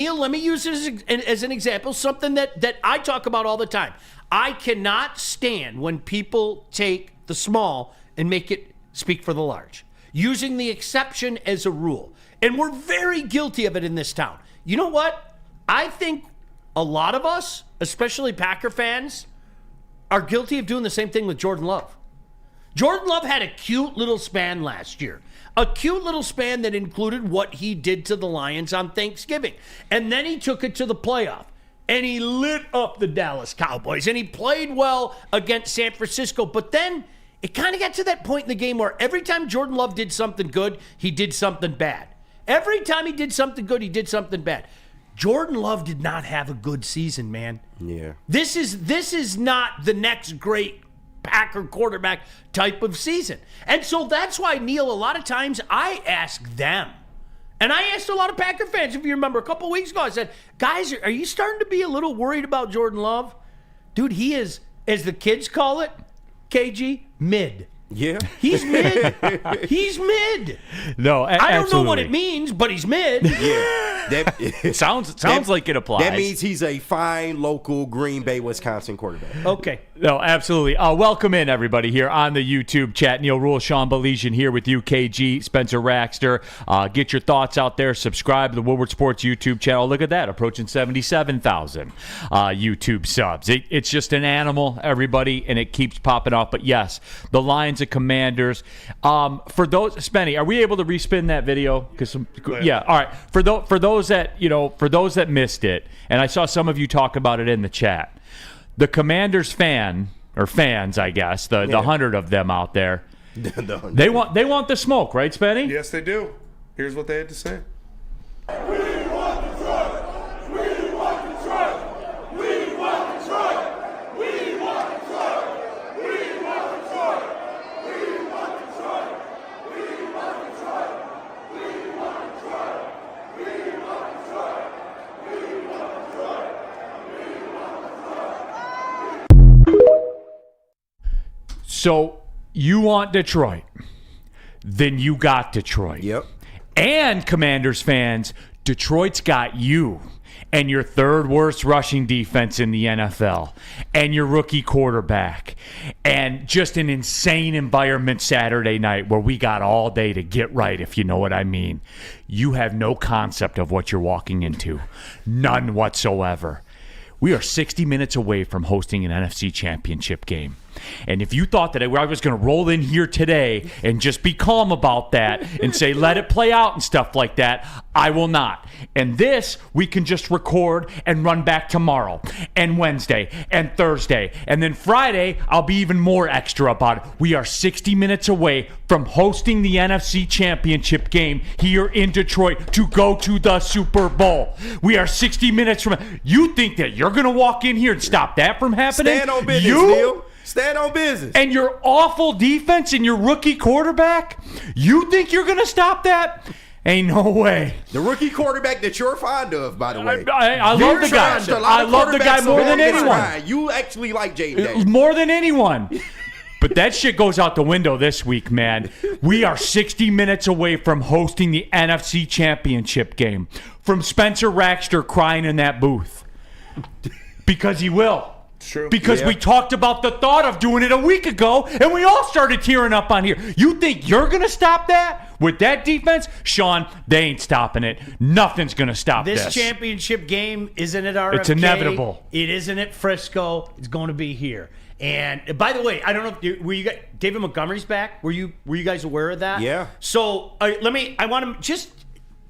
Neil, let me use this as an example, something that I talk about all the time. I cannot stand when people take the small and make it speak for the large, using the exception as a rule. And we're very guilty of it in this town. You know what? I think a lot of us, especially Packer fans, are guilty of doing the same thing with Jordan Love. Jordan Love had a cute little span last year. A cute little span that included what he did to the Lions on Thanksgiving. And then he took it to the playoff. And he lit up the Dallas Cowboys. And he played well against San Francisco. But then it kind of got to that point in the game where every time Jordan Love did something good, he did something bad. Every time he did something good, he did something bad. Jordan Love did not have a good season, man. Yeah. This is not the next great Packer quarterback type of season. And so that's why, Neil, a lot of times I ask them, and I asked a lot of Packer fans, if you remember, a couple weeks ago, I said, guys, are you starting to be a little worried about Jordan Love? Dude, he is, as the kids call it, KG, mid. Yeah. He's mid. He's mid. No, I don't know what it means, but he's mid. Yeah. Sounds like it applies. That means he's a fine local Green Bay, Wisconsin quarterback. Okay. No, absolutely. Welcome in, everybody, here on the YouTube chat. Neil Rule, Sean Belizian here with you, KG, Spencer Raxter. Get your thoughts out there. Subscribe to the Woodward Sports YouTube channel. Look at that, approaching 77,000 YouTube subs. It's just an animal, everybody, and it keeps popping off. But yes, the Lions and Commanders. For those, Spenny, are we able to respin that video? Yeah. All right. For those that missed it, and I saw some of you talk about it in the chat. The Commanders fans, I guess, the 100 of them out there, they want the smoke, right, Spenny? Yes, they do. Here's what they had to say. We want Detroit! We want Detroit! We want Detroit! We want Detroit! We want Detroit! We want Detroit! We want Detroit! We want Detroit! We want Detroit! We want Detroit! So you want Detroit, then you got Detroit. Yep. And Commanders fans, Detroit's got you and your third worst rushing defense in the NFL and your rookie quarterback and just an insane environment Saturday night where we got all day to get right, if you know what I mean. You have no concept of what you're walking into. None whatsoever. We are 60 minutes away from hosting an NFC championship game. And if you thought that I was going to roll in here today and just be calm about that and say, let it play out and stuff like that, I will not. And this, we can just record and run back tomorrow and Wednesday and Thursday. And then Friday, I'll be even more extra about it. We are 60 minutes away from hosting the NFC championship game here in Detroit to go to the Super Bowl. We are 60 minutes from... You think that you're going to walk in here and stop that from happening? Stand on business, Neil. Stand on business. And your awful defense and your rookie quarterback, you think you're going to stop that? Ain't no way. The rookie quarterback that you're fond of, by the way. I love the guy. I love the guy more than anyone. You actually like Jaden Daniels. More than anyone. But that shit goes out the window this week, man. We are 60 minutes away from hosting the NFC championship game. From Spencer Raxter crying in that booth. Because he will. True. Because we talked about the thought of doing it a week ago, and we all started tearing up on here. You think you're going to stop that with that defense? Sean, they ain't stopping it. Nothing's going to stop this. This championship game isn't at RFK. It's inevitable. It isn't at Frisco. It's going to be here. And by the way, I don't know if were you guys, David Montgomery's back. Were you guys aware of that? Yeah. So I want to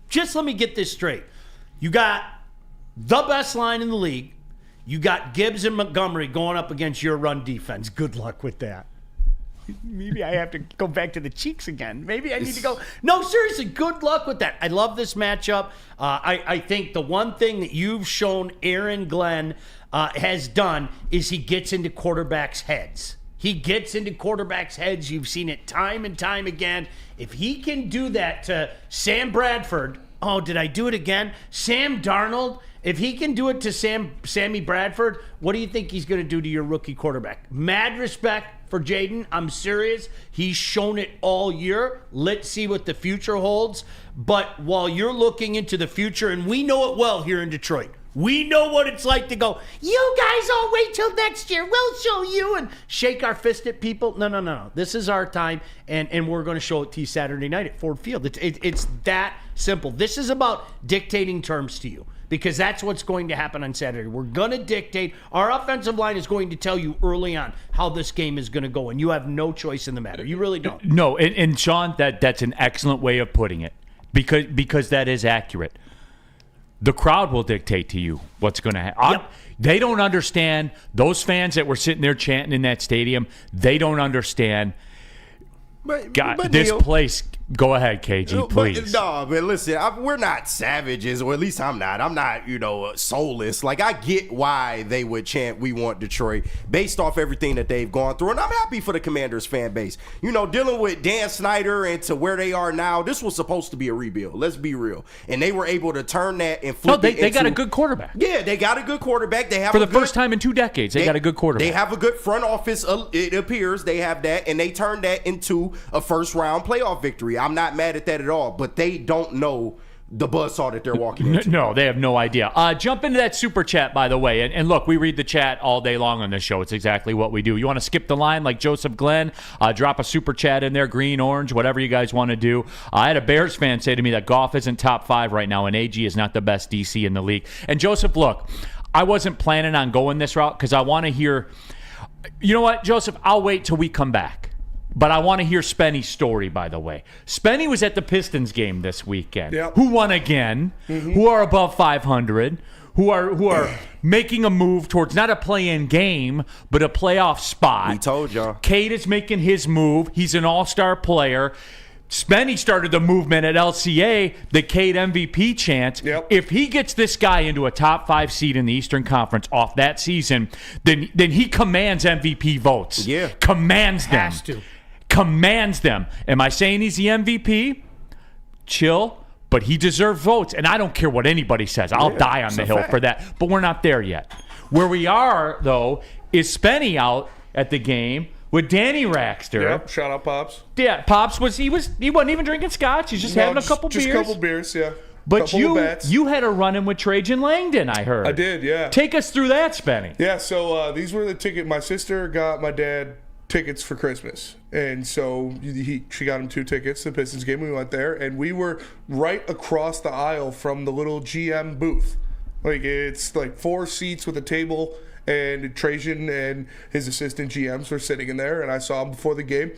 just let me get this straight. You got the best line in the league. You got Gibbs and Montgomery going up against your run defense. Good luck with that. Maybe I have to go back to the cheeks again. Maybe I need to go. No, seriously, good luck with that. I love this matchup. I think the one thing that you've shown Aaron Glenn has done is he gets into quarterbacks' heads. He gets into quarterbacks' heads. You've seen it time and time again. If he can do that to Sam Bradford, Oh, did I do it again? Sam Darnold, if he can do it to Sammy Bradford, what do you think he's going to do to your rookie quarterback? Mad respect for Jaden. I'm serious. He's shown it all year. Let's see what the future holds. But while you're looking into the future, and we know it well here in Detroit, we know what it's like to go, you guys all wait till next year. We'll show you, and shake our fist at people. No. This is our time, and we're going to show it to you Saturday night at Ford Field. It's that simple. This is about dictating terms to you, because that's what's going to happen on Saturday. We're going to dictate. Our offensive line is going to tell you early on how this game is going to go, and you have no choice in the matter. You really don't. No, and Sean, that's an excellent way of putting it, because that is accurate. The crowd will dictate to you what's going to happen. Yep. They don't understand. Those fans that were sitting there chanting in that stadium, they don't understand. God, this Neil, place. Go ahead, KG, please. But listen, we're not savages, or at least I'm not. I'm not, soulless. Like, I get why they would chant, "We want Detroit," based off everything that they've gone through. And I'm happy for the Commanders fan base. Dealing with Dan Snyder and to where they are now, this was supposed to be a rebuild. Let's be real. And they were able to turn that and flip it. They got a good quarterback. Yeah, they got a good quarterback. They have for the first time in 2 decades. They got a good quarterback. They have a good front office. It appears they have that, and they turned that into a first-round playoff victory. I'm not mad at that at all, but they don't know the buzzsaw that they're walking into. No, they have no idea. Jump into that super chat, by the way. And look, we read the chat all day long on this show. It's exactly what we do. You want to skip the line like Joseph Glenn? Drop a super chat in there, green, orange, whatever you guys want to do. I had a Bears fan say to me that Goff isn't top 5 right now, and AG is not the best DC in the league. And Joseph, look, I wasn't planning on going this route because I want to hear... You know what, Joseph? I'll wait till we come back. But I want to hear Spenny's story, by the way. Spenny was at the Pistons game this weekend. Yep. Who won again, who are above 500, who are making a move towards not a play-in game, but a playoff spot. We told y'all. Cade is making his move. He's an all-star player. Spenny started the movement at LCA, the Cade MVP chant. Yep. If he gets this guy into a top 5 seed in the Eastern Conference off that season, then he commands MVP votes. Yeah. Commands them. Has to. Commands them. Am I saying he's the MVP? Chill, but he deserves votes, and I don't care what anybody says. I'll die on the hill for that, but we're not there yet. Where we are, though, is Spenny out at the game with Danny Raxter. Yep, shout out Pops. Yeah, Pops he wasn't even drinking scotch. He's just having a couple beers. Just a couple beers, yeah. But couple of bets. you had a run-in with Trajan Langdon, I heard. I did, yeah. Take us through that, Spenny. Yeah, so these were the ticket. My sister got my dad tickets for Christmas, and so she got him 2 tickets to the Pistons game. We went there, and we were right across the aisle from the little GM booth. Like, it's like 4 seats with a table, and Trajan and his assistant GMs were sitting in there, and I saw him before the game,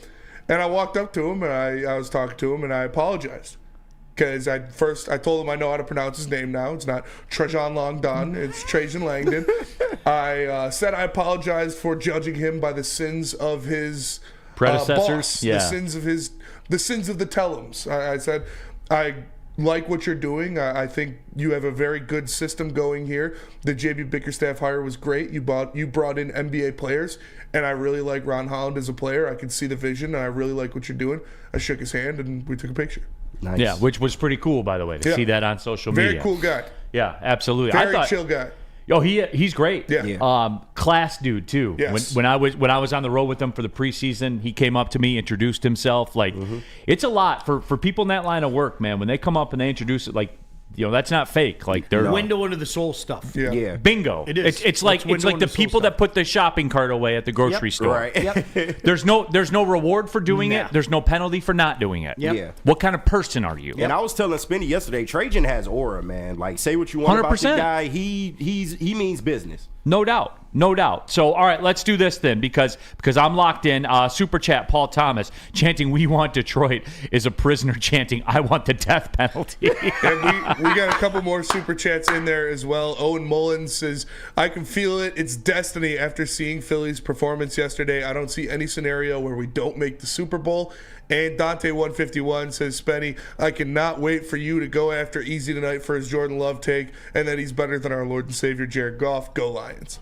and I walked up to him, and I was talking to him, and I apologized. Because I told him I know how to pronounce his name now. It's not Trajan Langdon. It's Trajan Langdon. I said I apologized for judging him by the sins of his predecessors. Boss, yeah. the sins of the Tellums. I said I like what you're doing. I think you have a very good system going here. The JB Bickerstaff hire was great. You brought in NBA players, and I really like Ron Holland as a player. I could see the vision, and I really like what you're doing. I shook his hand, and we took a picture. Nice. Yeah, which was pretty cool, by the way, to see that on social media. Very cool guy. Yeah, absolutely. Very chill guy. Oh, he's great. Yeah. Class dude too. Yes. When I was on the road with him for the preseason, he came up to me, introduced himself. Like, it's a lot for people in that line of work, man. When they come up and they introduce it, like, that's not fake. Like, they're Window into the soul stuff. Yeah. bingo. It is. It's like window into the the soul people stuff. that put the shopping cart away at the grocery store. Right. Yep. There's no reward for doing Nah. it. There's no penalty for not doing it. Yep. Yeah. What kind of person are you? And I was telling Spenny yesterday, Trajan has aura, man. Like, say what you want about the 100%. guy, he means business. No doubt. No doubt. So, all right, let's do this then because I'm locked in. Super chat, Paul Thomas, chanting, "We want Detroit," is a prisoner chanting, "I want the death penalty." And we got a couple more super chats in there as well. Owen Mullins says, "I can feel it. It's destiny after seeing Philly's performance yesterday. I don't see any scenario where we don't make the Super Bowl." And Dante151 says, "Spenny, I cannot wait for you to go after Easy tonight for his Jordan Love take, and that he's better than our Lord and Savior Jared Goff. Go Lions."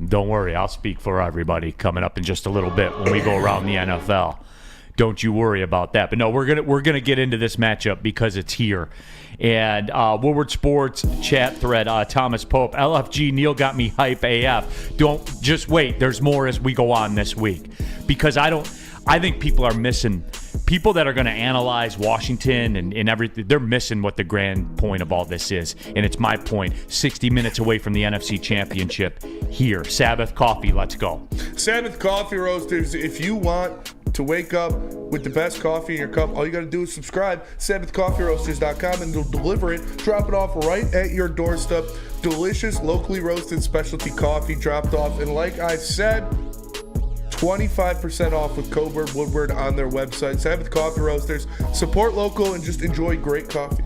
Don't worry, I'll speak for everybody coming up in just a little bit when we go around the NFL. don't you worry about that. But no, we're gonna get into this matchup because it's here. And Woodward Sports chat thread, Thomas Pope, LFG Neil got me hype AF. Don't just wait. There's more as we go on this week, because I think people are missing. People that are going to analyze Washington and everything, they're missing what the grand point of all this is. And it's my point. 60 minutes away from the NFC Championship here. Sabbath Coffee, let's go. Sabbath Coffee Roasters, if you want to wake up with the best coffee in your cup, all you got to do is subscribe. SabbathCoffeeRoasters.com, and they'll deliver it. Drop it off right at your doorstep. Delicious, locally roasted specialty coffee dropped off. And like I said, 25% off with code word Woodward on their website. Sabbath Coffee Roasters. Support local and just enjoy great coffee.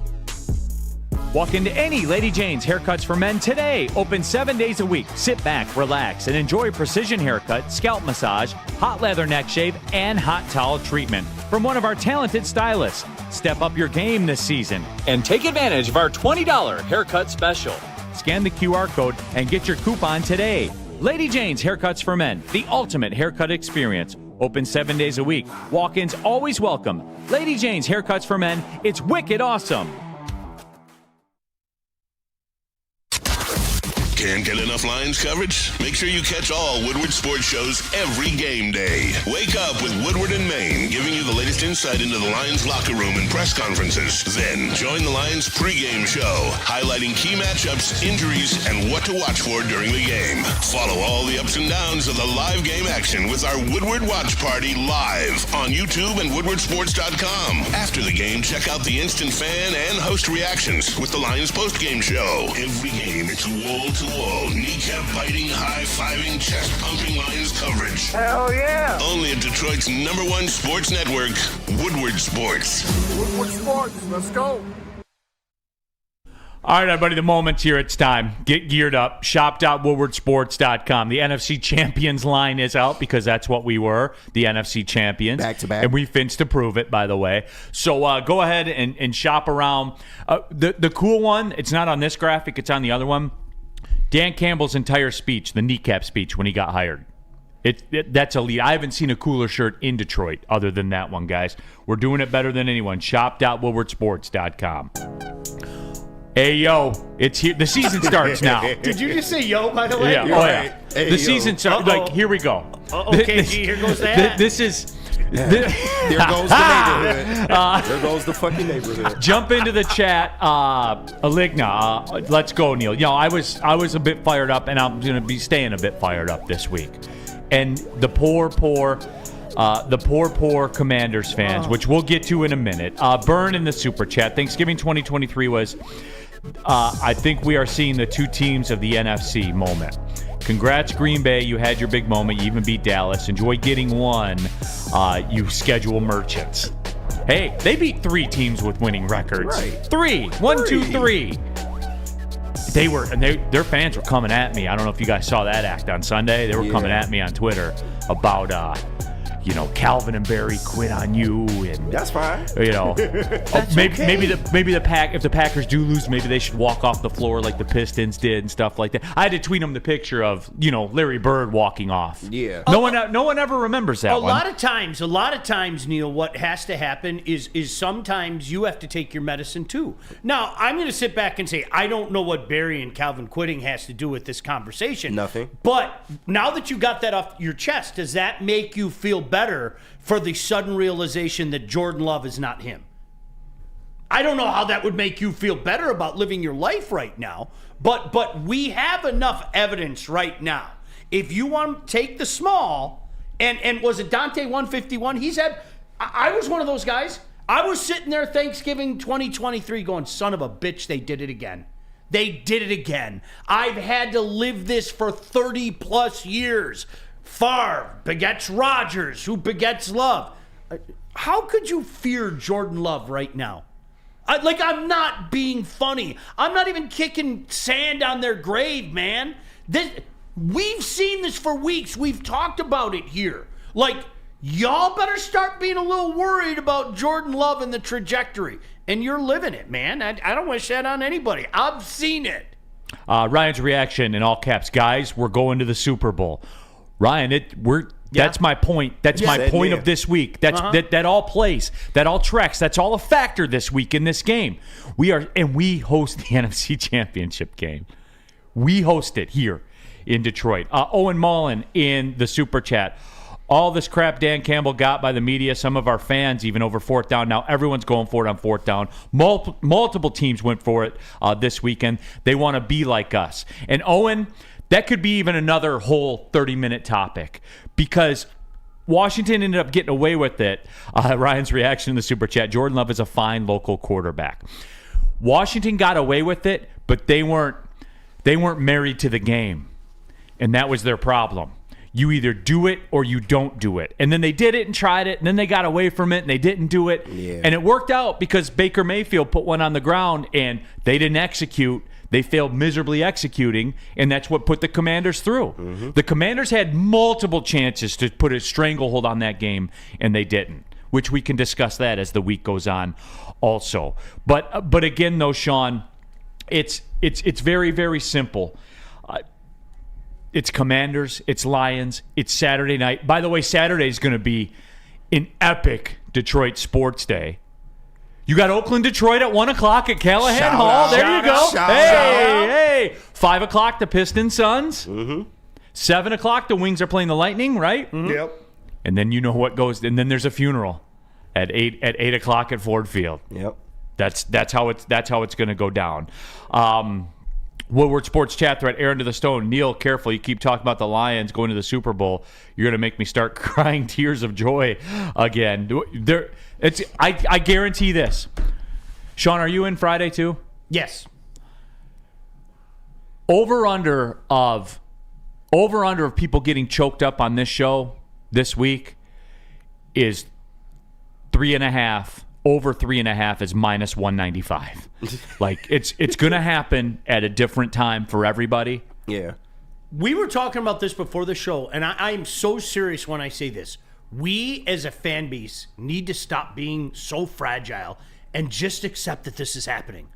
Walk into any Lady Jane's Haircuts for Men today. Open 7 days a week. Sit back, relax, and enjoy precision haircut, scalp massage, hot leather neck shave, and hot towel treatment from one of our talented stylists. Step up your game this season and take advantage of our $20 haircut special. Scan the QR code and get your coupon today. Lady Jane's Haircuts for Men, the ultimate haircut experience. Open 7 days a week. Walk-ins always welcome. Lady Jane's Haircuts for Men. It's wicked awesome. Can't get enough Lions coverage? Make sure you catch all Woodward sports shows every game day. Wake up with Woodward and Maine, giving you the latest insight into the Lions locker room and press conferences. Then join the Lions pregame show, highlighting key matchups, injuries, and what to watch for during the game. Follow all the ups and downs of the live game action with our Woodward Watch Party live on YouTube and WoodwardSports.com. After the game, check out the instant fan and host reactions with the Lions postgame show. Every game, it's wall-to-wall, kneecap-biting, high-fiving, chest-pumping Lions coverage. Hell yeah! Only at Detroit's #1 sports network, Woodward Sports. Woodward Sports, let's go. All right, everybody, the moment's here. It's time. Get geared up. Shop.woodwardsports.com. The NFC Champions line is out because that's what we were, the NFC Champions. Back to back. And we finished to prove it, by the way. So go ahead and shop around. The cool one, it's not on this graphic, it's on the other one. Dan Campbell's entire speech, the kneecap speech when he got hired. That's elite. I haven't seen a cooler shirt in Detroit other than that one, guys. We're doing it better than anyone. Shop.woodwardsports.com. Hey, yo, it's here. The season starts now. Did you just say yo, by the way? Yeah. right. Hey, The yo. season starts. Like, here we go. Okay, here goes that. This is... There goes the neighborhood. There goes the fucking neighborhood. Jump into the chat, Aligna. Let's go, Neil. You know, I was a bit fired up, and I'm going to be staying a bit fired up this week. And the poor Commanders fans, which we'll get to in a minute. Burn in the super chat. Thanksgiving 2023 was, I think we are seeing the two teams of the NFC moment. Congrats, Green Bay. You had your big moment. You even beat Dallas. Enjoy getting one, you schedule merchants. Hey, they beat 3 teams with winning records. Right. 3. 1, 2, 3. They were, and their fans were coming at me. I don't know if you guys saw that act on Sunday. They were coming at me on Twitter about, Calvin and Barry quit on you, and That's fine. maybe the pack, if the Packers do lose, maybe they should walk off the floor like the Pistons did and stuff like that. I had to tweet them the picture of Larry Bird walking off. Yeah. No one ever remembers that A one. lot of times, Neil, what has to happen is sometimes you have to take your medicine too. Now, I'm going to sit back and say I don't know what Barry and Calvin quitting has to do with this conversation. Nothing. But now that you got that off your chest, does that make you feel better for the sudden realization that Jordan Love is not him? I don't know how that would make you feel better about living your life right now, but we have enough evidence right now. If you want to take the small, and was it Dante 151? I was one of those guys. I was sitting there Thanksgiving 2023 going, son of a bitch, they did it again. They did it again. I've had to live this for 30 plus years. Favre begets Rodgers, who begets Love. How could you fear Jordan Love right now? I'm not being funny. I'm not even kicking sand on their grave, man. We've seen this for weeks. We've talked about it here. Y'all better start being a little worried about Jordan Love and the trajectory. And you're living it, man. I don't wish that on anybody. I've seen it. Ryan's reaction in all caps, guys, we're going to the Super Bowl. Ryan, Yeah. That's my point. That's my Same point here. of this week. That all plays. That all tracks. That's all a factor this week in this game. We host the NFC Championship game. We host it here in Detroit. Owen Mullen in the Super Chat. All this crap Dan Campbell got by the media, some of our fans even over fourth down. Now everyone's going for it on fourth down. Multiple teams went for it this weekend. They want to be like us. And Owen, that could be even another whole 30-minute topic because Washington ended up getting away with it. Ryan's reaction in the Super Chat, Jordan Love is a fine local quarterback. Washington got away with it, but they weren't married to the game. And that was their problem. You either do it or you don't do it. And then they did it and tried it, and then they got away from it, and they didn't do it. Yeah. And it worked out because Baker Mayfield put one on the ground, and they didn't execute. They failed miserably executing, and that's what put the Commanders through. Mm-hmm. The Commanders had multiple chances to put a stranglehold on that game, and they didn't, which we can discuss that as the week goes on also. But again, though, Sean, it's very, very simple. It's Commanders, it's Lions, it's Saturday night. By the way, Saturday is going to be an epic Detroit sports day. You got Oakland, Detroit at 1 o'clock at Callahan Shout Hall. out. There you go. Shout Hey. 5 o'clock, the Pistons Suns. Mm-hmm. 7 o'clock, the Wings are playing the Lightning, right? Mm-hmm. Yep. And then you know what goes. And then there's a funeral at 8 o'clock at Ford Field. Yep. That's how it's going to go down. Woodward Sports Chat Thread, Aaron to the Stone. Neil, careful. You keep talking about the Lions going to the Super Bowl. You're going to make me start crying tears of joy again. I guarantee this. Sean, are you in Friday too? Yes. Over/under of people getting choked up on this show this week is 3.5. Over 3.5 is minus 195. Like it's going to happen at a different time for everybody. Yeah. We were talking about this before the show, and I am so serious when I say this. We, as a fan base, need to stop being so fragile and just accept that this is happening.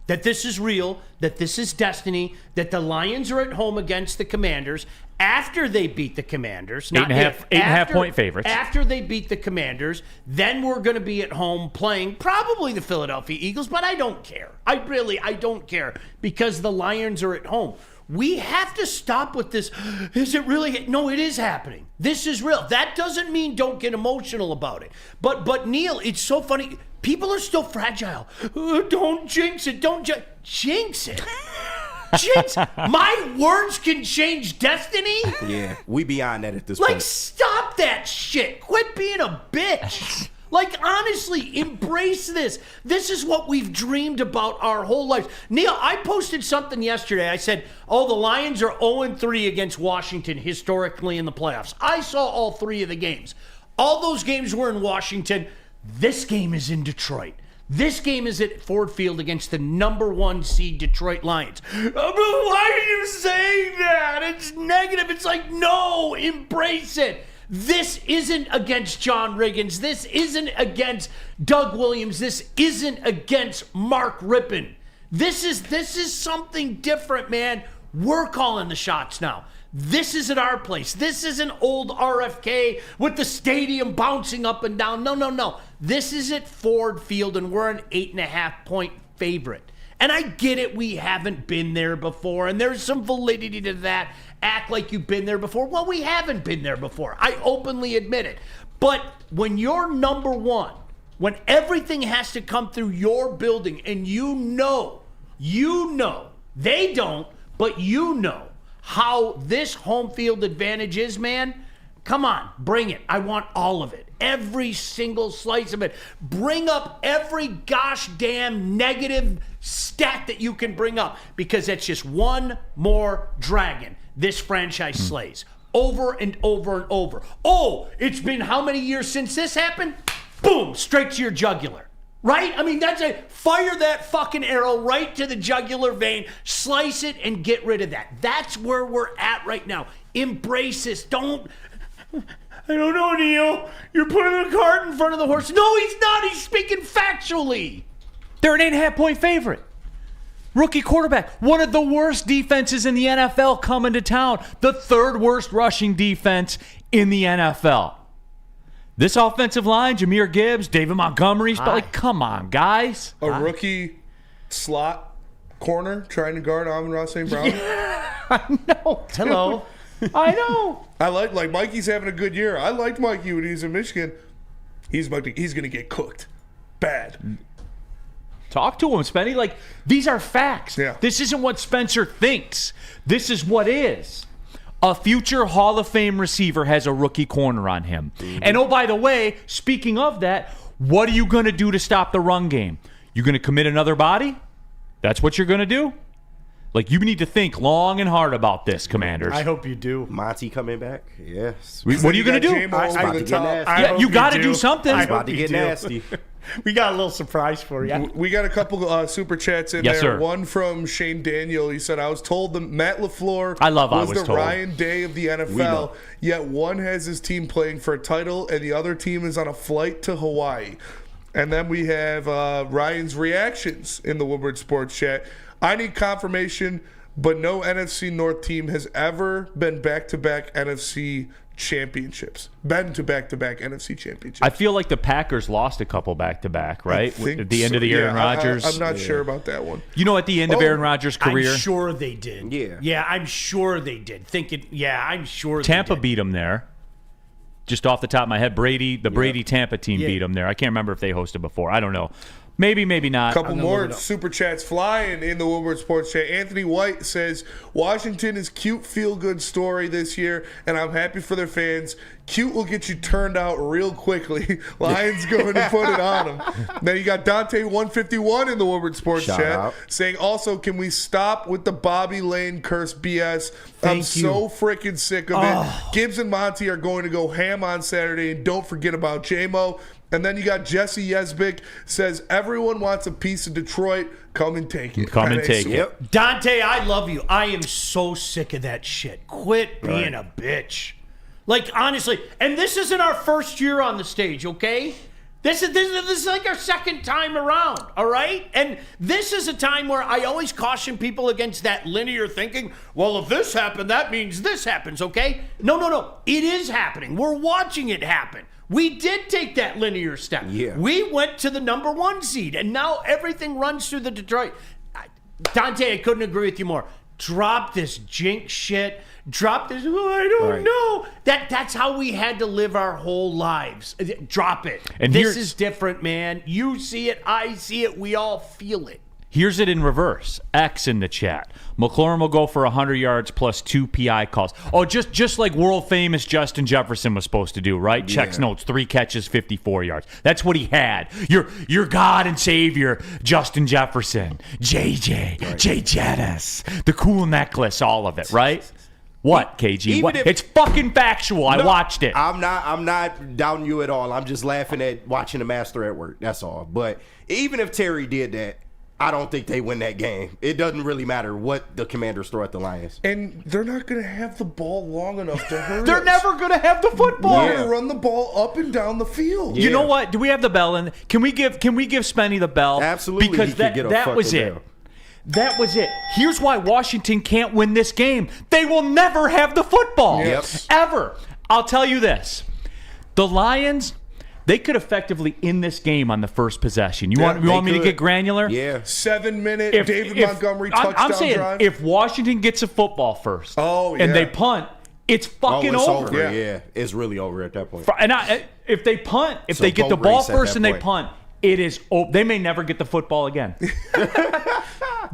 That this is real, that this is destiny, that the Lions are at home against the Commanders after they beat the Commanders. Not 8.5 point favorites. After they beat the Commanders, then we're going to be at home playing probably the Philadelphia Eagles, but I don't care. I don't care because the Lions are at home. We have to stop with this. Is it really? No, it is happening. This is real. That doesn't mean don't get emotional about it. But Neil, it's so funny. People are still fragile. Don't jinx it. Don't jinx it. Jinx. My words can change destiny? Yeah. We beyond that at this Like, point. stop that shit. Quit being a bitch. Like, honestly, embrace this. This is what we've dreamed about our whole lives. Neil, I posted something yesterday. I said, the Lions are 0-3 against Washington historically in the playoffs. I saw all 3 of the games. All those games were in Washington. This game is in Detroit. This game is at Ford Field against the number 1 seed Detroit Lions. But why are you saying that? It's negative. It's like, no, embrace it. This isn't against John Riggins. This isn't against Doug Williams. This isn't against Mark Rippon. This is something different, man. We're calling the shots now. This isn't our place. This isn't old RFK with the stadium bouncing up and down. No. This is at Ford Field, and we're an 8.5 point favorite. And I get it, we haven't been there before, and there's some validity to that. Act like you've been there before. Well, we haven't been there before. I openly admit it. But when you're number 1, when everything has to come through your building, and you know, they don't, but you know how this home field advantage is, man, come on, bring it. I want all of it. Every single slice of it. Bring up every gosh damn negative stat that you can bring up, because that's just one more dragon this franchise slays over and over and over. Oh, it's been how many years since this happened? Boom, straight to your jugular. Right? I mean, fire that fucking arrow right to the jugular vein, slice it, and get rid of that. That's where we're at right now. Embrace this. I don't know, Neil. You're putting the cart in front of the horse. No, he's not. He's speaking factually. They're an 8.5 point favorite. Rookie quarterback. One of the worst defenses in the NFL coming to town. The third worst rushing defense in the NFL. This offensive line, Jahmyr Gibbs, David Montgomery's, but like, come on, guys. A rookie slot corner trying to guard Amon-Ra St. Brown. I know. Hello. I know. I like Mikey's having a good year. I liked Mikey when he was in Michigan. He's going to get cooked. Bad. Talk to him, Spenny. Like, these are facts. Yeah. This isn't what Spencer thinks. This is what is. A future Hall of Fame receiver has a rookie corner on him. Mm-hmm. And oh, by the way, speaking of that, what are you going to do to stop the run game? You going to commit another body? That's what you're going to do? Like, you need to think long and hard about this, Commanders. I hope you do. Monty coming back? Yes. What are you going to do? It's about to get nasty. Yeah, you got to do something. It's about to get nasty. We got a little surprise for you. We got a couple super chats in Yes, there. sir. One from Shane Daniel. He said, I was told that Matt LaFleur was the told. Ryan Day of the NFL, yet one has his team playing for a title and the other team is on a flight to Hawaii. And then we have Ryan's reactions in the Woodward Sports Chat. I need confirmation, but no NFC North team has ever been back-to-back NFC championships. Been to back-to-back NFC championships. I feel like the Packers lost a couple back-to-back, right? At the end of the Aaron Rodgers. I'm not sure about that one. You know, at the end of Aaron Rodgers' career. I'm sure they did. Yeah. Yeah, I'm sure they did. I'm sure Tampa they did. beat them there. Just off the top of my head, Brady Tampa team beat them there. I can't remember if they hosted before. I don't know. Maybe not. Couple more super chats flying in the Woodward Sports Chat. Anthony White says, Washington is cute feel-good story this year, and I'm happy for their fans. Cute will get you turned out real quickly. Lions going to put it on them. Then you got Dante151 in the Woodward Sports Shout Chat out. saying, also, can we stop with the Bobby Lane curse BS? I'm so freaking sick of it. Gibbs and Monty are going to go ham on Saturday, and don't forget about J-Mo. And then you got Jesse Yesbick says, everyone wants a piece of Detroit. Come and take it. Come and take it. Yep. Dante, I love you. I am so sick of that shit. Quit being a bitch. Like, honestly, and this isn't our first year on the stage, okay? This is like our second time around, all right? And this is a time where I always caution people against that linear thinking. Well, if this happened, that means this happens, okay? No. It is happening. We're watching it happen. We did take that linear step. Yeah. We went to the number 1 seed, and now everything runs through the Detroit. Dante, I couldn't agree with you more. Drop this jinx shit. Drop this, I don't know. That's how we had to live our whole lives. Drop it. And this is different, man. You see it, I see it, we all feel it. Here's it in reverse. X in the chat. McLaurin will go for 100 yards plus 2 PI calls. Oh, just like world famous Justin Jefferson was supposed to do, right? Yeah. Checks notes, 3 catches, 54 yards. That's what he had. Your God and Savior, Justin Jefferson, JJ, Jay Jettis, the cool necklace, all of it, right? What, KG? What? It's fucking factual. I watched it. I'm not doubting you at all. I'm just laughing at watching the master at work. That's all. But even if Terry did that, I don't think they win that game. It doesn't really matter what the Commanders throw at the Lions. And they're not going to have the ball long enough to hurt They're us. never going to have the football. We're going to run the ball up and down the field. You know what? Do we have the bell in? Can we give Spenny the bell? Absolutely, Because he could get a that was fucking it. bell. That was it. Here's why Washington can't win this game. They will never have the football. Yep. Ever. I'll tell you this. The Lions, they could effectively end this game on the first possession. You want me to get granular? Yeah. 7-minute David Montgomery touchdown I'm saying, drive. if Washington gets a football first and they punt, it's fucking it's over. Yeah. It's really over at that point. And if they punt, if So they get the boat ball race at first that and they point. punt, it is. They may never get the football again.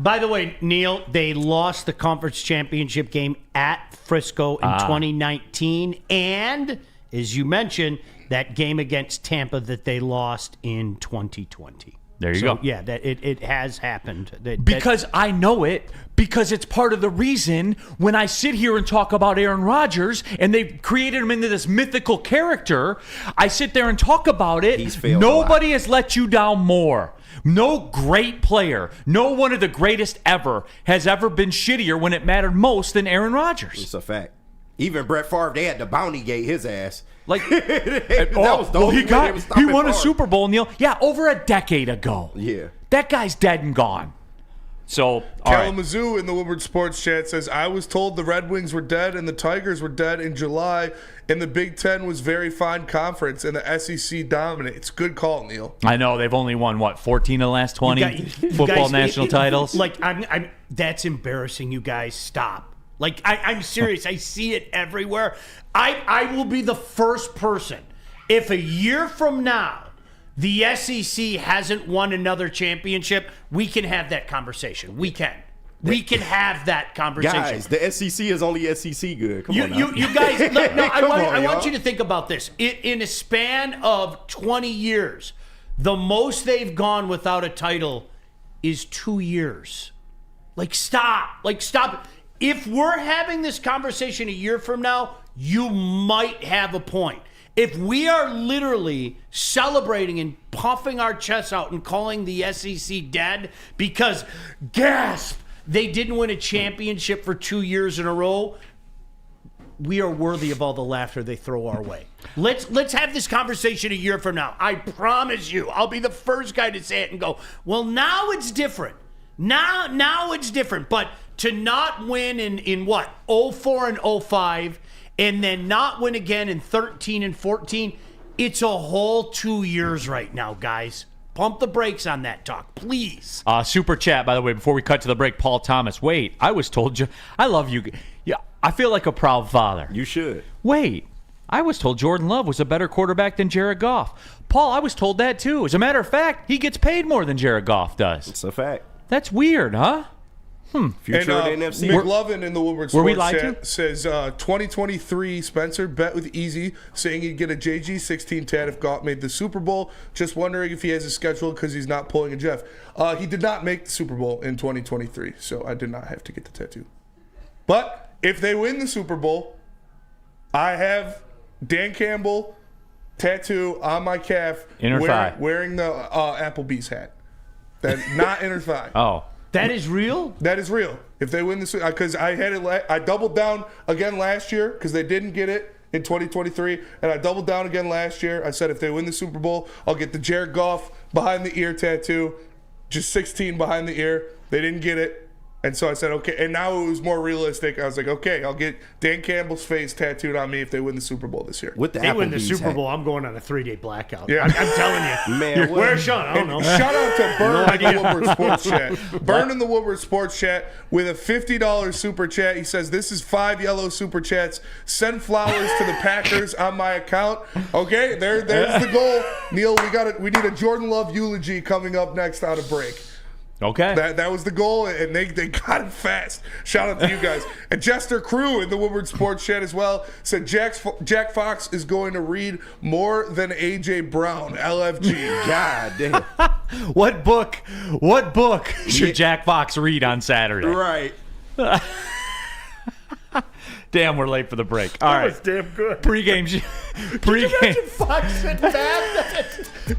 By the way, Neil, they lost the conference championship game at Frisco in 2019. And, as you mentioned, that game against Tampa that they lost in 2020. There you go. Yeah, it has happened. Because I know it, because it's part of the reason when I sit here and talk about Aaron Rodgers and they've created him into this mythical character, I sit there and talk about it. He's failed Nobody has let you down more. No great player, no one of the greatest ever has ever been shittier when it mattered most than Aaron Rodgers. It's a fact. Even Brett Favre, they had to bounty gate his ass. Like, that was the only way they was he stopping won a Favre. Super Bowl, Neil. Yeah, over a decade ago. Yeah. That guy's dead and gone. So, all right. Kalamazoo in the Woodward Sports Chat says, I was told the Red Wings were dead and the Tigers were dead in July, and the Big Ten was very fine conference, and the SEC dominates. Good call, Neil. I know they've only won, 14 of the last 20 football national titles? Like, I'm that's embarrassing, you guys. Stop. Like, I'm serious. I see it everywhere. I will be the first person, if a year from now the SEC hasn't won another championship, we can have that conversation. We can. We can have that conversation. Guys, the SEC is only SEC good. Come on now. You guys, look, no, I want y'all. you to think about this. In a span of 20 years, the most they've gone without a title is 2 years. Like, stop. If we're having this conversation a year from now, you might have a point. If we are literally celebrating and puffing our chests out and calling the SEC dead because, gasp, they didn't win a championship for 2 years in a row, we are worthy of all the laughter they throw our way. Let's have this conversation a year from now. I promise you, I'll be the first guy to say it and go, well, now it's different. Now it's different. But to not win in what, 04 and 05, and then not win again in 13 and 14, it's a whole 2 years right now, guys. Pump the brakes on that talk, please. Super chat, by the way, before we cut to the break, Paul Thomas. Wait, I was told you. I love you. Yeah, I feel like a proud father. You should. Wait, I was told Jordan Love was a better quarterback than Jared Goff. Paul, I was told that too. As a matter of fact, he gets paid more than Jared Goff does. It's a fact. That's weird, huh? Future of the NFC. McLovin in the Woodward Were we Sports lied Chat says 2023 Spencer bet with Easy saying he'd get a JG 16 tat if Goff made the Super Bowl. Just wondering if he has a schedule because he's not pulling a Jeff. He did not make the Super Bowl in 2023, so I did not have to get the tattoo. But if they win the Super Bowl, I have Dan Campbell tattoo on my calf Inner thigh. wearing the Applebee's hat. That not inner thigh. Oh. That is real? That is real. If they win this, because I had it, I doubled down again last year because they didn't get it in 2023, and I doubled down again last year. I said if they win the Super Bowl, I'll get the Jared Goff behind the ear tattoo, just 16 behind the ear. They didn't get it, and so I said okay. And now it was more realistic. I was like, okay, I'll get Dan Campbell's face tattooed on me if they win the Super Bowl this year. With the They win the Applebee's Super hat. Bowl, I'm going on a 3-day blackout. Yeah. I'm telling you. Man, Where's Sean? I don't know. Shout out to Burn in the Woodward Sports Chat. Burn in the Woodward Sports Chat with a $50 super chat. He says, this is 5 yellow super chats. Send flowers to the Packers on my account. Okay, there's the goal. Neil, we need a Jordan Love eulogy coming up next on a break. Okay. That was the goal, and they got it fast. Shout out to you guys. And Jester Crew in the Woodward Sports Chat as well said Jack Fox is going to read more than A.J. Brown, LFG. God damn. What book should Jack Fox read on Saturday? Right. Damn, we're late for the break. All That right. was damn good. Pre-game. Imagine Fox sitting back,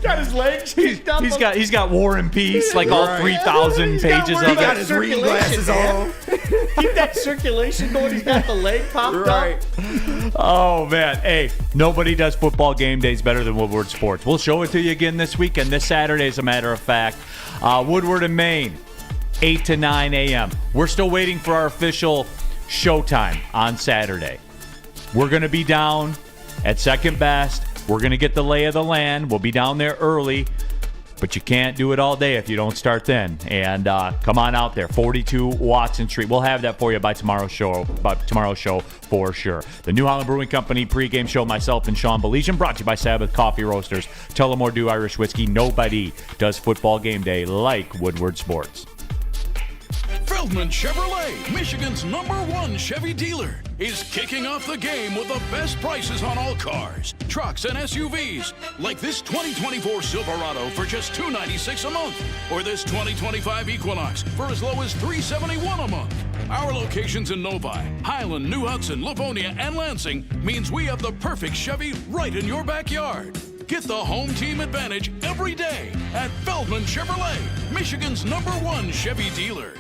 got his legs kicked up. He's got War and Peace, like all Right. 3,000 He's got pages one- of he got it. His reading glasses on. Keep that circulation going. He's got the leg popped Right. up. Oh, man. Hey, nobody does football game days better than Woodward Sports. We'll show it to you again this weekend, this Saturday, as a matter of fact. Woodward and Maine, 8 to 9 a.m. We're still waiting for our official showtime on Saturday. We're going to be down at second best. We're going to get the lay of the land. We'll be down there early, but you can't do it all day if you don't start then. And come on out there, 42 Watson Street. We'll have that for you by tomorrow's show for sure. The New Holland Brewing Company pregame show, myself and Sean Belizean, brought to you by Sabbath Coffee Roasters, Tullamore Dew Irish Whiskey. Nobody does football game day like Woodward Sports. Feldman Chevrolet, Michigan's #1 Chevy dealer, is kicking off the game with the best prices on all cars, trucks, and SUVs, like this 2024 Silverado for just $296 a month, or this 2025 Equinox for as low as $371 a month. Our locations in Novi, Highland, New Hudson, Livonia, and Lansing means we have the perfect Chevy right in your backyard. Get the home team advantage every day at Feldman Chevrolet, Michigan's #1 Chevy dealer.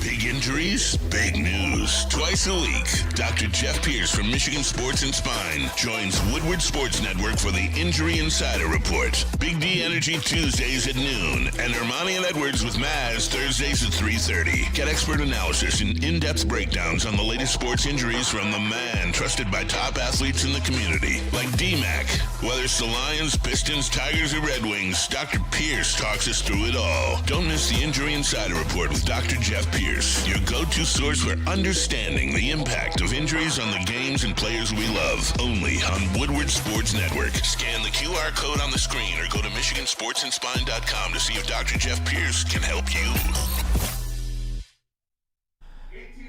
Big Injuries? Big news. Twice a week, Dr. Jeff Pierce from Michigan Sports and Spine joins Woodward Sports Network for the Injury Insider Report. Big D Energy Tuesdays at noon, and Ermanni and Edwards with Maz Thursdays at 3:30. Get expert analysis and in-depth breakdowns on the latest sports injuries from the man trusted by top athletes in the community, like D-Mac. Whether it's the Lions, Pistons, Tigers, or Red Wings, Dr. Pierce talks us through it all. Don't miss the Injury Insider Report with Dr. Jeff Pierce, your go-to source for understanding the impact of injuries on the games and players we love. Only on Woodward Sports Network. Scan the QR code on the screen or go to MichiganSportsAndSpine.com to see if Dr. Jeff Pierce can help you.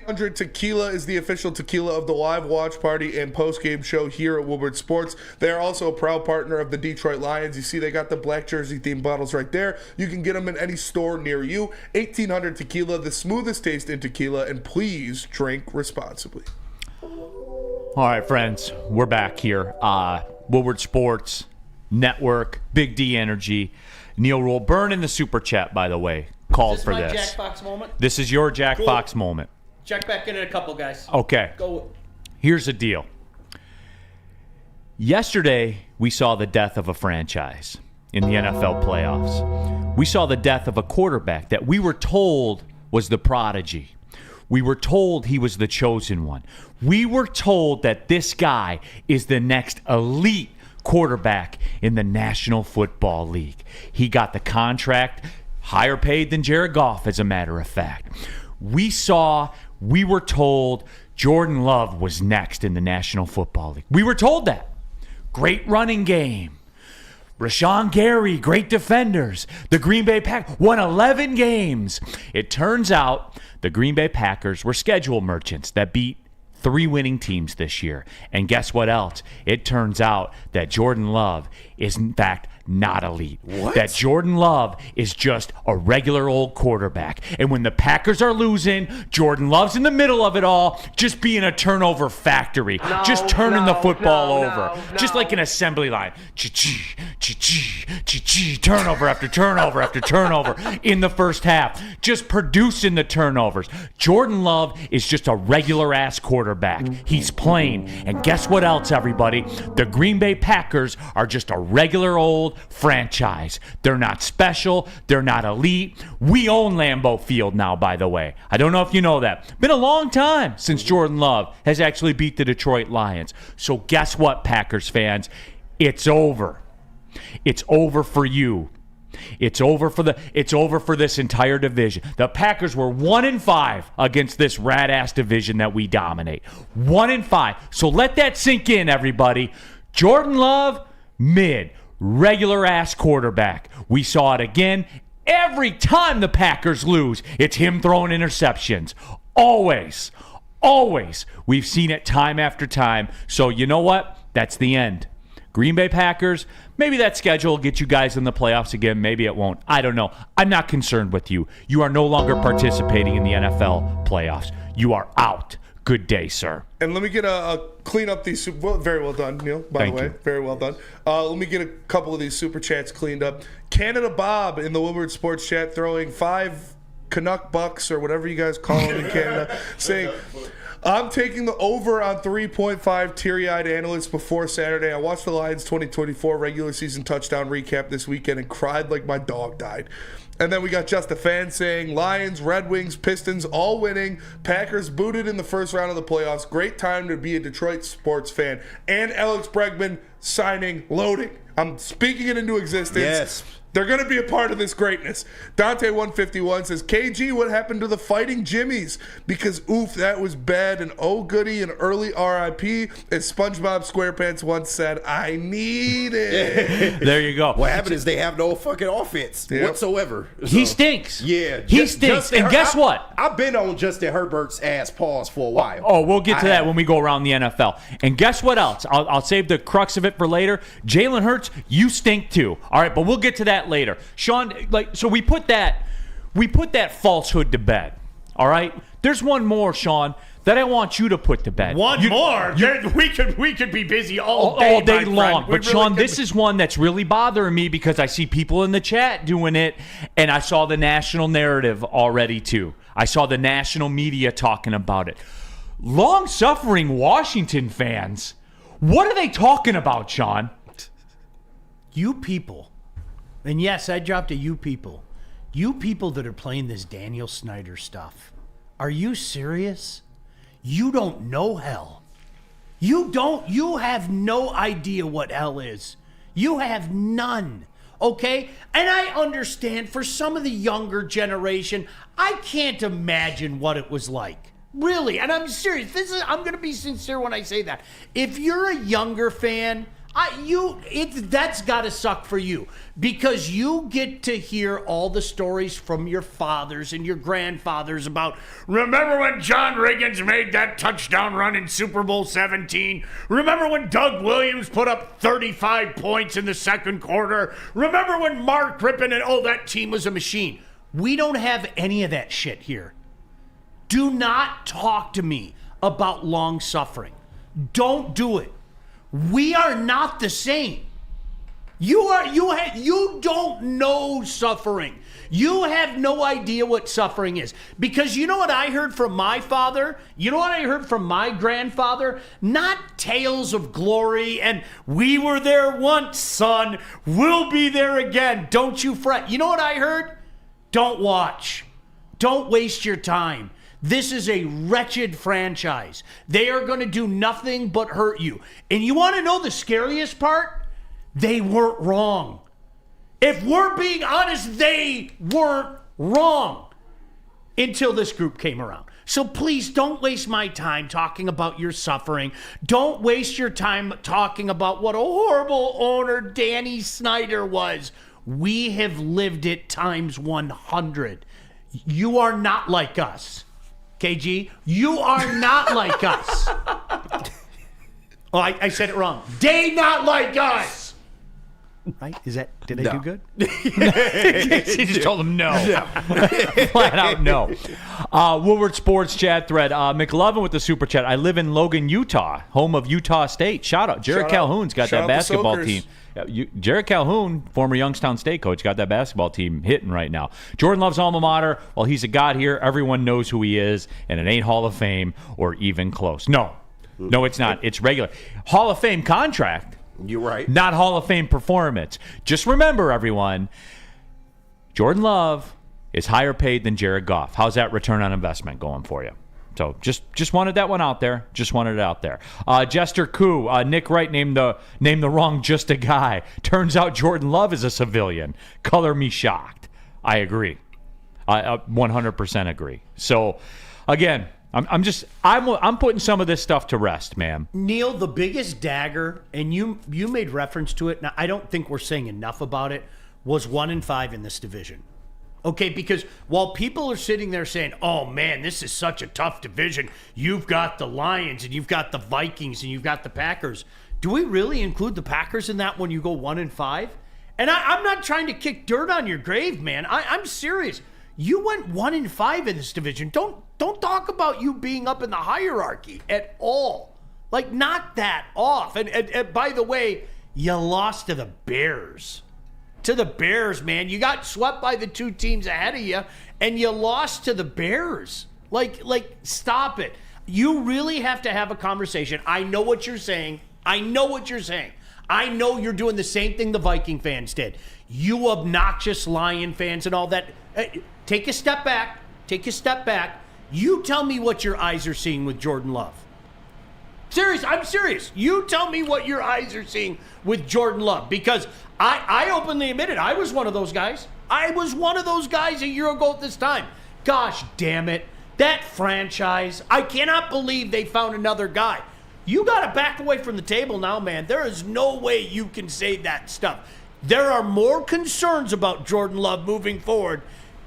1800 Tequila is the official tequila of the live watch party and post-game show here at Woodward Sports. They are also a proud partner of the Detroit Lions. You see they got the black jersey themed bottles right there. You can get them in any store near you. 1800 Tequila, the smoothest taste in tequila, and please drink responsibly. All right, friends, we're back here. Woodward Sports Network, Big D Energy. Neil Rule, burn in the super chat, by the way, called for this. Is this my Jack Fox moment? This is your Jack Fox moment. Check back in a couple, guys. Okay. Go. Here's the deal. Yesterday, we saw the death of a franchise in the NFL playoffs. We saw the death of a quarterback that we were told was the prodigy. We were told he was the chosen one. We were told that this guy is the next elite quarterback in the National Football League. He got the contract, higher paid than Jared Goff, as a matter of fact. We were told Jordan Love was next in the National Football League. We were told that. Great running game. Rashawn Gary, great defenders. The Green Bay Packers won 11 games. It turns out the Green Bay Packers were schedule merchants that beat 3 winning teams this year. And guess what else? It turns out that Jordan Love is, in fact, not elite. What? That Jordan Love is just a regular old quarterback. And when the Packers are losing, Jordan Love's in the middle of it all, just being a turnover factory, just turning the football over, just like an assembly line. Turnover after turnover after turnover in the first half, just producing the turnovers. Jordan Love is just a regular ass quarterback. He's playing. And guess what else, everybody? The Green Bay Packers are just a regular old franchise. They're not special. They're not elite. We own Lambeau Field now, by the way. I don't know if you know that. Been a long time since Jordan Love has actually beat the Detroit Lions. So guess what, Packers fans? It's over. It's over for you. It's over for this entire division. The Packers were 1-5 against this rat-ass division that we dominate. 1-5. So let that sink in, everybody. Jordan Love, mid. Regular ass quarterback. We saw it again. Every time the Packers lose, it's him throwing interceptions. Always. We've seen it time after time. So you know what? That's the end. Green Bay Packers, maybe that schedule will get you guys in the playoffs again. Maybe it won't. I don't know. I'm not concerned with you. You are no longer participating in the NFL playoffs. You are out. Good day, sir. And let me get clean up these. Very well done, Neil. By the way, very well done. Let me get a couple of these super chats cleaned up. Canada Bob in the Woodward Sports chat throwing 5 Canuck bucks or whatever you guys call them in Canada, saying, I'm taking the over on 3.5 teary-eyed analysts before Saturday. I watched the Lions 2024 regular season touchdown recap this weekend and cried like my dog died. And then we got Just a Fan saying, Lions, Red Wings, Pistons all winning. Packers booted in the first round of the playoffs. Great time to be a Detroit sports fan. And Alex Bregman signing, loading. I'm speaking it into existence. Yes. They're going to be a part of this greatness. Dante151 says, KG, what happened to the Fighting Jimmies? Because, oof, that was bad. And oh, goody, an early RIP. As SpongeBob SquarePants once said, I need it. There you go. What happened is they have no fucking offense whatsoever. He stinks. Yeah. He stinks. And guess what? I've been on Justin Herbert's ass pause for a while. Oh, we'll get to that when we go around the NFL. And guess what else? I'll save the crux of it for later. Jalen Hurts, you stink too. All right, but we'll get to that later. Sean, so we put that falsehood to bed. All right? There's one more, Sean, that I want you to put to bed. One more? We could be busy all day long. But Sean, this is one that's really bothering me because I see people in the chat doing it, and I saw the national narrative already too. I saw the national media talking about it. Long-suffering Washington fans, what are they talking about, Sean? You people, and yes, I dropped a you people that are playing this Daniel Snyder stuff. Are you serious? You don't know hell. You have no idea what hell is. You have none. Okay? And I understand for some of the younger generation, I can't imagine what it was like. Really. And I'm serious. I'm going to be sincere when I say that. If you're a younger fan, that's got to suck for you, because you get to hear all the stories from your fathers and your grandfathers about, remember when John Riggins made that touchdown run in Super Bowl 17? Remember when Doug Williams put up 35 points in the second quarter? Remember when Mark Rippon and that team was a machine? We don't have any of that shit here. Do not talk to me about long suffering. Don't do it. We are not the same. You don't know suffering. You have no idea what suffering is. Because you know what I heard from my father? You know what I heard from my grandfather? Not tales of glory and we were there once, son. We'll be there again. Don't you fret. You know what I heard? Don't watch. Don't waste your time. This is a wretched franchise. They are going to do nothing but hurt you. And you want to know the scariest part? They weren't wrong. If we're being honest, they weren't wrong until this group came around. So please don't waste my time talking about your suffering. Don't waste your time talking about what a horrible owner Danny Snyder was. We have lived it times 100. You are not like us. KG, you are not like us. Oh, I said it wrong. They not like us. Right? Did I do good? He just told him no. Flat out no. Woodward Sports chat thread. McLovin with the super chat. I live in Logan, Utah, home of Utah State. Shout out. Jared Calhoun's got that basketball team. Jared Calhoun, former Youngstown State coach, got that basketball team hitting right now. Jordan loves alma mater. Well, he's a god here. Everyone knows who he is, and it ain't Hall of Fame or even close. No, it's not. It's regular. Hall of Fame contract. You're right. Not Hall of Fame performance. Just remember, everyone, Jordan Love is higher paid than Jared Goff. How's that return on investment going for you? So just wanted that one out there. Just wanted it out there. Jester Koo, Nick Wright named the wrong just a guy. Turns out Jordan Love is a civilian. Color me shocked. I agree. I 100% agree. So again, I'm putting some of this stuff to rest, man. Neil, the biggest dagger, and you made reference to it. Now I don't think we're saying enough about it. Was 1-5 in this division. Okay, because while people are sitting there saying, oh, man, this is such a tough division. You've got the Lions and you've got the Vikings and you've got the Packers. Do we really include the Packers in that when you go 1-5? And I'm not trying to kick dirt on your grave, man. I'm serious. You went 1-5 in this division. Don't talk about you being up in the hierarchy at all. Like, knock that off. And by the way, you lost to the Bears. To the Bears, man. You got swept by the two teams ahead of you, and you lost to the Bears. Like, stop it. You really have to have a conversation. I know what you're saying. I know you're doing the same thing the Viking fans did. You obnoxious Lion fans and all that. Take a step back. You tell me what your eyes are seeing with Jordan Love. I'm serious. You tell me what your eyes are seeing with Jordan Love, because I openly admitted I was one of those guys. I was one of those guys a year ago at this time. Gosh damn it. That franchise, I cannot believe they found another guy. You got to back away from the table now, man. There is no way you can say that stuff. There are more concerns about Jordan Love moving forward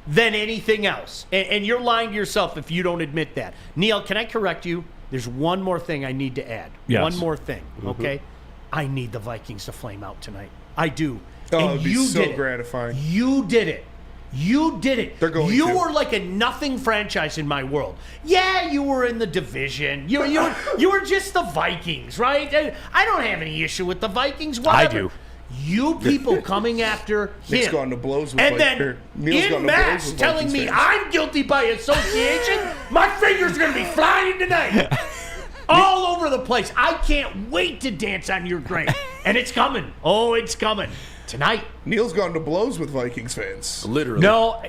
than anything else. And you're lying to yourself if you don't admit that. Neil, can I correct you? There's one more thing I need to add. Yes. One more thing, okay? I need the Vikings to flame out tonight. I do. Oh, and it'd be you so did it. gratifying. You did it. They're going you to. were like a nothing franchise in my world. Yeah, you were in the division. You were just the Vikings, right? I don't have any issue with the Vikings. Whatever. I do. You people coming after Nick's him. gone to blows with And Vikings. then Neil's gone in to mass blows with telling Vikings me fans. I'm guilty by association, my fingers are going to be flying tonight. All over the place. I can't wait to dance on your grave. And it's coming. Oh, it's coming. Tonight. Neil's gone to blows with Vikings fans. Literally. No,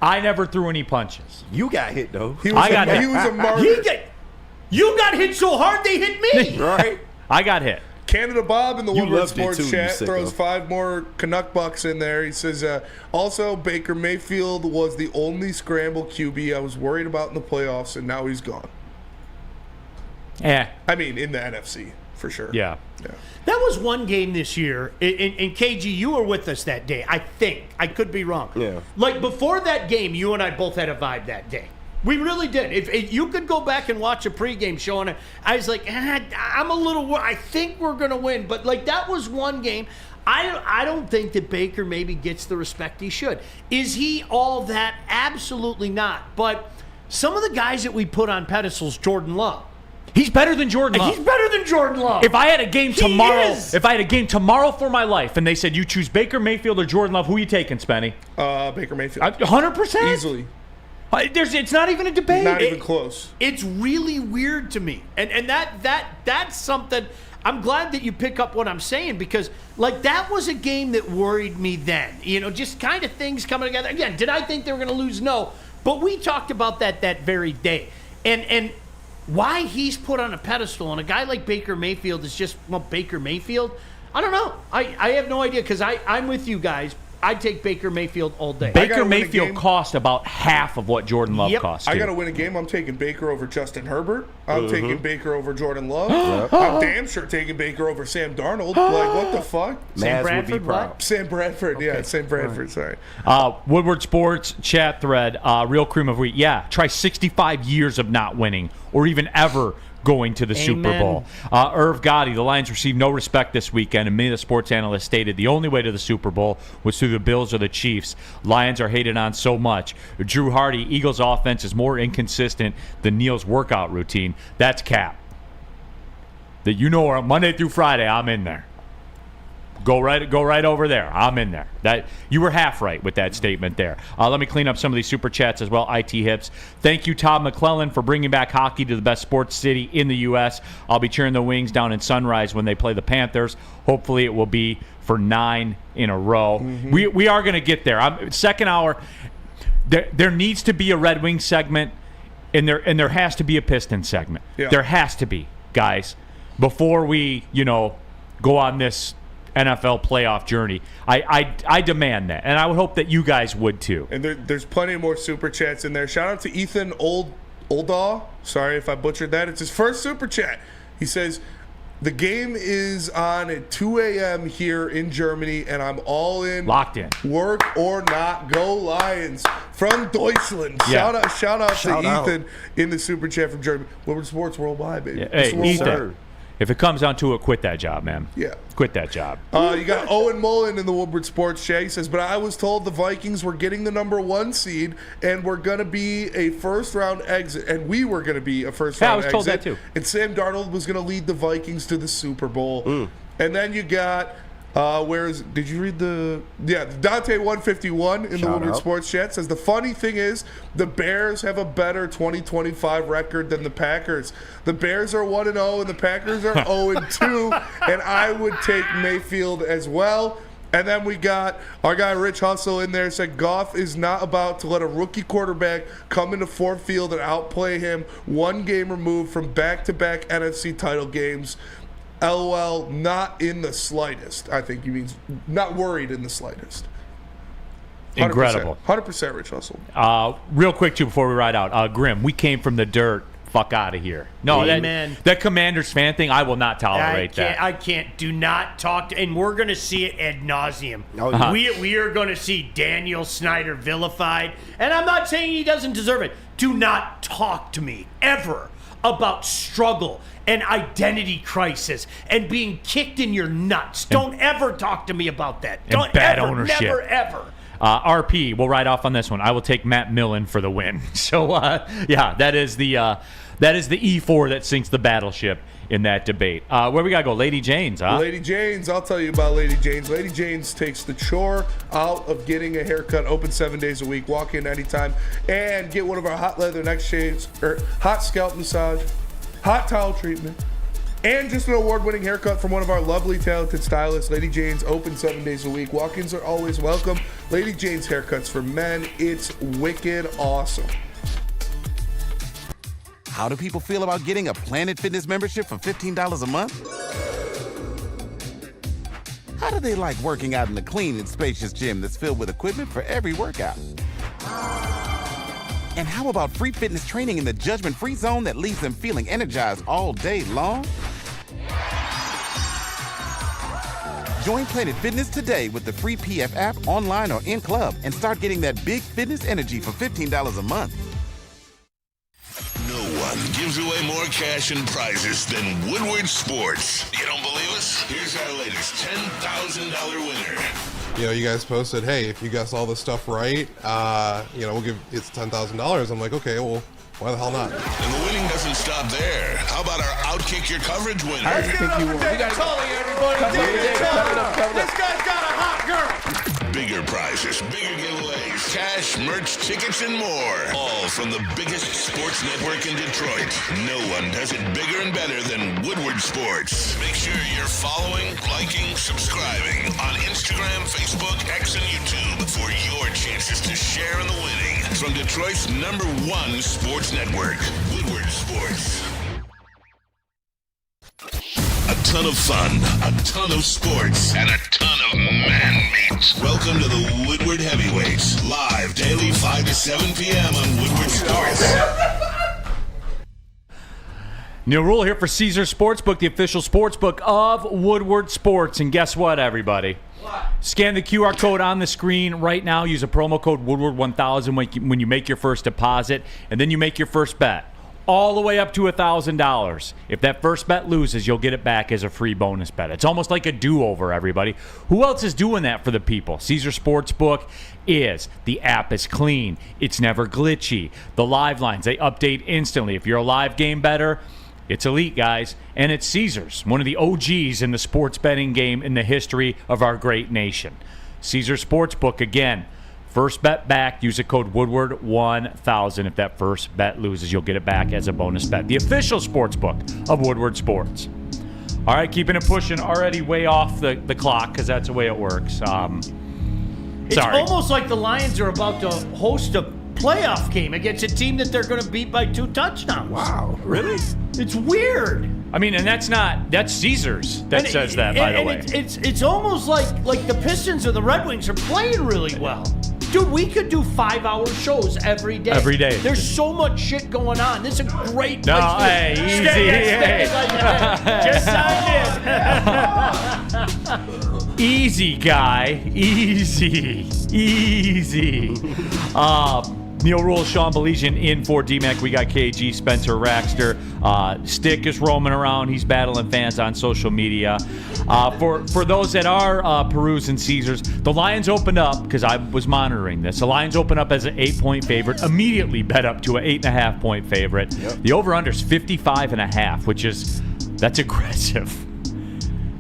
I never threw any punches. You got hit, though. He was I got hit. He was a martyr. You got hit so hard they hit me. Right? I got hit. Canada Bob in the You Woodward loved it Sports too, you chat sicko. throws 5 more Canuck bucks in there. He says, also, Baker Mayfield was the only scramble QB I was worried about in the playoffs, and now he's gone. Yeah. I mean, in the NFC, for sure. Yeah. That was one game this year. And KG, you were with us that day. I think. I could be wrong. Yeah. Like before that game, you and I both had a vibe that day. We really did. If you could go back and watch a pregame show, and I was like, I'm a little. I think we're gonna win, but like that was one game. I don't think that Baker maybe gets the respect he should. Is he all that? Absolutely not. But some of the guys that we put on pedestals, Jordan Love. He's better than Jordan Love. He's better than Jordan Love. If I had a game tomorrow, is. if I had a game tomorrow for my life, and they said you choose Baker Mayfield or Jordan Love, who are you taking, Spenny? Baker Mayfield. 100%. Easily. It's not even a debate. Not even close. It's really weird to me, and that's something. I'm glad that you pick up what I'm saying because like that was a game that worried me then. You know, just kind of things coming together. Again, did I think they were going to lose? No, but we talked about that very day, and why he's put on a pedestal and a guy like Baker Mayfield is just Baker Mayfield. I don't know. I have no idea because I'm with you guys. I'd take Baker Mayfield all day. Baker Mayfield cost about half of what Jordan Love cost. I got to win a game. I'm taking Baker over Justin Herbert. I'm taking Baker over Jordan Love. Yep. I'm damn sure taking Baker over Sam Darnold. Like, what the fuck? Sam Maz would be Bradford, proud. what? Sam Bradford. Yeah, Sam Bradford. Sorry. Woodward Sports chat thread, real cream of wheat. Yeah, try 65 years of not winning or even ever going to the Super Amen. Bowl. Irv Gotti, the Lions received no respect this weekend, and many of the sports analysts stated the only way to the Super Bowl was through the Bills or the Chiefs. Lions are hated on so much. Drew Hardy, Eagles' offense is more inconsistent than Neil's workout routine. That's cap. That Monday through Friday, I'm in there. Go right over there. I'm in there. That you were half right with that statement there. Let me clean up some of these super chats as well. IT Hips. Thank you, Todd McClellan, for bringing back hockey to the best sports city in the U.S. I'll be cheering the Wings down in Sunrise when they play the Panthers. Hopefully it will be for 9 in a row. We are going to get there. Second hour, there needs to be a Red Wings segment, and there has to be a Pistons segment. Yeah. There has to be, guys, before we go on this NFL playoff journey. I demand that, and I would hope that you guys would too. And there's plenty more super chats in there. Shout out to Ethan Oldaw. Sorry if I butchered that. It's his first super chat. He says, the game is on at 2 a.m. here in Germany, and I'm all in. Locked in. Work or not, go Lions. From Deutschland. Yeah. Shout out Shout to out. Ethan in the super chat from Germany. Woodward Sports Worldwide, baby. Hey, It's worldwide. Ethan, if it comes down to it, quit that job, man. Yeah. Quit that job. You got Owen Mullen in the Woodward Sports chat. He says, but I was told the Vikings were getting the number 1 seed and were going to be a first-round exit. And we were going to be a first-round exit. I was told that too. And Sam Darnold was going to lead the Vikings to the Super Bowl. And then you got, did you read Dante 151 in the Shout Woodward out. Sports chat says, the funny thing is the Bears have a better 2025 record than the Packers. The Bears are 1-0 and the Packers are 0-2, and I would take Mayfield as well. And then we got our guy Rich Hustle in there, said Goff is not about to let a rookie quarterback come into Ford Field and outplay him, 1 game removed from back-to-back NFC title games. LOL, not in the slightest. I think he means not worried in the slightest. 100%, Incredible. 100% Rich Hustle. Real quick, too, before we ride out. Grim, we came from the dirt. Fuck out of here. No, Amen. that Commanders fan thing, I will not tolerate that. I can't. Do not talk to, and we're going to see it ad nauseum. Oh, yeah. We are going to see Daniel Snyder vilified, and I'm not saying he doesn't deserve it. Do not talk to me ever about struggle and identity crisis and being kicked in your nuts. Don't ever talk to me about that. Don't bad ever, ownership. never, ever. RP, we'll ride off on this one. I will take Matt Millen for the win. So, yeah, that is the That is the E4 that sinks the battleship in that debate. Where we got to go? Lady Jane's, huh? Lady Jane's, I'll tell you about Lady Jane's. Lady Jane's takes the chore out of getting a haircut, open 7 days a week, walk in anytime, and get one of our hot leather neck shaves, or hot scalp massage, hot towel treatment, and just an award-winning haircut from one of our lovely, talented stylists. Lady Jane's open 7 days a week. Walk-ins are always welcome. Lady Jane's haircuts for men. It's wicked awesome. How do people feel about getting a Planet Fitness membership for $15 a month? How do they like working out in a clean and spacious gym that's filled with equipment for every workout? And how about free fitness training in the judgment-free zone that leaves them feeling energized all day long? Join Planet Fitness today with the free PF app, online or in club, and start getting that big fitness energy for $15 a month. No one gives away more cash and prizes than Woodward Sports. You don't believe us? Here's our latest $10,000 winner. You know, you guys posted, hey, if you guess all this stuff right, we'll give it's $10,000. I'm like, okay, well, why the hell not? And the winning doesn't stop there. How about our Outkick Your Coverage winner? How do you think you won? We got calling everybody. This guy's got a hot girl. Bigger prizes, bigger giveaways, cash, merch, tickets, and more. All from the biggest sports network in Detroit. No one does it bigger and better than Woodward Sports. Make sure you're following, liking, subscribing on Instagram, Facebook, X, and YouTube for your chances to share in the winning. From Detroit's #1 sports network, Woodward Sports. A ton of fun, a ton of sports, and a ton of man meat. Welcome to the Woodward Heavyweights, live daily 5 to 7 p.m. on Woodward Sports. Neil Rule here for Caesar Sportsbook, the official sportsbook of Woodward Sports. And guess what, everybody? What? Scan the QR code on the screen right now. Use a promo code Woodward1000 when you make your first deposit, and then you make your first bet. All the way up to $1,000. If that first bet loses, you'll get it back as a free bonus bet. It's almost like a do-over, everybody. Who else is doing that for the people? Caesar Sportsbook is. The app is clean. It's never glitchy. The live lines, they update instantly. If you're a live game bettor, it's elite, guys. And it's Caesars, one of the OGs in the sports betting game in the history of our great nation. Caesar Sportsbook, again. First bet back, use the code Woodward1000. If that first bet loses, you'll get it back as a bonus bet. The official sports book of Woodward Sports. All right, keeping it pushing, already way off the clock because that's the way it works. It's almost like the Lions are about to host a playoff game against a team that they're going to beat by 2 touchdowns. Wow. Really? It's weird. I mean, and that's Caesars that says that, by the way. It's almost like the Pistons or the Red Wings are playing really well. Dude, we could do 5-hour shows every day. Every day. There's so much shit going on. This is a great place No, hey, easy. Just sign in. Easy, guy. Easy. Neil Rule, Sean Belizian in for DMAC. We got KG, Spencer Raxter. Stick is roaming around. He's battling fans on social media. For those that are perusing Caesars, the Lions opened up, because I was monitoring this, the Lions opened up as an 8-point favorite, immediately bet up to an 8.5-point favorite. Yep. The over-under is 55.5, that's aggressive.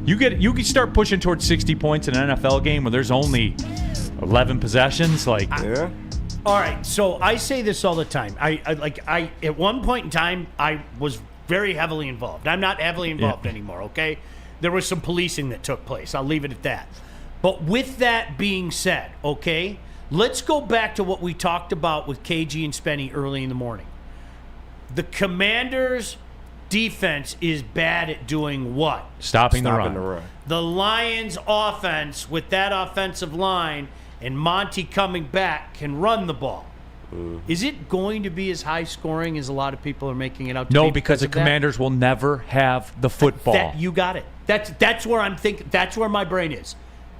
You can start pushing towards 60 points in an NFL game where there's only 11 possessions. Yeah. All right, so I say this all the time. I at one point in time, I was very heavily involved. I'm not heavily involved anymore, okay? There was some policing that took place. I'll leave it at that. But with that being said, okay, let's go back to what we talked about with KG and Spenny early in the morning. The Commanders' defense is bad at doing what? Stopping the run. The Lions' offense, with that offensive line and Monty coming back, can run the ball. Is it going to be as high scoring as a lot of people are making it out to be? No, because the Commanders will never have the football. You got it. That's where I'm thinking. That's where my brain is.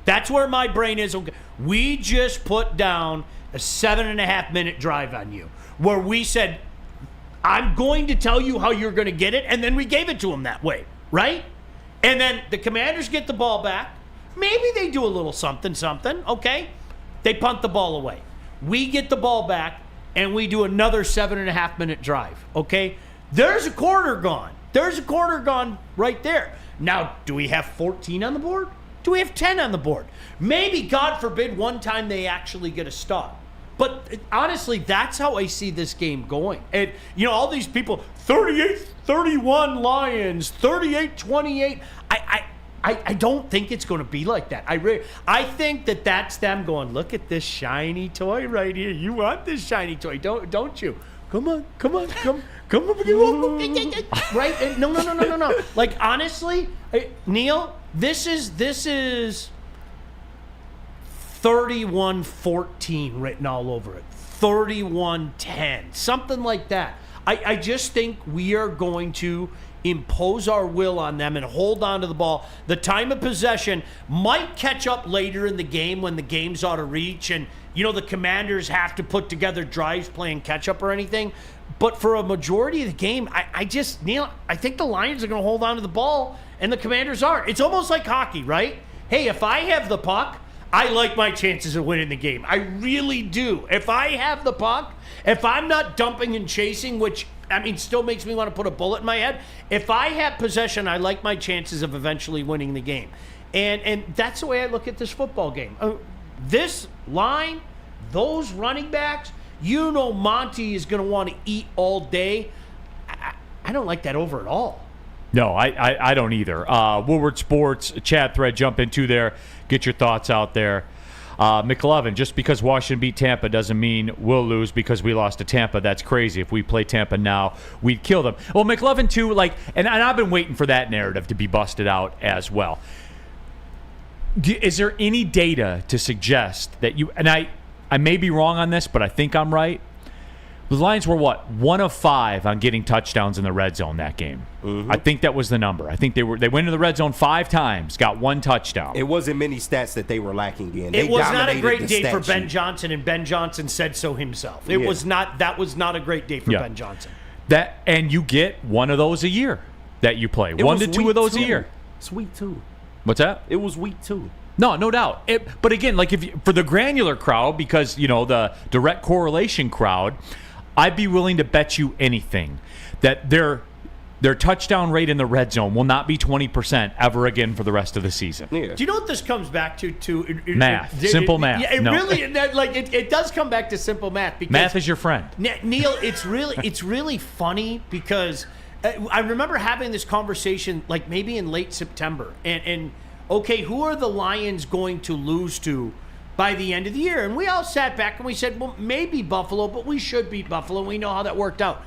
That's where my brain is. Okay. We just put down a 7.5-minute drive on you, where we said, I'm going to tell you how you're going to get it, and then we gave it to them that way, right? And then the Commanders get the ball back. Maybe they do a little something, okay? They punt the ball away. We get the ball back, and we do another 7.5-minute drive, okay? There's a quarter gone. There's a quarter gone right there. Now, do we have 14 on the board? Do we have 10 on the board? Maybe, God forbid, one time they actually get a stop. But honestly, that's how I see this game going. And, all these people, 38-31 Lions, 38-28. I don't think it's going to be like that. I think that's them going, look at this shiny toy right here. You want this shiny toy, don't you? Come on. Right? And no. Like, honestly, Neil, this is 31-14 written all over it. 31-10. Something like that. I just think we are going to impose our will on them and hold on to the ball. The time of possession might catch up later in the game when the game's out of reach and, the Commanders have to put together drives playing catch up or anything. But for a majority of the game, Neil, I think the Lions are going to hold on to the ball and the Commanders aren't. It's almost like hockey, right? Hey, if I have the puck, I like my chances of winning the game. I really do. If I have the puck, if I'm not dumping and chasing, which, still makes me want to put a bullet in my head. If I have possession, I like my chances of eventually winning the game. And that's the way I look at this football game. This line, those running backs, Monty is going to want to eat all day. I don't like that over at all. No, I don't either. Woodward Sports chat thread, jump into there. Get your thoughts out there. McLovin, just because Washington beat Tampa doesn't mean we'll lose because we lost to Tampa. That's crazy. If we play Tampa now, we'd kill them. Well, McLovin, too, and I've been waiting for that narrative to be busted out as well. Is there any data to suggest that I may be wrong on this, but I think I'm right. The Lions were, 1 of 5 on getting touchdowns in the red zone that game. Mm-hmm. I think that was the number. I think they went into the red zone 5 times, got 1 touchdown. It wasn't many stats that they were lacking in. It was not a great day for Ben Johnson, and Ben Johnson said so himself. That was not a great day for Ben Johnson. And you get one of those a year that you play. 1 to 2 of those a year. It's week 2. What's that? It was week 2. No doubt. But again, for the granular crowd, because the direct correlation crowd, I'd be willing to bet you anything that their touchdown rate in the red zone will not be 20% ever again for the rest of the season. Yeah. Do you know what this comes back to? Math. Simple math. Yeah, it does come back to simple math. Because, math is your friend. Neil, it's really funny because I remember having this conversation maybe in late September. And okay, who are the Lions going to lose to by the end of the year? And we all sat back and we said, well, maybe Buffalo, but we should beat Buffalo. We know how that worked out.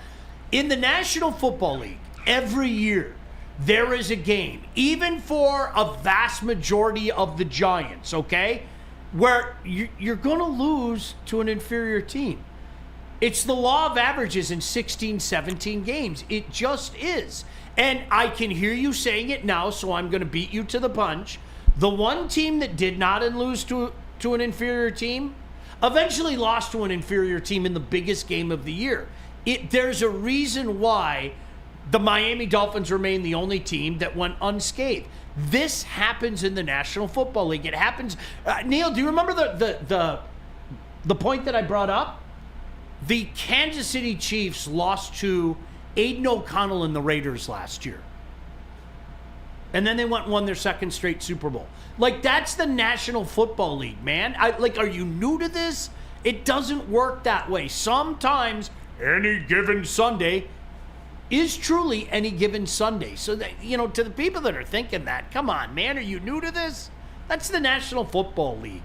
In the National Football League, every year, there is a game, even for a vast majority of the Giants, okay, where you're going to lose to an inferior team. It's the law of averages in 16, 17 games. It just is. And I can hear you saying it now, so I'm going to beat you to the punch. The one team that did not lose to an inferior team eventually lost to an inferior team in the biggest game of the year. There's a reason why the Miami Dolphins remain the only team that went unscathed. This happens in the National Football League. It happens. Neil, do you remember the point that I brought up? The Kansas City Chiefs lost to Aiden O'Connell and the Raiders last year. And then they went and won their second straight Super Bowl. That's the National Football League, man. Are you new to this? It doesn't work that way. Sometimes any given Sunday is truly any given Sunday. So that, to the people that are thinking that, come on, man, are you new to this? That's the National Football League.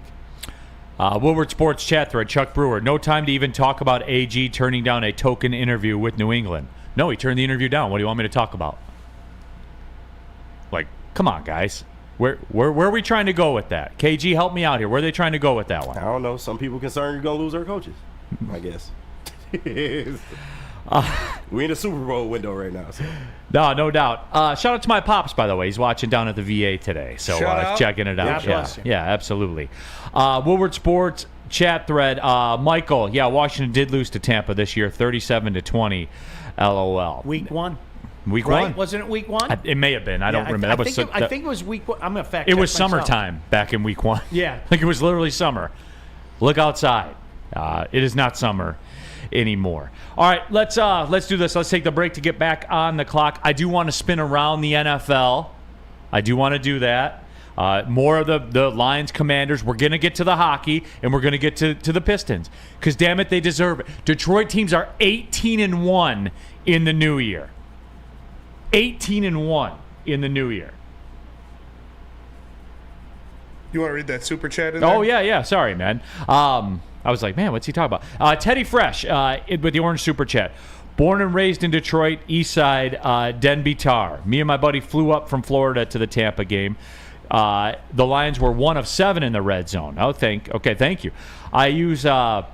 Woodward Sports chat thread, Chuck Brewer. No time to even talk about AG turning down a token interview with New England. No, he turned the interview down. What do you want me to talk about? Come on, guys. Where are we trying to go with that? KG, help me out here. Where are they trying to go with that one? I don't know. Some people concerned you're going to lose our coaches, I guess. We're in the Super Bowl window right now. So. No doubt. Shout out to my pops, by the way. He's watching down at the VA today. So checking it out. Yeah, absolutely. Woodward Sports chat thread. Michael, Washington did lose to Tampa this year, 37-20. LOL. Week 1. Week right? 1? Wasn't it week 1? It may have been. I don't remember. I think it was week 1. I'm going to fact check It was myself. summertime back in week 1. Yeah. It was literally summer. Look outside. It is not summer anymore. All right, let's do this. Let's take the break to get back on the clock. I do want to spin around the NFL. I do want to do that. More of the Lions, Commanders. We're going to get to the hockey, and we're going to get to the Pistons. Because, damn it, they deserve it. Detroit teams are 18-1 in the new year. 18-1 in the new year. You want to read that super chat in there? Oh, yeah. Sorry, man. I was like, man, what's he talking about? Teddy Fresh with the orange super chat. Born and raised in Detroit, East Side, Denby Tar. Me and my buddy flew up from Florida to the Tampa game. The Lions were 1 of 7 in the red zone. Thank you. I use the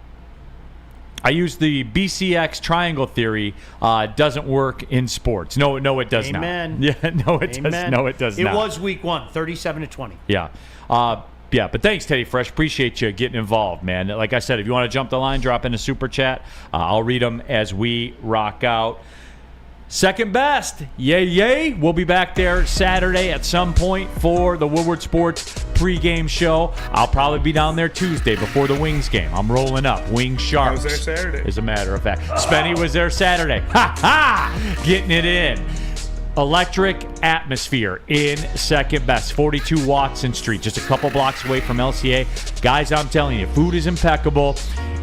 BCX triangle theory. Doesn't work in sports. No, it does Amen. not. Yeah, no, it Amen. does. No, it does It not. was week 1, 37-20. Yeah. But thanks, Teddy Fresh. Appreciate you getting involved, man. Like I said, if you want to jump the line, drop in a super chat. I'll read them as we rock out. Second best. Yay. We'll be back there Saturday at some point for the Woodward Sports pregame show. I'll probably be down there Tuesday before the Wings game. I'm rolling up. Wings Sharks. I was there Saturday. As a matter of fact. Spenny was there Saturday. Getting it in. Electric atmosphere in second best, 42 Watson Street, just a couple blocks away from LCA. Guys, I'm telling you, food is impeccable.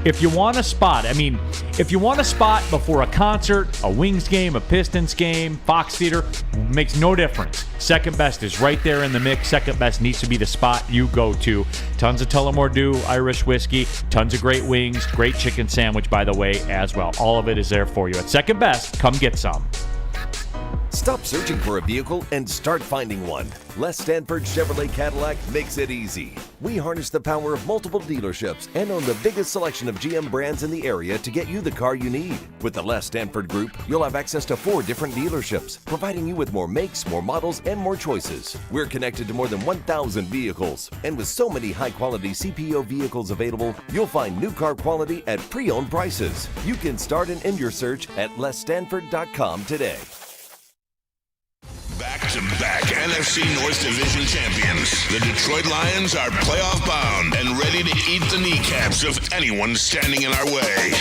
If you want a spot, before a concert, a Wings game, a Pistons game, Fox Theater, makes no difference. Second best is right there in the mix. Second best needs to be the spot you go to. Tons of Tullamore Dew, Irish whiskey, tons of great wings, great chicken sandwich, by the way, as well. All of it is there for you. At second best, come get some. Stop searching for a vehicle and start finding one. Les Stanford Chevrolet Cadillac makes it easy. We harness the power of multiple dealerships and own the biggest selection of GM brands in the area to get you the car you need. With the Les Stanford Group, you'll have access to 4 different dealerships, providing you with more makes, more models, and more choices. We're connected to more than 1,000 vehicles, and with so many high-quality CPO vehicles available, you'll find new car quality at pre-owned prices. You can start and end your search at lesstanford.com today. Back-to-back NFC North Division champions. The Detroit Lions are playoff bound and ready to eat the kneecaps of anyone standing in our way.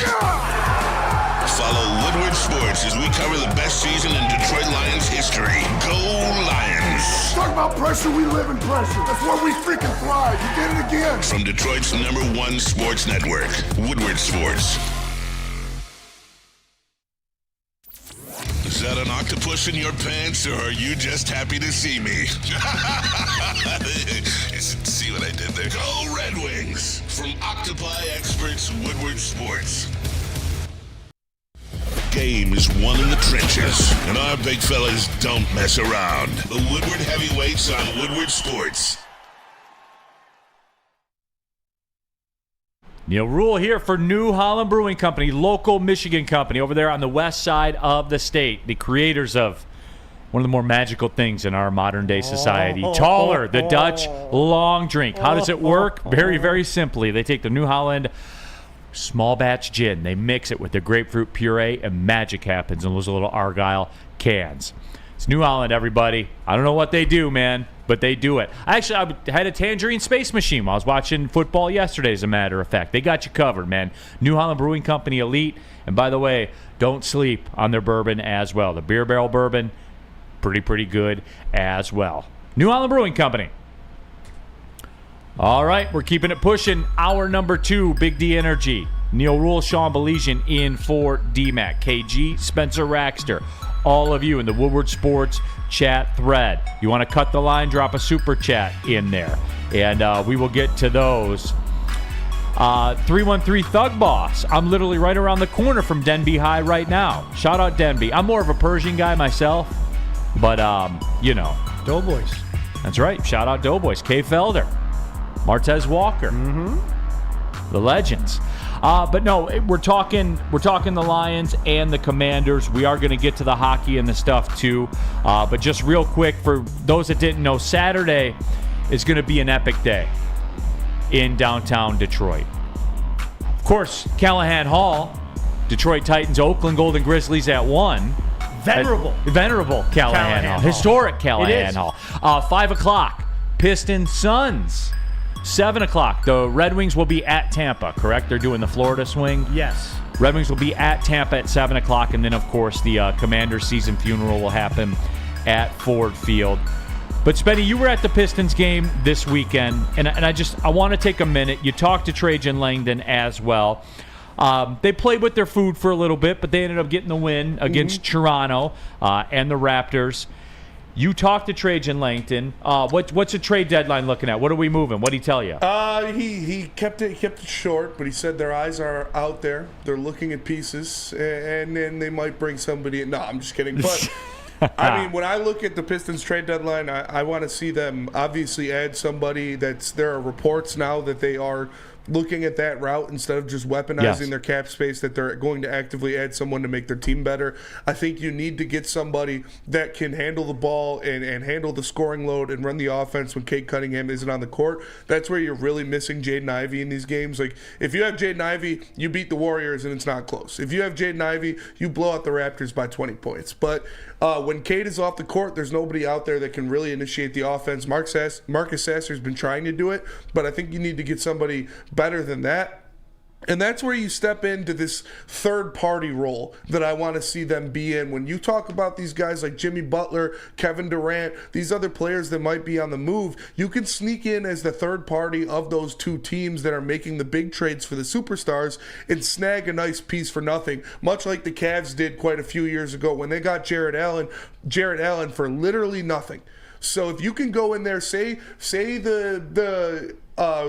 Follow Woodward Sports as we cover the best season in Detroit Lions history. Go Lions! Talk about pressure, we live in pressure. That's where we freaking thrive. You did it again. From Detroit's #1 sports network, Woodward Sports. Is that an octopus in your pants, or are you just happy to see me? See what I did there? Go Red Wings! From Octopi Experts, Woodward Sports. Game is won in the trenches, and our big fellas don't mess around. The Woodward Heavyweights on Woodward Sports. Neil Rule here for New Holland Brewing Company, local Michigan company over there on the west side of the state. The creators of one of the more magical things in our modern-day society. Taller, the Dutch long drink. How does it work? Very, very simply. They take the New Holland small batch gin. They mix it with the grapefruit puree, and magic happens in those little Argyle cans. It's New Holland, everybody. I don't know what they do, man, but they do it. I had a Tangerine Space Machine while I was watching football yesterday, as a matter of fact. They got you covered, man. New Holland Brewing Company Elite. And by the way, don't sleep on their bourbon as well. The beer barrel bourbon, pretty good as well. New Holland Brewing Company. All right, we're keeping it pushing. Hour number 2, Big D Energy. Neil Rule, Sean Belizean in for DMAC. KG, Spencer Raxter. All of you in the Woodward Sports chat thread. You want to cut the line, drop a super chat in there. And we will get to those. 313 Thug Boss. I'm literally right around the corner from Denby High right now. Shout out Denby. I'm more of a Persian guy myself. But, you know. Doughboys. That's right. Shout out Doughboys. Kay Felder. Martez Walker. The legends. But no, we're talking the Lions and the Commanders. We are going to get to the hockey and the stuff too. But just real quick, for those that didn't know, Saturday is going to be an epic day in downtown Detroit. Of course, Callahan Hall, Detroit Titans, Oakland Golden Grizzlies at 1. Venerable Callahan Hall. Historic Callahan Hall. 5 o'clock, Pistons Suns. 7 o'clock, the Red Wings will be at Tampa, correct? They're doing the Florida swing? Yes. Red Wings will be at Tampa at 7 o'clock, and then, of course, the Commander season funeral will happen at Ford Field. But, Spenny, you were at the Pistons game this weekend, and I want to take a minute. You talked to Trajan Langdon as well. They played with their food for a little bit, but they ended up getting the win against Toronto and the Raptors. You talked to Trajan Langdon. What's the trade deadline looking at? What are we moving? What did he tell you? He kept it short, but he said their eyes are out there. They're looking at pieces, and then they might bring somebody in. No, I'm just kidding. But I mean, when I look at the Pistons trade deadline, I want to see them obviously add somebody. There are reports now that they are looking at that route instead of just weaponizing their cap space, that they're going to actively add someone to make their team better. I think you need to get somebody that can handle the ball and handle the scoring load and run the offense when Cade Cunningham isn't on the court. That's where you're really missing Jaden Ivey in these games. Like, if you have Jaden Ivey, you beat the Warriors and it's not close. If you have Jaden Ivey, you blow out the Raptors by 20 points. But when Cade is off the court, there's nobody out there that can really initiate the offense. Marcus Sasser's been trying to do it, but I think you need to get somebody better than that. And that's where you step into this third-party role that I want to see them be in. When you talk about these guys like Jimmy Butler, Kevin Durant, these other players that might be on the move, you can sneak in as the third party of those two teams that are making the big trades for the superstars and snag a nice piece for nothing, much like the Cavs did quite a few years ago when they got Jarrett Allen for literally nothing. So if you can go in there, say the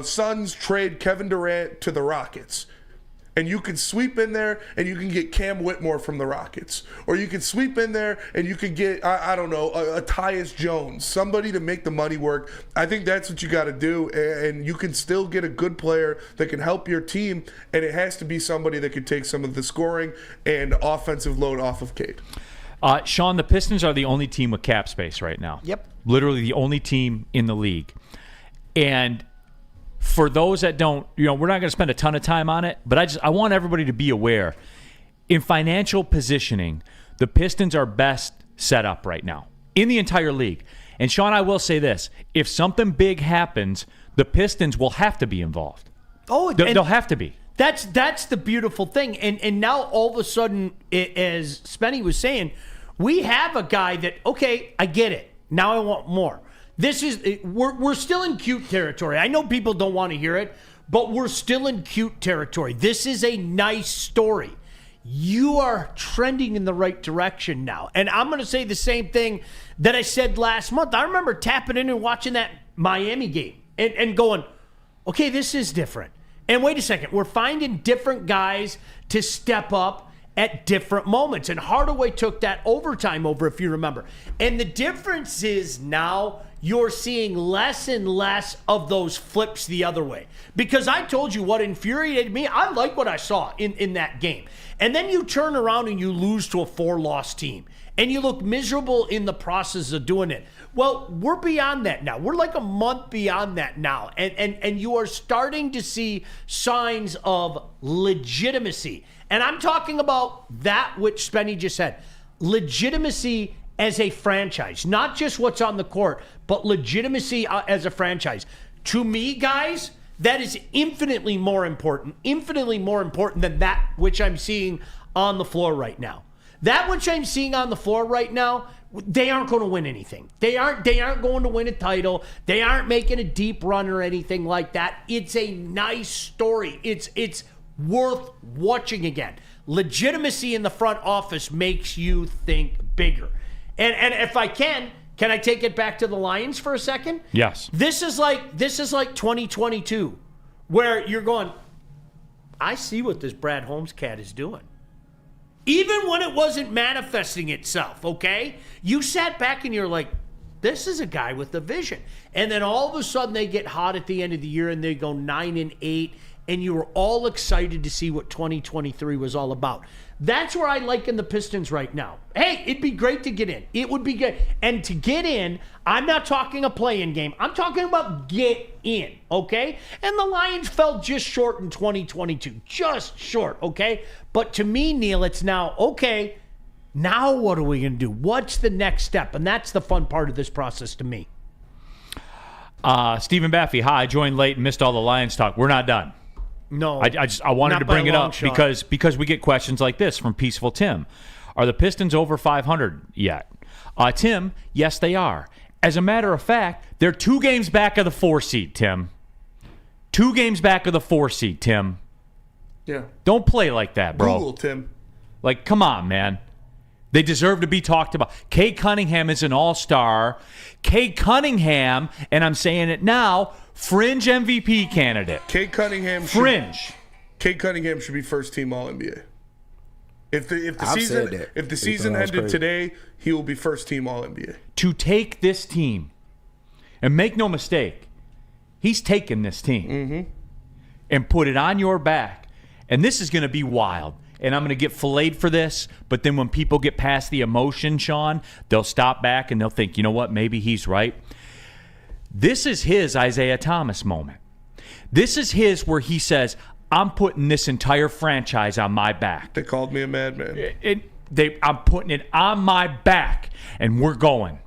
Suns trade Kevin Durant to the Rockets, and you can sweep in there and you can get Cam Whitmore from the Rockets, or you can sweep in there and you can get I don't know, a Tyus Jones, somebody to make the money work. I think that's what you got to do, and you can still get a good player that can help your team, and it has to be somebody that can take some of the scoring and offensive load off of Cade. Sean, the Pistons are the only team with cap space right now. Yep. Literally the only team in the league. And for those that don't, we're not going to spend a ton of time on it, but I want everybody to be aware. In financial positioning, the Pistons are best set up right now in the entire league. And Sean, I will say this. If something big happens, the Pistons will have to be involved. Oh, they'll have to be. That's the beautiful thing. And now all of a sudden, as Spenny was saying, we have a guy that, okay, I get it. Now I want more. We're still in cute territory. I know people don't want to hear it, but we're still in cute territory. This is a nice story. You are trending in the right direction now. And I'm going to say the same thing that I said last month. I remember tapping in and watching that Miami game and going, okay, this is different. And wait a second, we're finding different guys to step up at different moments. And Hardaway took that overtime over, if you remember. And the difference is now you're seeing less and less of those flips the other way. Because I told you what infuriated me. I like what I saw in that game. And then you turn around and you lose to a 4-loss team. And you look miserable in the process of doing it. Well, we're beyond that now. We're like a month beyond that now. And you are starting to see signs of legitimacy. And I'm talking about that which Spenny just said. Legitimacy as a franchise. Not just what's on the court, but legitimacy as a franchise. To me, guys, that is infinitely more important than that which I'm seeing on the floor right now. That which I'm seeing on the floor right now, they aren't going to win anything. They aren't going to win a title. They aren't making a deep run or anything like that. It's a nice story. It's worth watching again. Legitimacy in the front office makes you think bigger. And if I can I take it back to the Lions for a second? Yes. This is like 2022, where you're going, I see what this Brad Holmes cat is doing. Even when it wasn't manifesting itself, okay? You sat back and you're like, this is a guy with a vision. And then all of a sudden they get hot at the end of the year and they go 9-8, and you were all excited to see what 2023 was all about. That's where I liken the Pistons right now. Hey, it'd be great to get in. It would be good. And to get in, I'm not talking a play-in game. I'm talking about get in, okay? And the Lions fell just short in 2022. Just short, okay? But to me, Neil, it's now, okay, now what are we going to do? What's the next step? And that's the fun part of this process to me. Stephen Baffey, hi, I joined late and missed all the Lions talk. We're not done. No. I wanted Not to by bring a it long up shot. because we get questions like this from Peaceful Tim. Are the Pistons over 500 yet? Tim, yes, they are. As a matter of fact, they're 2 games back of the 4 seed, Tim. 2 games back of the 4 seed, Tim. Yeah. Don't play like that, bro. Google, Tim. Like, come on, man. They deserve to be talked about. Cade Cunningham is an all-star. Cade Cunningham, and I'm saying it now, fringe MVP candidate. Cade Cunningham. Fringe. Cade Cunningham should be first team All NBA. If the season ended today, he will be first team All NBA. To take this team, and make no mistake, he's taken this team and put it on your back. And this is going to be wild. And I'm going to get filleted for this, but then when people get past the emotion, Sean, they'll stop back and they'll think, you know what, maybe he's right. This is his Isaiah Thomas moment. This is his where he says, I'm putting this entire franchise on my back. They called me a madman. I'm putting it on my back, and we're going.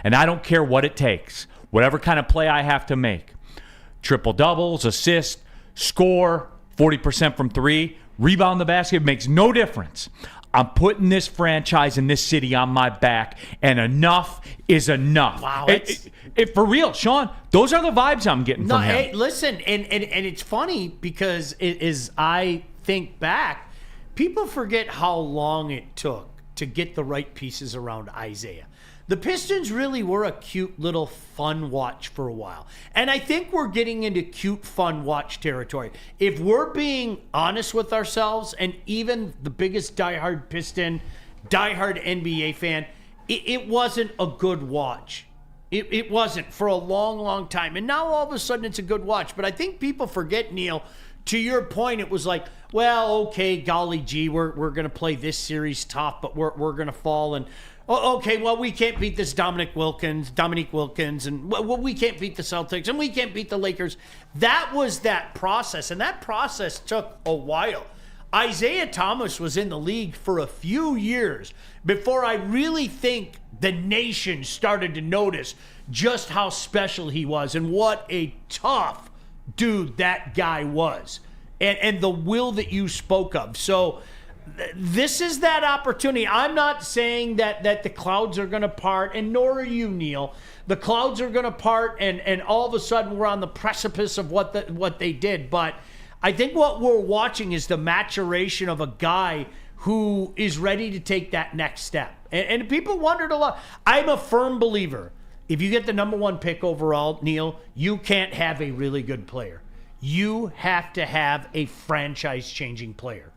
And I don't care what it takes, whatever kind of play I have to make. Triple doubles, assist, score, 40% from 3, rebound the basket, makes no difference. I'm putting this franchise in this city on my back, and enough is enough. Wow, for real, Sean, those are the vibes I'm getting from him. Hey, listen, and it's funny because as I think back, people forget how long it took to get the right pieces around Isaiah. The Pistons really were a cute little fun watch for a while. And I think we're getting into cute fun watch territory. If we're being honest with ourselves, and even the biggest diehard Piston, diehard NBA fan, it wasn't a good watch. It wasn't for a long, long time. And now all of a sudden it's a good watch. But I think people forget, Neil, to your point, it was like, well, okay, golly gee, we're going to play this series tough, but we're going to fall. And okay, well, we can't beat this Dominique Wilkins, and well, we can't beat the Celtics, and we can't beat the Lakers. That was that process, and that process took a while. Isaiah Thomas was in the league for a few years before I really think the nation started to notice just how special he was and what a tough dude that guy was, and the will that you spoke of. So this is that opportunity. I'm not saying that the clouds are going to part, and nor are you, Neil. The clouds are going to part, and all of a sudden we're on the precipice of what they did. But I think what we're watching is the maturation of a guy who is ready to take that next step. And people wondered a lot. I'm a firm believer. If you get the number 1 pick overall, Neil, you can't have a really good player. You have to have a franchise-changing player.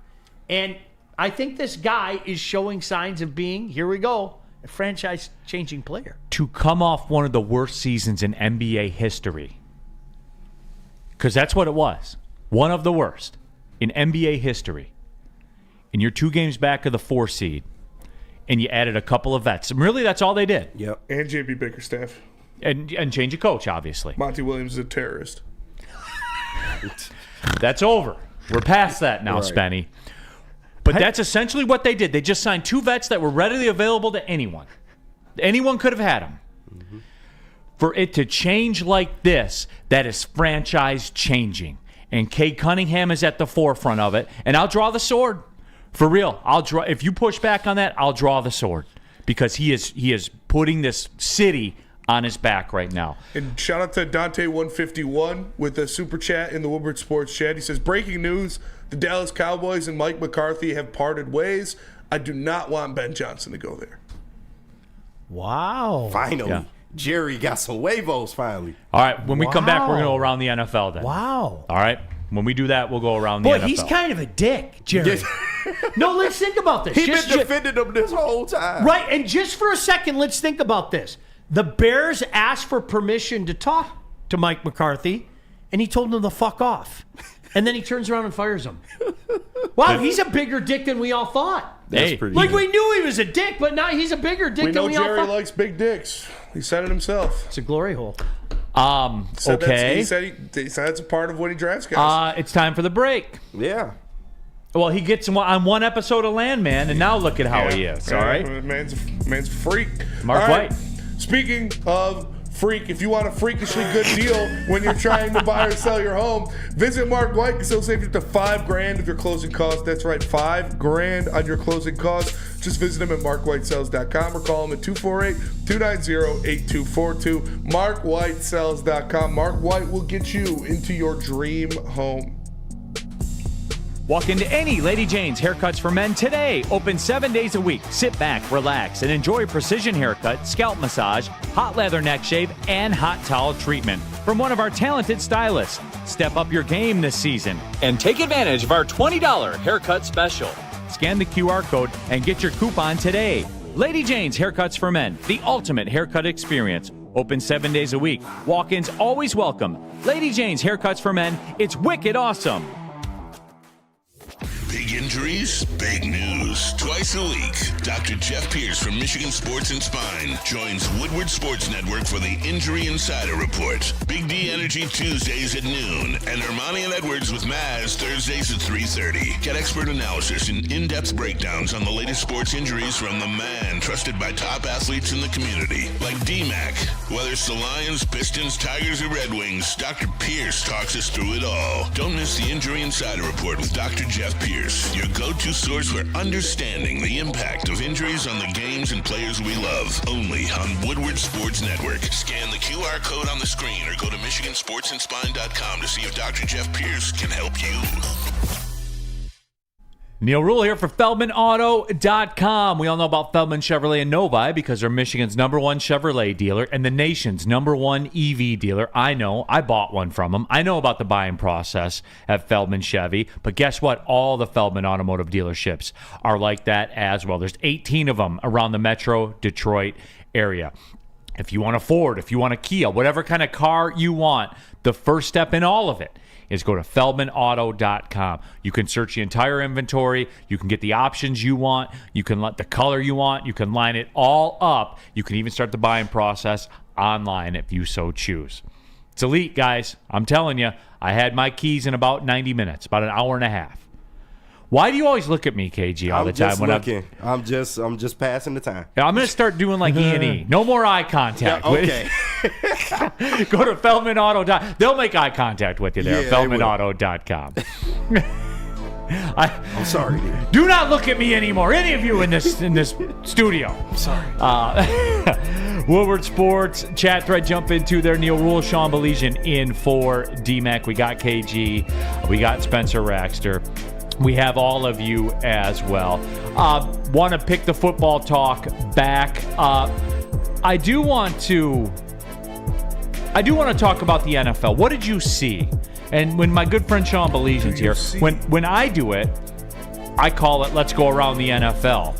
And I think this guy is showing signs of being, here we go, a franchise-changing player. To come off one of the worst seasons in NBA history, because that's what it was, one of the worst in NBA history, and you're 2 games back of the 4 seed, and you added a couple of vets. And really, that's all they did. Yep. And JB Bickerstaff. And change of coach, obviously. Monty Williams is a terrorist. That's over. We're past that now, Right. Spenny. But that's essentially what they did. They just signed 2 vets that were readily available to anyone. Anyone could have had them. Mm-hmm. For it to change like this, that is franchise changing. And Cade Cunningham is at the forefront of it. And I'll draw the sword. For real. If you push back on that, I'll draw the sword. Because he is putting this city on his back right now. And shout out to Dante151 with a super chat in the Woodward Sports chat. He says, breaking news, the Dallas Cowboys and Mike McCarthy have parted ways. I do not want Ben Johnson to go there. Wow. Finally. Yeah. Jerry got some huevos finally. All right, when we come back, we're going to go Wow. around the NFL then. Wow. All right? When we do that, we'll go around the Boy, NFL. he's kind of a dick, Jerry. No, let's think about this. He's been Just- defending them this whole time. Right, and just for a second, let's think about this. The Bears asked for permission to talk to Mike McCarthy, and he told them to fuck off. And then he turns around and fires him. Wow, he's a bigger dick than we all thought. Hey, Like, we knew he was a dick, but now he's a bigger dick We than know we all Jerry thought. likes big dicks. He said it himself. It's a glory hole. okay. He said that's a part of when he drafts guys. It's time for the break. Yeah. Well, he gets on one episode of Landman, and now look at how he is. All right, Man's a freak. Mark All right. White. Speaking of freak. If you want a freakishly good deal when you're trying to buy or sell your home, visit Mark White because he'll save you up to $5,000 of your closing costs. That's right, $5,000 on your closing costs. Just visit him at markwhitesells.com or call him at 248-290-8242. markwhitesells.com. Mark White will get you into your dream home. Walk into any Lady Jane's Haircuts for Men today. Open 7 days a week. Sit back, relax, and enjoy precision haircut, scalp massage, hot leather neck shave, and hot towel treatment from one of our talented stylists. Step up your game this season and take advantage of our $20 haircut special. Scan the QR code and get your coupon today. Lady Jane's Haircuts for Men, the ultimate haircut experience. Open 7 days a week. Walk-ins always welcome. Lady Jane's Haircuts for Men. It's wicked awesome. Big injuries, big news. Twice a week, Dr. Jeff Pierce from Michigan Sports and Spine joins Woodward Sports Network for the Injury Insider Report. Big D Energy Tuesdays at noon, and Ermanni and Edwards with Maz Thursdays at 3:30. Get expert analysis and in-depth breakdowns on the latest sports injuries from the man trusted by top athletes in the community, like D-Mac. Whether it's the Lions, Pistons, Tigers, or Red Wings, Dr. Pierce talks us through it all. Don't miss the Injury Insider Report with Dr. Jeff Pierce, your go-to source for understanding the impact of injuries on the games and players we love. Only on Woodward Sports Network. Scan the QR code on the screen or go to MichiganSportsandSpine.com to see if Dr. Jeff Pierce can help you. Neil Rule here for FeldmanAuto.com. We all know about Feldman Chevrolet and Novi because they're Michigan's #1 Chevrolet dealer and the nation's #1 EV dealer. I know. I bought one from them. I know about the buying process at Feldman Chevy. But guess what? All the Feldman Automotive dealerships are like that as well. There's 18 of them around the Metro Detroit area. If you want a Ford, if you want a Kia, whatever kind of car you want, the first step in all of it is go to FeldmanAuto.com. You can search the entire inventory. You can get the options you want. You can let the color you want. You can line it all up. You can even start the buying process online if you so choose. It's elite, guys. I'm telling you, I had my keys in about 90 minutes, about an hour and a half. Why do you always look at me, KG, all the time? I'm just passing the time. I'm going to start doing like E&E. No more eye contact. Yeah, okay. Go to FeldmanAuto.com. They'll make eye contact with you there. FeldmanAuto.com. I'm sorry, dude. Do not look at me anymore. Any of you in this studio. I'm sorry. Woodward Sports chat thread jump into there. Neil Rule, Sean Belizean in for DMAC. We got KG. We got Spencer Raxter. We have all of you as well. Want to pick the football talk back up. I do want to talk about the NFL. What did you see? And when my good friend Sean Belizean's here, when I do it, I call it "Let's Go Around the NFL."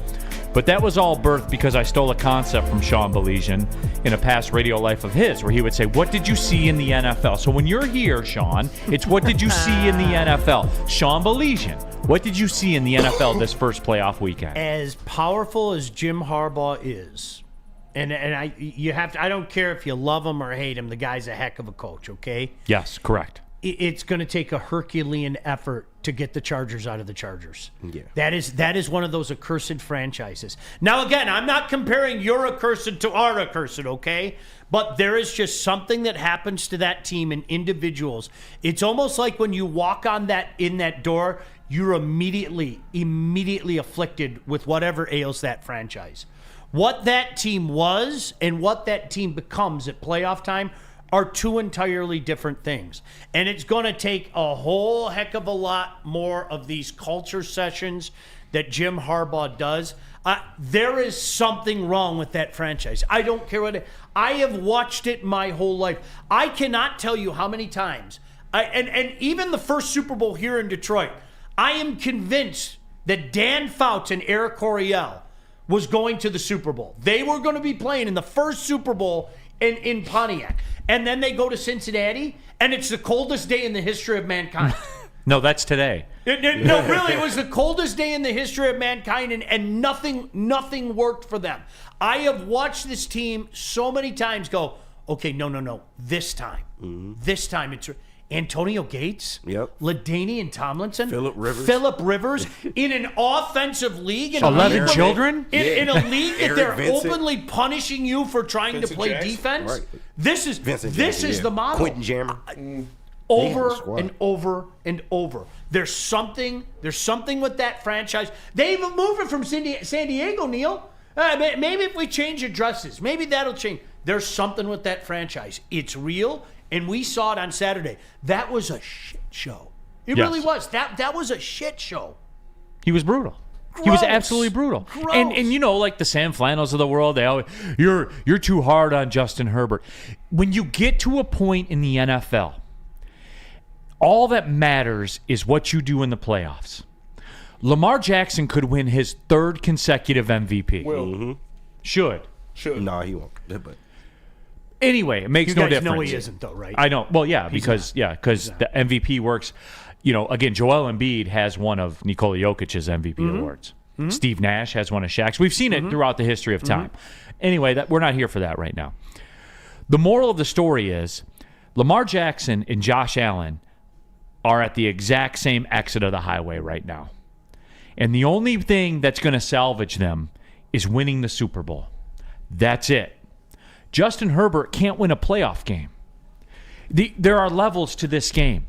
But that was all birthed because I stole a concept from Sean Belizean in a past radio life of his, where he would say, "What did you see in the NFL?" So when you're here, Sean, it's "What did you see in the NFL?" Sean Belizean, what did you see in the NFL this first playoff weekend? As powerful as Jim Harbaugh is, and I don't care if you love him or hate him, the guy's a heck of a coach, okay? Yes, correct. It's going to take a Herculean effort to get the Chargers out of the Chargers. Yeah. That is one of those accursed franchises. Now, again, I'm not comparing your accursed to our accursed, okay? But there is just something that happens to that team and individuals. It's almost like when you walk in that door, you're immediately afflicted with whatever ails that franchise. What that team was and what that team becomes at playoff time are two entirely different things. And it's going to take a whole heck of a lot more of these culture sessions that Jim Harbaugh does. There is something wrong with that franchise. I don't care what I have watched it my whole life. I cannot tell you how many times, and even the first Super Bowl here in Detroit, I am convinced that Dan Fouts and Eric Coryell was going to the Super Bowl. They were going to be playing in the first Super Bowl in Pontiac. And then they go to Cincinnati, and it's the coldest day in the history of mankind. No, that's today. No, really, it was the coldest day in the history of mankind, and nothing worked for them. I have watched this team so many times go, okay, no, this time. This time, Antonio Gates, Yep. LaDainian Tomlinson, Phillip Rivers in an offensive league, in 11 children in a league that Eric they're Vincent. openly punishing you for trying Vincent to play Jackson. defense. Right. This is the model. Quentin Jammer. Over squad. and over and over. There's something with that franchise. They even moved it from San Diego, Neil. Maybe if we change addresses, maybe that'll change. There's something with that franchise. It's real, and we saw it on Saturday. That was a shit show. It Yes. really was. That was a shit show. He was brutal. He was Gross. absolutely brutal. Gross. And you know, like the Sam Flannels of the world, they always, you're too hard on Justin Herbert. When you get to a point in the NFL, all that matters is what you do in the playoffs. Lamar Jackson could win his 3rd consecutive MVP. Will. Should. No, he won't. But Anyway, it makes You no guys difference. know he isn't, though, right? I know. Well, yeah, because the MVP works. You know, again, Joel Embiid has one of Nikola Jokic's MVP awards. Steve Nash has one of Shaq's. We've seen it throughout the history of time. Anyway, we're not here for that right now. The moral of the story is Lamar Jackson and Josh Allen are at the exact same exit of the highway right now. And the only thing that's going to salvage them is winning the Super Bowl. That's it. Justin Herbert can't win a playoff game. There are levels to this game.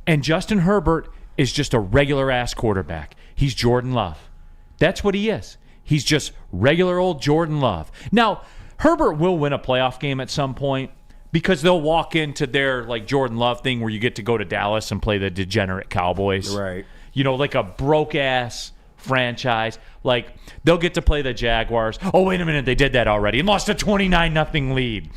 And Justin Herbert is just a regular-ass quarterback. He's Jordan Love. That's what he is. He's just regular old Jordan Love. Now, Herbert will win a playoff game at some point because they'll walk into their like Jordan Love thing where you get to go to Dallas and play the degenerate Cowboys. Right. You know, like a broke-ass franchise. Like, they'll get to play the Jaguars. Oh, wait a minute, they did that already and lost a 29-0 lead.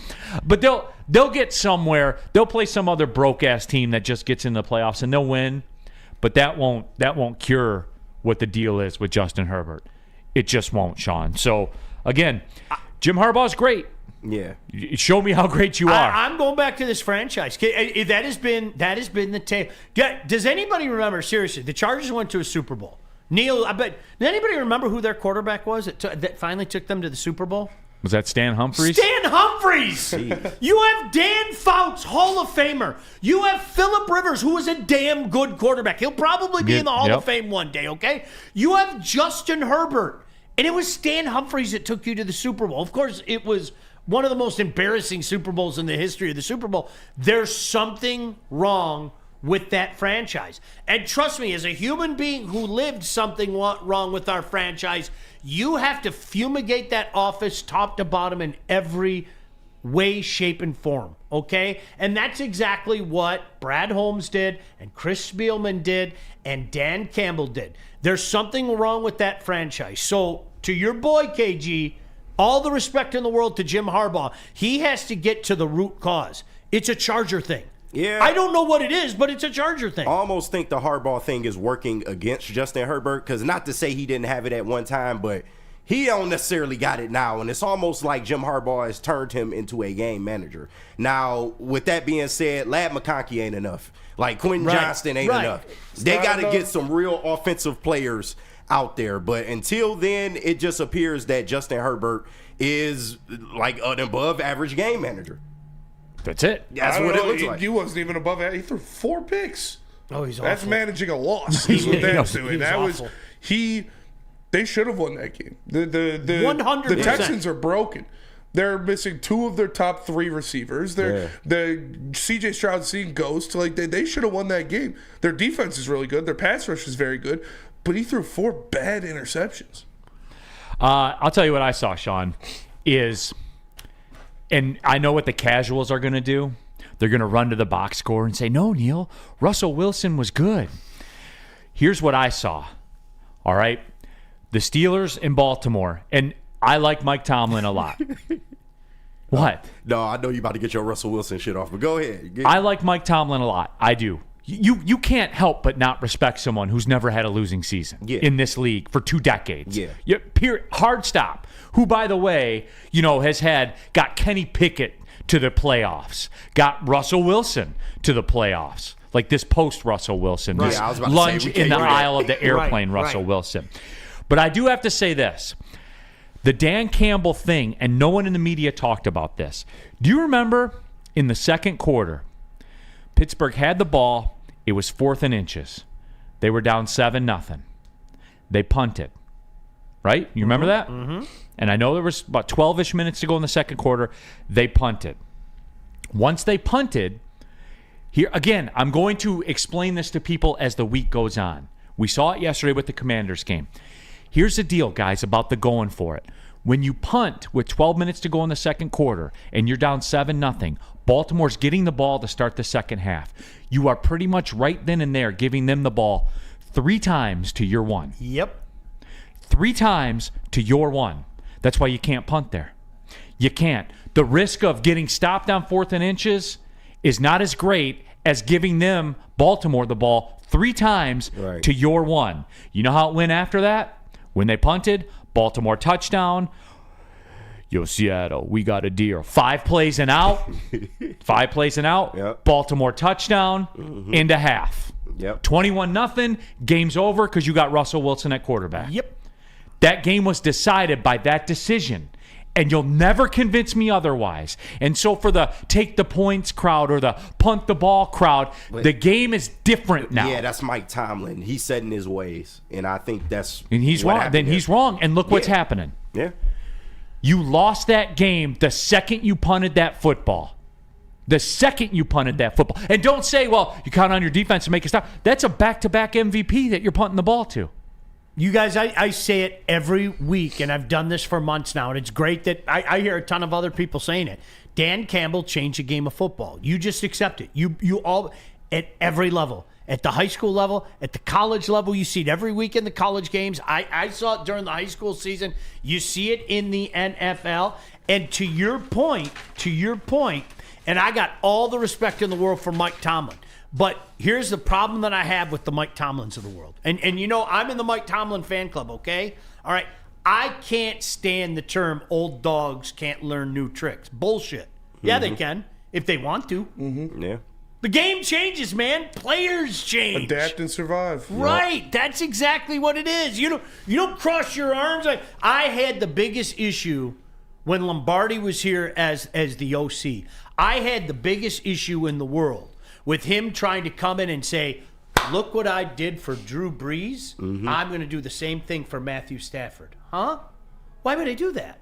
But they'll get somewhere. They'll play some other broke-ass team that just gets in the playoffs, and they'll win. But that won't cure what the deal is with Justin Herbert. It just won't, Sean. So, again, Jim Harbaugh's great. yeah. Show me how great you are. I'm going back to this franchise. That has been the tale. Does anybody remember, seriously, the Chargers went to a Super Bowl? Neil, I bet, does anybody remember who their quarterback was that finally took them to the Super Bowl? Was that Stan Humphries? Stan Humphries! You have Dan Fouts, Hall of Famer. You have Phillip Rivers, who is a damn good quarterback. He'll probably be in the Hall of Fame one day, okay? You have Justin Herbert. And it was Stan Humphries that took you to the Super Bowl. Of course, it was one of the most embarrassing Super Bowls in the history of the Super Bowl. There's something wrong with that franchise. And trust me, as a human being who lived something wrong with our franchise, you have to fumigate that office top to bottom in every way, shape, and form, okay? And that's exactly what Brad Holmes did, and Chris Spielman did, and Dan Campbell did. There's something wrong with that franchise. So, to your boy, KG, all the respect in the world to Jim Harbaugh, he has to get to the root cause. It's a Charger thing. Yeah. I don't know what it is, but it's a Charger thing. I almost think the Harbaugh thing is working against Justin Herbert, because not to say he didn't have it at one time, but he don't necessarily got it now, and it's almost like Jim Harbaugh has turned him into a game manager. Now, with that being said, Lad McConkey ain't enough. Like, Quentin Johnston ain't enough. They got to get some real offensive players out there, but until then, it just appears that Justin Herbert is like an above-average game manager. That's it. That's what it looks like. He wasn't even above that. He threw 4 picks. Oh, he's awful. That's managing a loss. Is what that's doing. That was awful. They should have won that game. The 100%. The Texans are broken. They're missing 2 of their top 3 receivers. The CJ Stroud seeing ghost. Like they should have won that game. Their defense is really good. Their pass rush is very good. But he threw 4 bad interceptions. I'll tell you what I saw, Sean, is, and I know what the casuals are going to do. They're going to run to the box score and say, no, Neil, Russell Wilson was good. Here's what I saw, all right? The Steelers in Baltimore, and I like Mike Tomlin a lot. What? No, I know you about to get your Russell Wilson shit off, but go ahead. I like Mike Tomlin a lot. I do. You can't help but not respect someone who's never had a losing season in this league for 2 decades. Hard stop. Who, by the way, has got Kenny Pickett to the playoffs, got Russell Wilson to the playoffs, like this post-Russell Wilson, this lunge in the aisle of the airplane, Russell Wilson. But I do have to say this. The Dan Campbell thing, and no one in the media talked about this. Do you remember in the second quarter, Pittsburgh had the ball. It was 4th and inches. They were down 7-0. They punted. Right? You remember that? Mm-hmm. And I know there was about 12-ish minutes to go in the second quarter. They punted. Once they punted, here again, I'm going to explain this to people as the week goes on. We saw it yesterday with the Commanders game. Here's the deal, guys, about the going for it. When you punt with 12 minutes to go in the second quarter and you're down 7-0, Baltimore's getting the ball to start the second half. You are pretty much right then and there giving them the ball 3 times to your 1. Yep. 3 times to your 1. That's why you can't punt there. You can't. The risk of getting stopped on 4th and inches is not as great as giving them, Baltimore, the ball 3 times to your 1. You know how it went after that? When they punted, Baltimore touchdown. Yo, Seattle, we got a deal. 5 plays and out. 5 plays and out. Yep. Baltimore touchdown into half. Yep. 21-0. Game's over because you got Russell Wilson at quarterback. Yep. That game was decided by that decision. And you'll never convince me otherwise. And so for the take the points crowd or the punt the ball crowd, the game is different now. Yeah, that's Mike Tomlin. He's set in his ways. And I think that's And he's what wrong. happened Then there. he's wrong. And look what's happening. Yeah. You lost that game the second you punted that football. The second you punted that football. And don't say, well, you count on your defense to make a stop. That's a back-to-back MVP that you're punting the ball to. You guys, I say it every week, and I've done this for months now, and it's great that I hear a ton of other people saying it. Dan Campbell changed the game of football. You just accept it. You all, at every level, at the high school level, at the college level, you see it every week in the college games. I saw it during the high school season. You see it in the NFL. And to your point, and I got all the respect in the world for Mike Tomlin. But here's the problem that I have with the Mike Tomlins of the world. And you know, I'm in the Mike Tomlin fan club, okay? All right. I can't stand the term old dogs can't learn new tricks. Bullshit. Yeah, they can if they want to. Mm-hmm. Yeah. The game changes, man. Players change. Adapt and survive. Right. That's exactly what it is. You don't cross your arms. I had the biggest issue when Lombardi was here as the OC. I had the biggest issue in the world with him trying to come in and say, look what I did for Drew Brees. Mm-hmm. I'm going to do the same thing for Matthew Stafford. Huh? Why would I do that?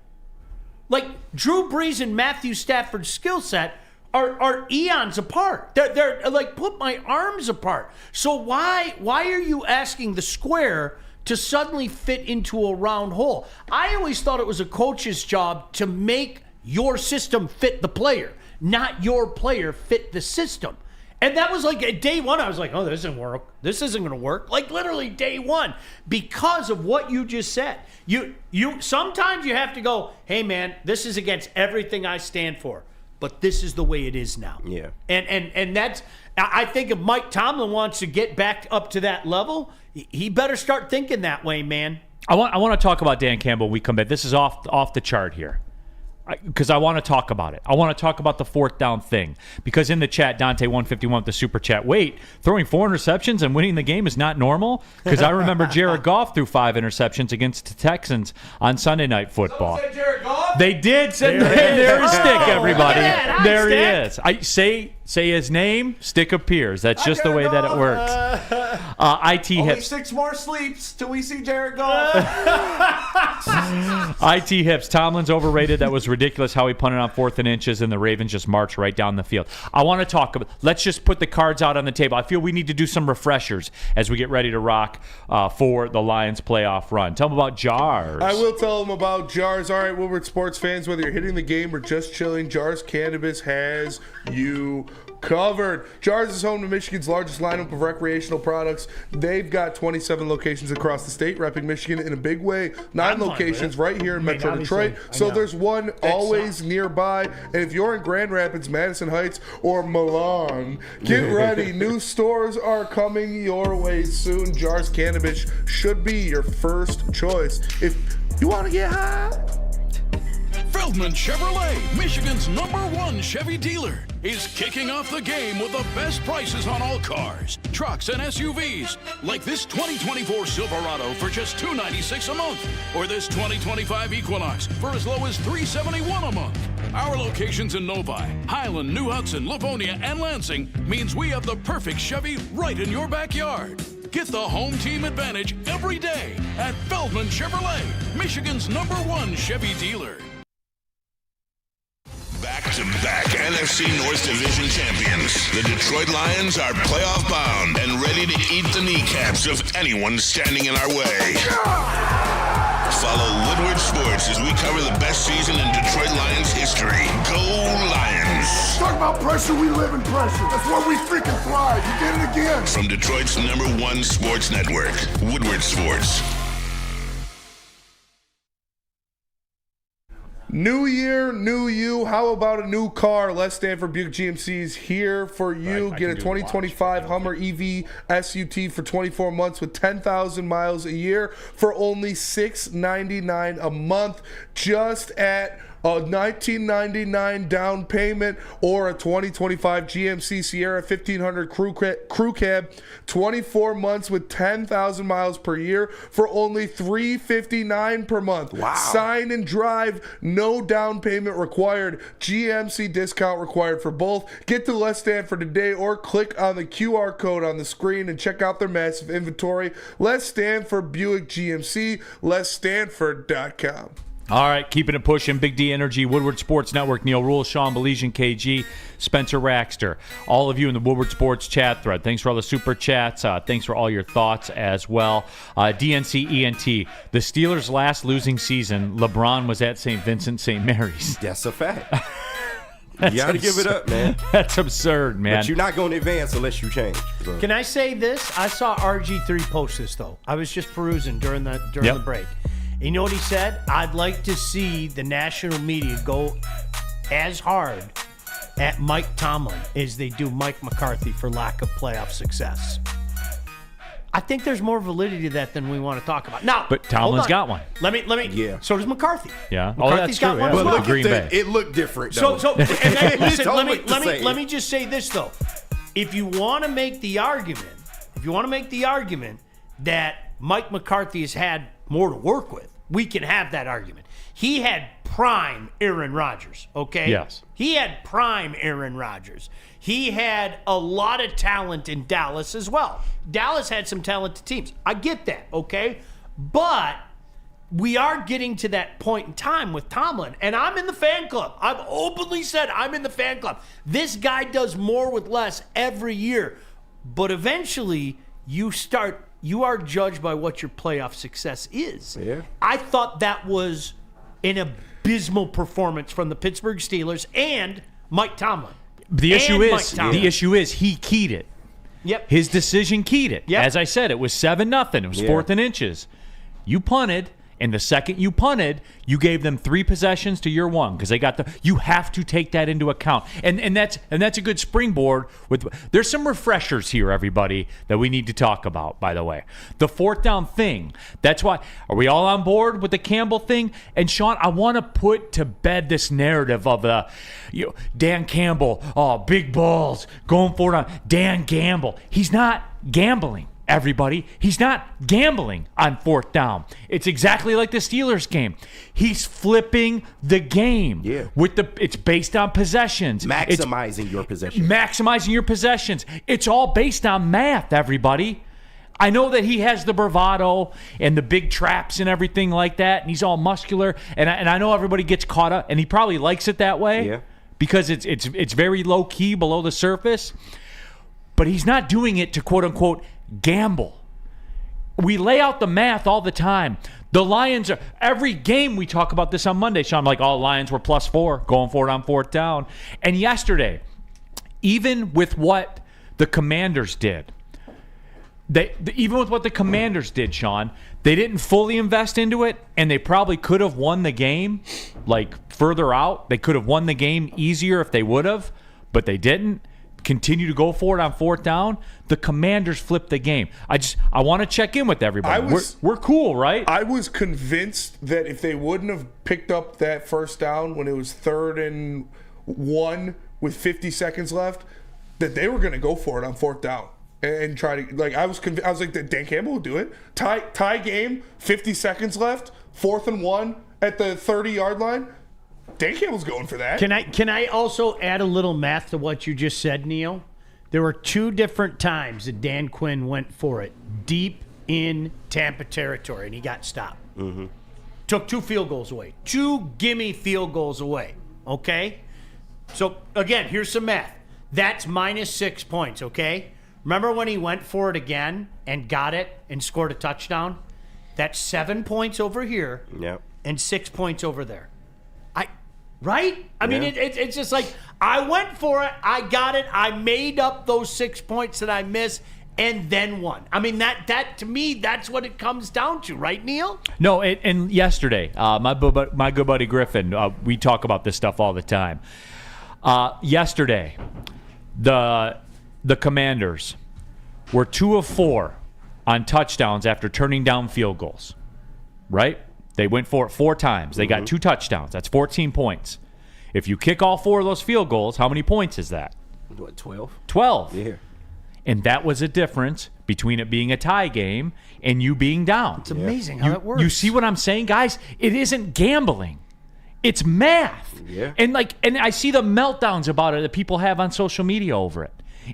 Like, Drew Brees and Matthew Stafford's skill set are eons apart. They're like, put my arms apart. So why are you asking the square to suddenly fit into a round hole? I always thought it was a coach's job to make your system fit the player, not your player fit the system. And that was like at day one, I was like, oh, this isn't work. This isn't going to work. Like literally day one, because of what you just said. You sometimes you have to go, hey man, this is against everything I stand for, but this is the way it is now. Yeah. And that's, I think if Mike Tomlin wants to get back up to that level, he better start thinking that way, man. I want to talk about Dan Campbell when we come back. This is off the chart here. Because I want to talk about it. I want to talk about the 4th down thing. Because in the chat, Dante151 with the super chat, wait, throwing 4 interceptions and winning the game is not normal? Because I remember Jared Goff threw 5 interceptions against the Texans on Sunday Night Football. Someone said Jared Goff? They did. There is Stick, everybody. Hi, There Stick. he is. Say his name, Stick appears. That's just the way that it works. IT Only Hips. 6 more sleeps till we see Jared Goff. IT Hips. Tomlin's overrated. That was ridiculous how he punted on 4th and inches, and the Ravens just marched right down the field. I want to talk about. Let's just put the cards out on the table. I feel we need to do some refreshers as we get ready to rock for the Lions playoff run. Tell them about Jars. I will tell them about Jars. All right, Woodward sports fans, whether you're hitting the game or just chilling, Jars Cannabis has you covered. Jars is home to Michigan's largest lineup of recreational products. They've got 27 locations across the state, repping Michigan in a big way. 9 locations right here in Metro Detroit. So there's one always nearby. And if you're in Grand Rapids, Madison Heights, or Milan, get ready. New stores are coming your way soon. Jars Cannabis should be your first choice if you want to get high. Feldman Chevrolet, Michigan's #1 Chevy dealer, is kicking off the game with the best prices on all cars, trucks, and SUVs, like this 2024 Silverado for just $296 a month, or this 2025 Equinox for as low as $371 a month. Our locations in Novi, Highland, New Hudson, Livonia, and Lansing means we have the perfect Chevy right in your backyard. Get the home team advantage every day at Feldman Chevrolet, Michigan's #1 Chevy dealer. Back-to-back NFC North Division champions. The Detroit Lions are playoff bound and ready to eat the kneecaps of anyone standing in our way. Follow Woodward Sports as we cover the best season in Detroit Lions history. Go Lions! Talk about pressure, we live in pressure. That's where we freaking thrive. You did it again. From Detroit's #1 sports network, Woodward Sports. New year, new you. How about a new car? Les Stanford Buick GMC's here for you. Get a 2025 Hummer EV SUT for 24 months with 10,000 miles a year for only $699 a month, just at a $1999 down payment, or a 2025 GMC Sierra 1500 crew cab, 24 months with 10,000 miles per year for only $359 per month. Wow. Sign and drive, no down payment required. GMC discount required for both. Get to Les Stanford today or click on the QR code on the screen and check out their massive inventory. Les Stanford Buick GMC, lesstanford.com. All right, keeping it pushing. Big D Energy, Woodward Sports Network, Neil Rule, Sean Belizean, KG, Spencer Raxter. All of you in the Woodward Sports chat thread. Thanks for all the super chats. Thanks for all your thoughts as well. DNC ENT, the Steelers' last losing season, LeBron was at St. Vincent St. Mary's. That's a fact. You got to give it up, man. That's absurd, man. But you're not going to advance unless you change. So. Can I say this? I saw RG3 post this, though. I was just perusing during the break. You know what he said? I'd like to see the national media go as hard at Mike Tomlin as they do Mike McCarthy for lack of playoff success. I think there's more validity to that than we want to talk about. Now, but Tomlin's got one. Let me. Yeah. So does McCarthy. Yeah. McCarthy's that's true. got one Yeah. as well. Green Bay. It looked different, though. And then, listen, let me just say this, though. If you want to make the argument, that Mike McCarthy has had more to work with, we can have that argument. He had prime Aaron Rodgers, okay? Yes. He had prime Aaron Rodgers. He had a lot of talent in Dallas as well. Dallas had some talented teams. I get that, okay? But we are getting to that point in time with Tomlin, and I'm in the fan club. I've openly said I'm in the fan club. This guy does more with less every year. But eventually, you are judged by what your playoff success is. Yeah. I thought that was an abysmal performance from the Pittsburgh Steelers and Mike Tomlin. The issue is he keyed it. Yep. His decision keyed it. Yep. As I said, it was 7-0. It was 4th and inches. You punted. And the second you punted, you gave them 3 possessions to your 1 because they got you have to take that into account. And that's a good springboard. There's some refreshers here, everybody, that we need to talk about, by the way. The 4th down thing. That's why, are we all on board with the Campbell thing? And Sean, I want to put to bed this narrative of Dan Campbell, big balls, going for it on Dan Gamble. He's not gambling. Everybody, he's not gambling on 4th down. It's exactly like the Steelers game. He's flipping the game. Yeah. It's based on possessions. Maximizing your possessions. It's all based on math, everybody. I know that he has the bravado and the big traps and everything like that, and he's all muscular, and I know everybody gets caught up, and he probably likes it that way. Yeah. Because it's very low key below the surface. But he's not doing it to quote unquote gamble. We lay out the math all the time. The Lions are, every game we talk about this on Monday, Sean, like, Lions were +4 going for it on 4th down. And yesterday, even with what the Commanders did, Sean, they didn't fully invest into it, and they probably could have won the game like further out. They could have won the game easier if they would have, but they didn't. continue to go for it on fourth down, the Commanders flip the game. I want to check in with everybody. We're cool, right? I was convinced that if they wouldn't have picked up that first down when it was 3rd and 1 with 50 seconds left, that they were going to go for it on fourth down and try to, like, I was like, that Dan Campbell will do it. Tie game, 50 seconds left, 4th and 1 at the 30-yard line. Dan Campbell's going for that. Can I also add a little math to what you just said, Neil? There were 2 different times that Dan Quinn went for it deep in Tampa territory, and he got stopped. Mm-hmm. Took 2 field goals away. 2 gimme field goals away, okay? So, again, here's some math. That's -6 points, okay? Remember when he went for it again and got it and scored a touchdown? That's 7 points over here and 6 points over there. Right? I mean, it's just like, I went for it, I got it, I made up those 6 points that I missed, and then won. I mean, that to me, that's what it comes down to, right, Neil? No, and yesterday, my good buddy Griffin, we talk about this stuff all the time. Yesterday, the Commanders were 2 of 4 on touchdowns after turning down field goals, right? They went for it 4 times. They got 2 touchdowns. That's 14 points. If you kick all 4 of those field goals, how many points is that? What, 12? 12. Yeah. And that was a difference between it being a tie game and you being down. It's amazing how that works. You see what I'm saying, guys? It isn't gambling. It's math. Yeah. And I see the meltdowns about it that people have on social media over it.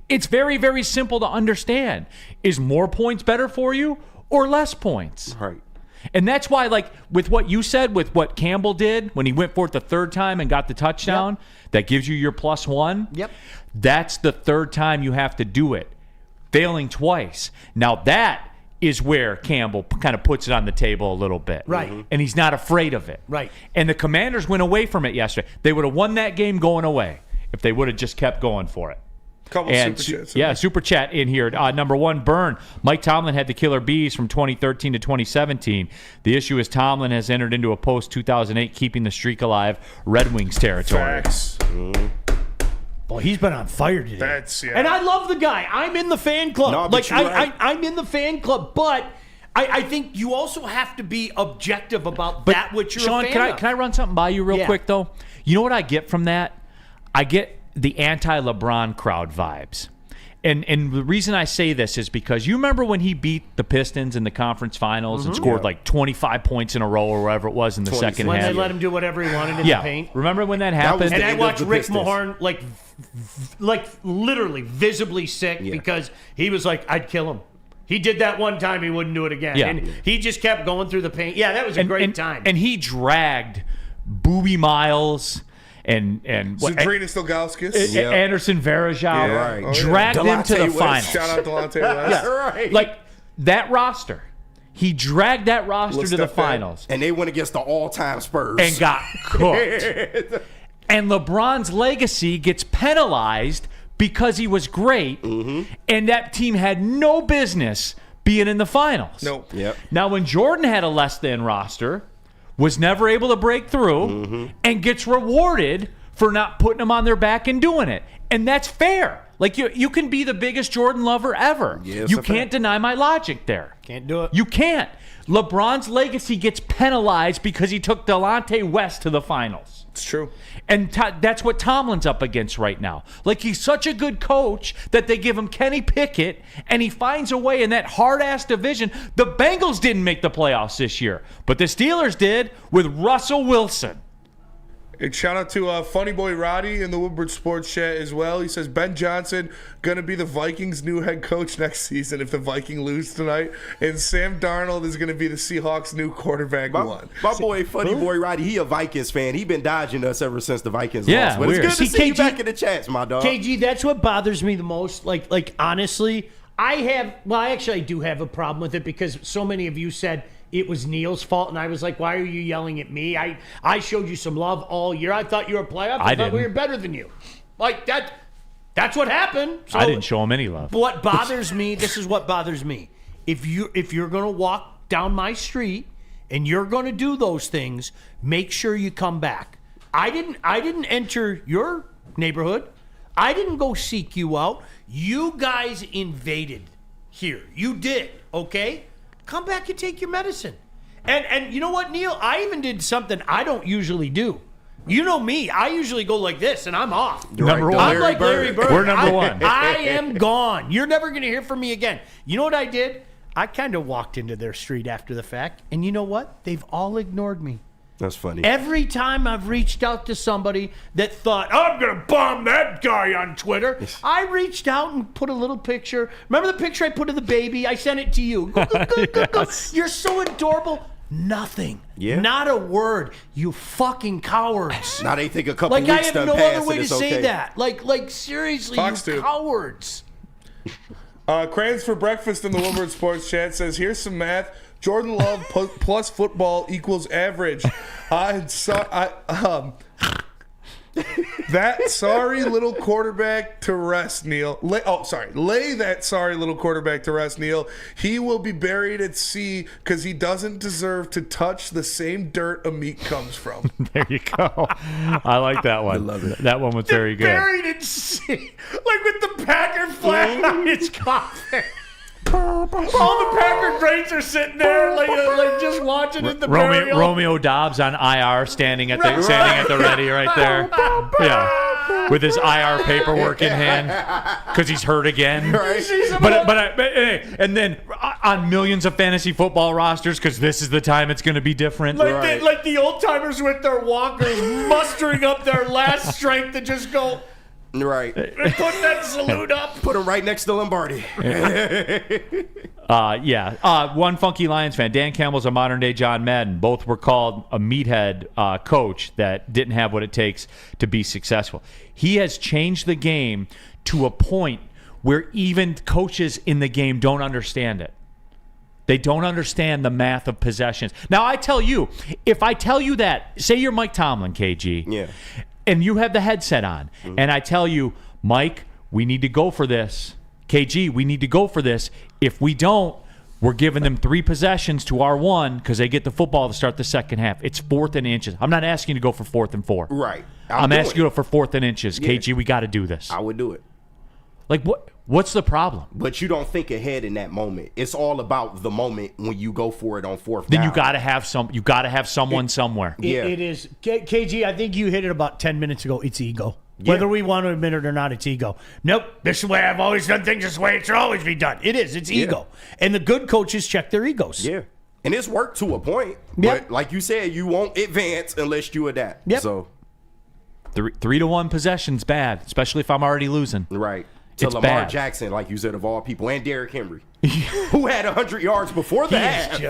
It's very, very simple to understand. Is more points better for you or less points? Right. And that's why, like, with what you said, with what Campbell did when he went for it the 3rd time and got the touchdown, that gives you your +1. Yep. That's the 3rd time you have to do it. Failing twice. Now, that is where Campbell kind of puts it on the table a little bit. Right. And he's not afraid of it. Right. And the Commanders went away from it yesterday. They would have won that game going away if they would have just kept going for it. Couple super chats. Yeah, super chat in here. Number 1, Burn. Mike Tomlin had the killer bees from 2013 to 2017. The issue is Tomlin has entered into a post-2008 keeping the streak alive Red Wings territory. Facts. Boy, he's been on fire today. That's, yeah. And I love the guy. I'm in the fan club. No, but you're right. I'm in the fan club, but I think you also have to be objective about that which you're Sean, a fan of. can I run something by you real quick, though? You know what I get from that? I get the anti-LeBron crowd vibes. And the reason I say this is because you remember when he beat the Pistons in the conference finals and scored like 25 points in a row or whatever it was in the second when half. they let him do whatever he wanted in the paint. Remember when that happened? And I end watched of the Rick Pistons. Mahorn like literally visibly sick because he was like, I'd kill him. He did that one time, he wouldn't do it again. Yeah. And he just kept going through the paint. Yeah, that was a great time. And he dragged Booby Miles and Zadrinas Ilgauskas. Anderson Varejao, right. dragged them to the Delonte West. finals. Shout out Delonte West. Right. Like that roster, he dragged that roster Let's to the step back. finals And they went against the all-time Spurs. and got cooked. And LeBron's legacy gets penalized because he was great, and that team had no business being in the finals. Nope. Yep. Now, when Jordan had a less than roster, was never able to break through, and gets rewarded for not putting them on their back and doing it. And that's fair. Like, you can be the biggest Jordan lover ever. Yes, you a can't fact. deny my logic there. Can't do it. You can't. LeBron's legacy gets penalized because he took Delonte West to the finals. It's true. And that's what Tomlin's up against right now. Like, he's such a good coach that they give him Kenny Pickett, and he finds a way in that hard-ass division. The Bengals didn't make the playoffs this year, but the Steelers did with Russell Wilson. And shout out to Funny Boy Roddy in the Woodward Sports Chat as well. He says Ben Johnson going to be the Vikings' new head coach next season if the Vikings lose tonight. And Sam Darnold is going to be the Seahawks' new quarterback one. My boy, Funny Boy Roddy, he a Vikings fan. He been dodging us ever since the Vikings Yeah, lost. But weird. it's good to See, see you KG back in the chats, my dog. KG, that's what bothers me the most. Like honestly, I do have a problem with it because so many of you said it was Neil's fault, and I was like, why are you yelling at me? I showed you some love all year. I thought you were a playoff. I thought we were better than you. Like that's what happened. So I didn't show him any love. what bothers me, this is what bothers me. If you're gonna walk down my street and you're gonna do those things, make sure you come back. I didn't enter your neighborhood. I didn't go seek you out. You guys invaded here. You did, okay? Come back and take your medicine. And you know what, Neil? I even did something I don't usually do. You know me. I usually go like this, and I'm off. Number one. I'm like Larry Bird. We're number one. I am gone. You're never going to hear from me again. You know what I did? I kind of walked into their street after the fact, and you know what? They've all ignored me. That's funny. Every time I've reached out to somebody that thought, I'm going to bomb that guy on Twitter, I reached out and put a little picture. Remember the picture I put of the baby? I sent it to you. Yes. You're so adorable. Nothing. Yeah. Not a word. You fucking cowards. Now they think a couple Like, I weeks have done no passed other way and to it's say okay. that. Like seriously, Fox you dude. cowards. Crayons for breakfast in the Woodward Sports Chat says, here's some math. Jordan Love plus football equals average. That sorry little quarterback to rest, Neil. Lay that sorry little quarterback to rest, Neil. He will be buried at sea because he doesn't deserve to touch the same dirt Amit comes from. There you go. I like that one. I love it. That one was very good. Buried at sea. Like with the Packer flag on his coffin. All the Packer greats are sitting there, like just watching at the burial. Romeo Dobbs on IR, standing at the ready right there. Yeah, with his IR paperwork in hand because he's hurt again. And then on millions of fantasy football rosters because this is the time it's going to be different. Like the old timers with their walkers, mustering up their last strength to just go. Right. Put that salute up. Put him right next to Lombardi. One funky Lions fan. Dan Campbell's a modern-day John Madden. Both were called a meathead coach that didn't have what it takes to be successful. He has changed the game to a point where even coaches in the game don't understand it. They don't understand the math of possessions. Now, I tell you, if I tell you that, say you're Mike Tomlin, KG. Yeah. And you have the headset on, and I tell you, Mike, we need to go for this. KG, we need to go for this. If we don't, we're giving them 3 possessions to our 1 because they get the football to start the second half. It's 4th and inches. I'm not asking you to go for 4th and 4. Right. I'm asking you to go for 4th and inches. Yeah. KG, we got to do this. I would do it. Like, what's the problem? But you don't think ahead in that moment. It's all about the moment when you go for it on 4th Then down. you got to have someone somewhere. It is. KG, I think you hit it about 10 minutes ago. It's ego. Yeah. Whether we want to admit it or not, it's ego. Nope, this is the way I've always done things. This is the way it should always be done. It is. It's ego. And the good coaches check their egos. Yeah. And it's worked to a point. Yep. But like you said, you won't advance unless you adapt. Yep. So 3-1 possession's bad, especially if I'm already losing. Right. To It's Lamar bad. Jackson, like you said, of all people, and Derrick Henry, who had 100 yards before the half.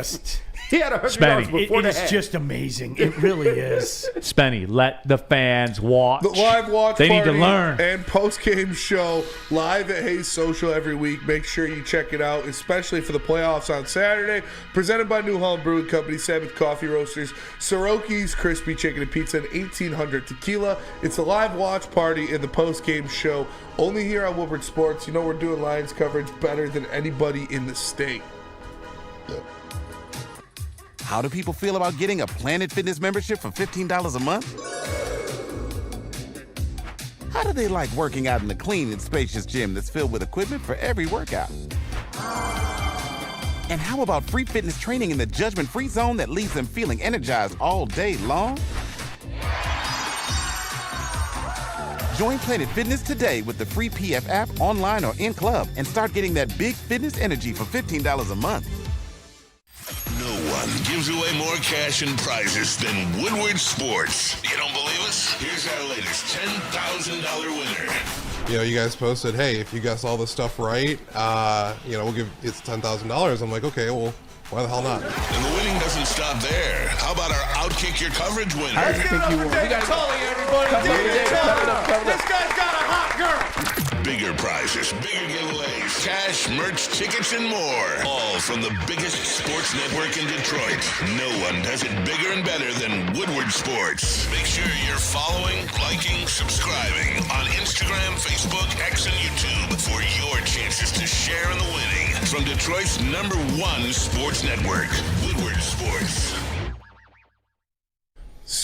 He had 100 yards before the half. It's just amazing. It really is. Spenny, let the fans watch. The live watch They party need to learn. and post-game show live at Hayes Social every week. Make sure you check it out, especially for the playoffs on Saturday. Presented by New Holland Brewing Company, Sabbath Coffee Roasters, Soroki's Crispy Chicken and Pizza, and 1800 Tequila. It's a live watch party in the post-game show. Only here on Woodward Sports. You know we're doing Lions coverage better than anybody in the state. How do people feel about getting a Planet Fitness membership for $15 a month? How do they like working out in a clean and spacious gym that's filled with equipment for every workout? And how about free fitness training in the judgment-free zone that leaves them feeling energized all day long? Join Planet Fitness today with the free PF app online or in club and start getting that big fitness energy for $15 a month. No one gives away more cash and prizes than Woodward Sports. You don't believe us? Here's our latest $10,000 winner. You know, you guys posted, hey, if you guess all this stuff right, we'll give it's $10,000. I'm like, okay, well, why the hell not? And the winning doesn't stop there. How about our Outkick Your Coverage winner? I think you won. We got Tully, everybody. This guy's got a hot girl. Bigger prizes, bigger giveaways, cash, merch, tickets, and more. All from the biggest sports network in Detroit. No one does it bigger and better than Woodward Sports. Make sure you're following, liking, subscribing on Instagram, Facebook, X, and YouTube for your chances to share in the winning. From Detroit's #1 sports network, Woodward Sports.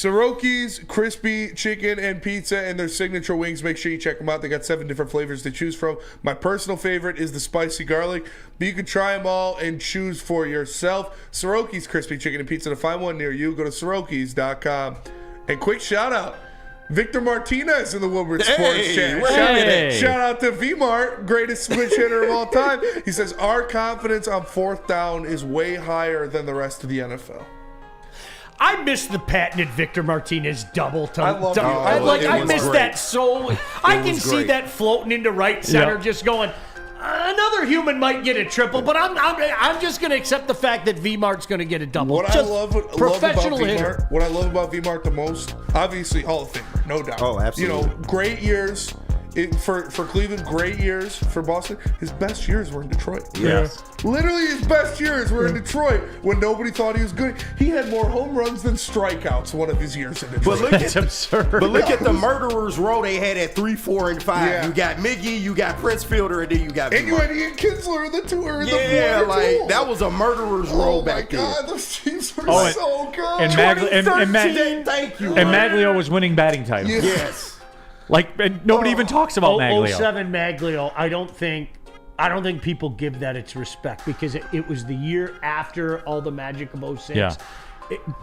Soroki's crispy chicken and pizza and their signature wings. Make sure you check them out. They got 7 different flavors to choose from. My personal favorite is the spicy garlic, but you can try them all and choose for yourself. Soroki's crispy chicken and pizza. To find one near you, go to Sorokis.com. And quick shout out. Victor Martinez in the Woodward Sports Chat. Shout out to V-Mart, greatest switch hitter of all time. He says, our confidence on 4th down is way higher than the rest of the NFL. I miss the patented Victor Martinez double to. I love it. I miss great. that so. I can was see great. that floating into right center, just going. Another human might get a triple, but I'm just going to accept the fact that V-Mart's going to get a double. What Just I love about hitter. V-Mart, what I love about V-Mart the most, obviously Hall of Famer, no doubt. Oh, absolutely. Great years for Cleveland, great years for Boston. His best years were in Detroit. Yes. Literally his best years were in Detroit when nobody thought he was good. He had more home runs than strikeouts one of his years in Detroit. That's absurd. But look at the murderers row they had at 3, 4, and 5. Yeah. You got Miggy, you got Prince Fielder, and then you got and you had Ian Kinsler in the tour. Yeah, like that was a murderer's row back then. Oh my God, those teams were Oh, so good. and 2013, thank you. And Maglio was winning batting titles. Yes. Like, and nobody even talks about Maglio. 07 Maglio, I don't think people give that its respect because it was the year after all the magic of 06. Yeah.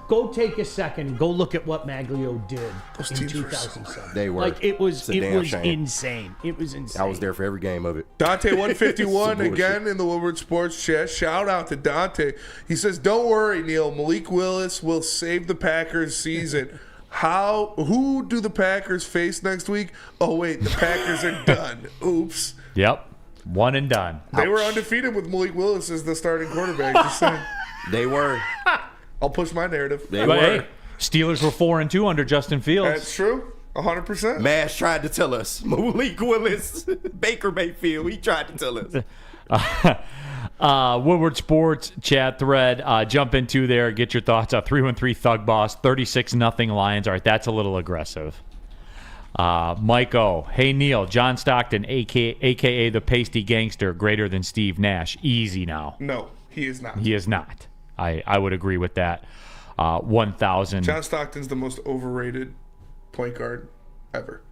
Go take a second. Go look at what Maglio did Those in teams were so 2007. They were. Like it was It's a damn shame. insane. It was insane. I was there for every game of it. Dante 151 Some bullshit. again in the Woodward Sports Chat. Shout out to Dante. He says, "Don't worry, Neil. Malik Willis will save the Packers season." Who do the Packers face next week? Oh wait, the Packers are done. Oops. Yep. One and done. They were undefeated with Malik Willis as the starting quarterback. Just saying. They were. I'll push my narrative. They But were. hey, Steelers were 4-2 under Justin Fields. That's true. 100%. Mash tried to tell us. Malik Willis, Baker Mayfield, he tried to tell us. Woodward Sports Chat thread. Jump into there. Get your thoughts on 313 Thug Boss, 36-0 Lions. All right, that's a little aggressive. Mike O. Hey, Neil. John Stockton, a.k.a. the Pasty Gangster, greater than Steve Nash. Easy now. No, he is not. He is not. I would agree with that. 1,000. John Stockton's the most overrated point guard ever.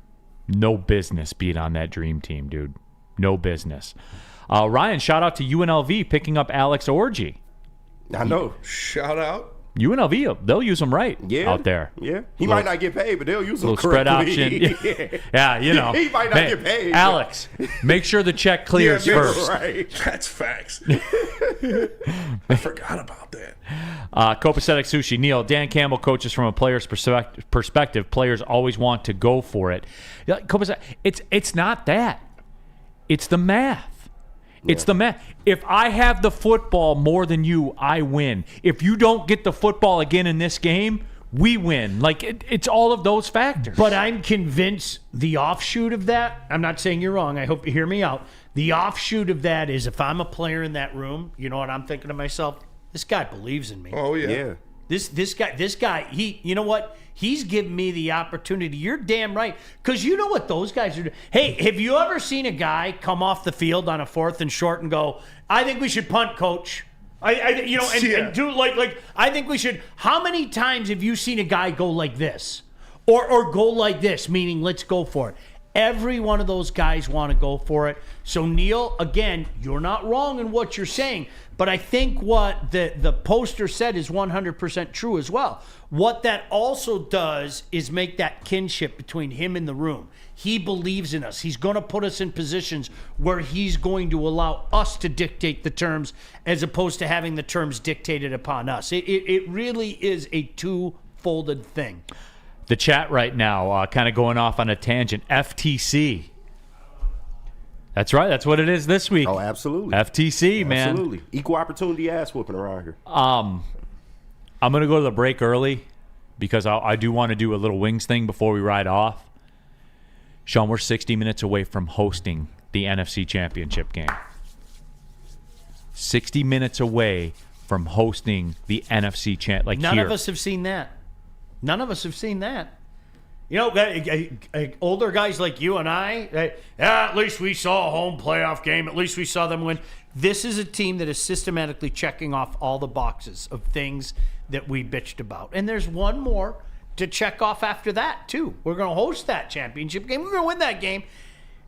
No business being on that dream team, dude. No business. Ryan, shout out to UNLV picking up Alex Orji. I know. Shout out. UNLV, they'll use him right out there. Yeah. He might not get paid, but they'll use him Little spread correctly. option. Yeah, you know. He might not get paid. Alex, make sure the check clears first. Right. That's facts. I forgot about that. Copacetic Sushi. Neil, Dan Campbell coaches from a player's perspective. Players always want to go for it. Yeah, Copacetic, it's not that. It's the math. It's the math. If I have the football more than you, I win. If you don't get the football again in this game, we win. Like, it's all of those factors. But I'm convinced the offshoot of that, I'm not saying you're wrong. I hope you hear me out. The offshoot of that is if I'm a player in that room, you know what I'm thinking to myself? This guy believes in me. Oh, yeah. Yeah. This guy, he, you know what? He's giving me the opportunity. You're damn right. Because you know what those guys are doing. Hey, have you ever seen a guy come off the field on a 4th and short and go, I think we should punt, coach. And do like, I think we should. How many times have you seen a guy go like this? Or go like this, meaning let's go for it. Every one of those guys want to go for it. So, Neil, again, you're not wrong in what you're saying. But I think what the poster said is 100% true as well. What that also does is make that kinship between him and the room. He believes in us. He's going to put us in positions where he's going to allow us to dictate the terms as opposed to having the terms dictated upon us. It really is a two-folded thing. The chat right now, kind of going off on a tangent. FTC. That's right. That's what it is this week. Oh, absolutely. FTC, man. Absolutely. Equal opportunity ass whooping around here. I'm going to go to the break early because I do want to do a little wings thing before we ride off. Sean, we're 60 minutes away from hosting the NFC Championship game. 60 minutes away from hosting the NFC Champ. Like None here. of us have seen that. None of us have seen that. You know, older guys like you and I, at least we saw a home playoff game. At least we saw them win. This is a team that is systematically checking off all the boxes of things that we bitched about. And there's one more, to check off after that, too. We're going to host that championship game. We're going to win that game.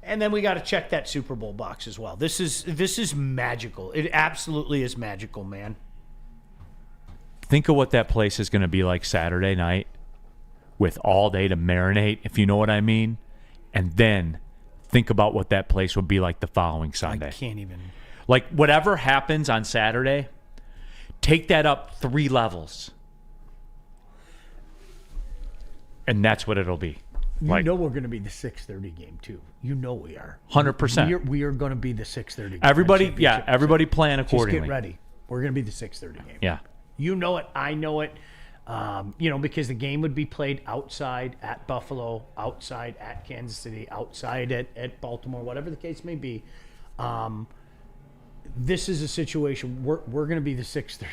And then we got to check that Super Bowl box as well. This is magical. It absolutely is magical, man. Think of what that place is going to be like Saturday night with all day to marinate, if you know what I mean. And then think about what that place would be like the following Sunday. I can't even. Like, whatever happens on Saturday, take that up 3 levels. And that's what it'll be. You know we're going to be the 6:30 game, too. You know we are. 100%. We are going to be the 6:30 game. Everybody plan accordingly. Just get ready. We're going to be the 6:30 game. Yeah. You know it. I know it. Because the game would be played outside at Buffalo, outside at Kansas City, outside at Baltimore, whatever the case may be. This is a situation we're going to be the 6:30.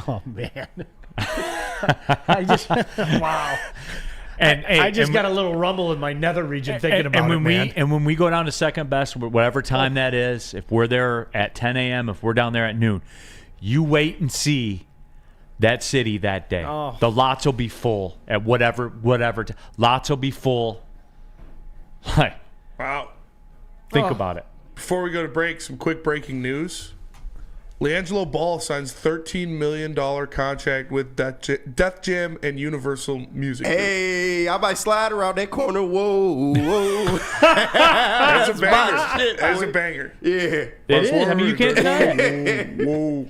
Oh man! Wow. And I just got a little rumble in my nether region thinking about it, man. And when we go down to second best, whatever time that is, if we're there at 10 a.m., if we're down there at noon, you wait and see that city that day. Oh. The lots will be full at whatever. Lots will be full. Wow. Think about it. Before we go to break, some quick breaking news. LiAngelo Ball signs $13 million contract with Def Jam and Universal Music Group. Hey, I might slide around that corner. Whoa, whoa. That's a banger. That's a banger. Yeah. It is. I mean, you can't deny it. Whoa.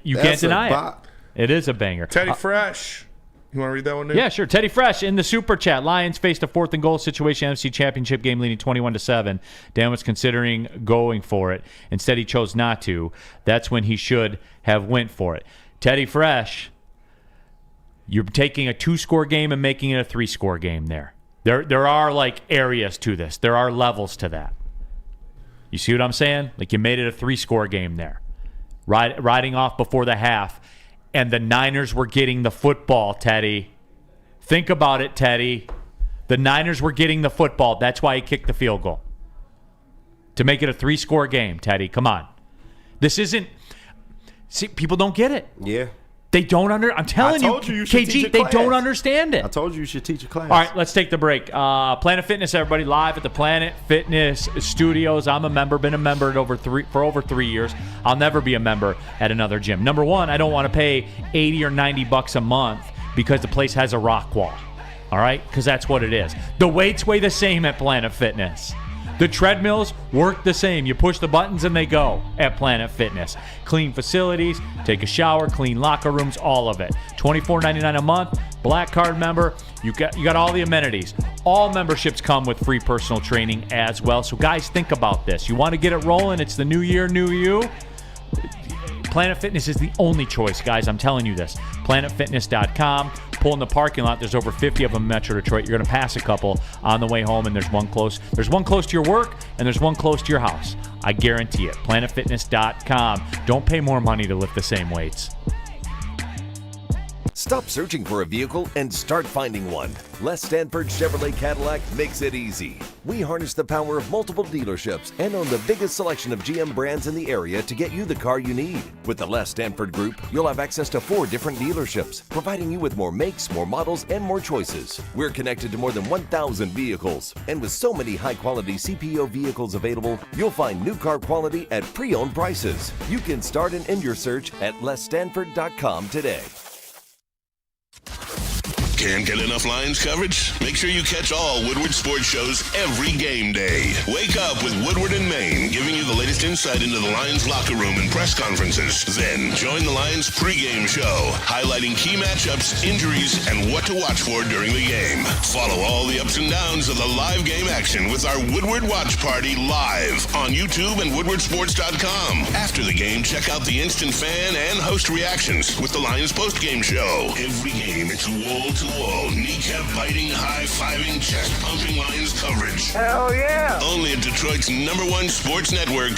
You can't deny it. It is a banger. Teddy Fresh. You want to read that one, Nick? Yeah, sure. Teddy Fresh in the Super Chat. Lions faced a 4th and goal situation, NFC Championship game leading 21-7. Dan was considering going for it. Instead, he chose not to. That's when he should have went for it. Teddy Fresh, you're taking a 2-score game and making it a 3-score game there. There are, like, areas to this. There are levels to that. You see what I'm saying? Like, you made it a 3-score game there. Riding off before the half. And the Niners were getting the football, Teddy. Think about it, Teddy. The Niners were getting the football. That's why he kicked the field goal. To make it a 3-score game, Teddy. Come on. This isn't... See, people don't get it. Yeah. They don't I'm telling you, KG, they don't understand it. I told you you should teach a class. All right, let's take the break. Planet Fitness, everybody, live at the Planet Fitness Studios. I'm a member, been a member for over 3 years. I'll never be a member at another gym. Number one, I don't want to pay $80 or $90 a month because the place has a rock wall. All right? Because that's what it is. The weights weigh the same at Planet Fitness. The treadmills work the same. You push the buttons and they go at Planet Fitness. Clean facilities, take a shower, clean locker rooms, all of it. $24.99 a month, Black Card member. You got all the amenities. All memberships come with free personal training as well. So guys, think about this. You want to get it rolling? It's the new year, new you. Planet Fitness is the only choice, guys. I'm telling you this. PlanetFitness.com. Pull in the parking lot. There's over 50 of them in Metro Detroit. You're going to pass a couple on the way home, and there's one close. There's one close to your work, and there's one close to your house. I guarantee it. PlanetFitness.com. Don't pay more money to lift the same weights. Stop searching for a vehicle and start finding one. Les Stanford Chevrolet Cadillac makes it easy. We harness the power of multiple dealerships and own the biggest selection of GM brands in the area to get you the car you need. With the Les Stanford Group, you'll have access to 4 different dealerships, providing you with more makes, more models, and more choices. We're connected to more than 1,000 vehicles. And with so many high-quality CPO vehicles available, you'll find new car quality at pre-owned prices. You can start and end your search at lesstanford.com today. Can't get enough Lions coverage? Make sure you catch all Woodward sports shows every game day. Wake up with Woodward and Main, giving you the latest insight into the Lions locker room and press conferences. Then join the Lions pregame show, highlighting key matchups, injuries, and what to watch for during the game. Follow all the ups and downs of the live game action with our Woodward Watch Party live on YouTube and woodwardsports.com. After the game, check out the instant fan and host reactions with the Lions postgame show. Every game, it's wall-to-wall, kneecap-biting, high-fiving, chest-pumping Lions coverage. Hell yeah! Only at Detroit's #1 sports network,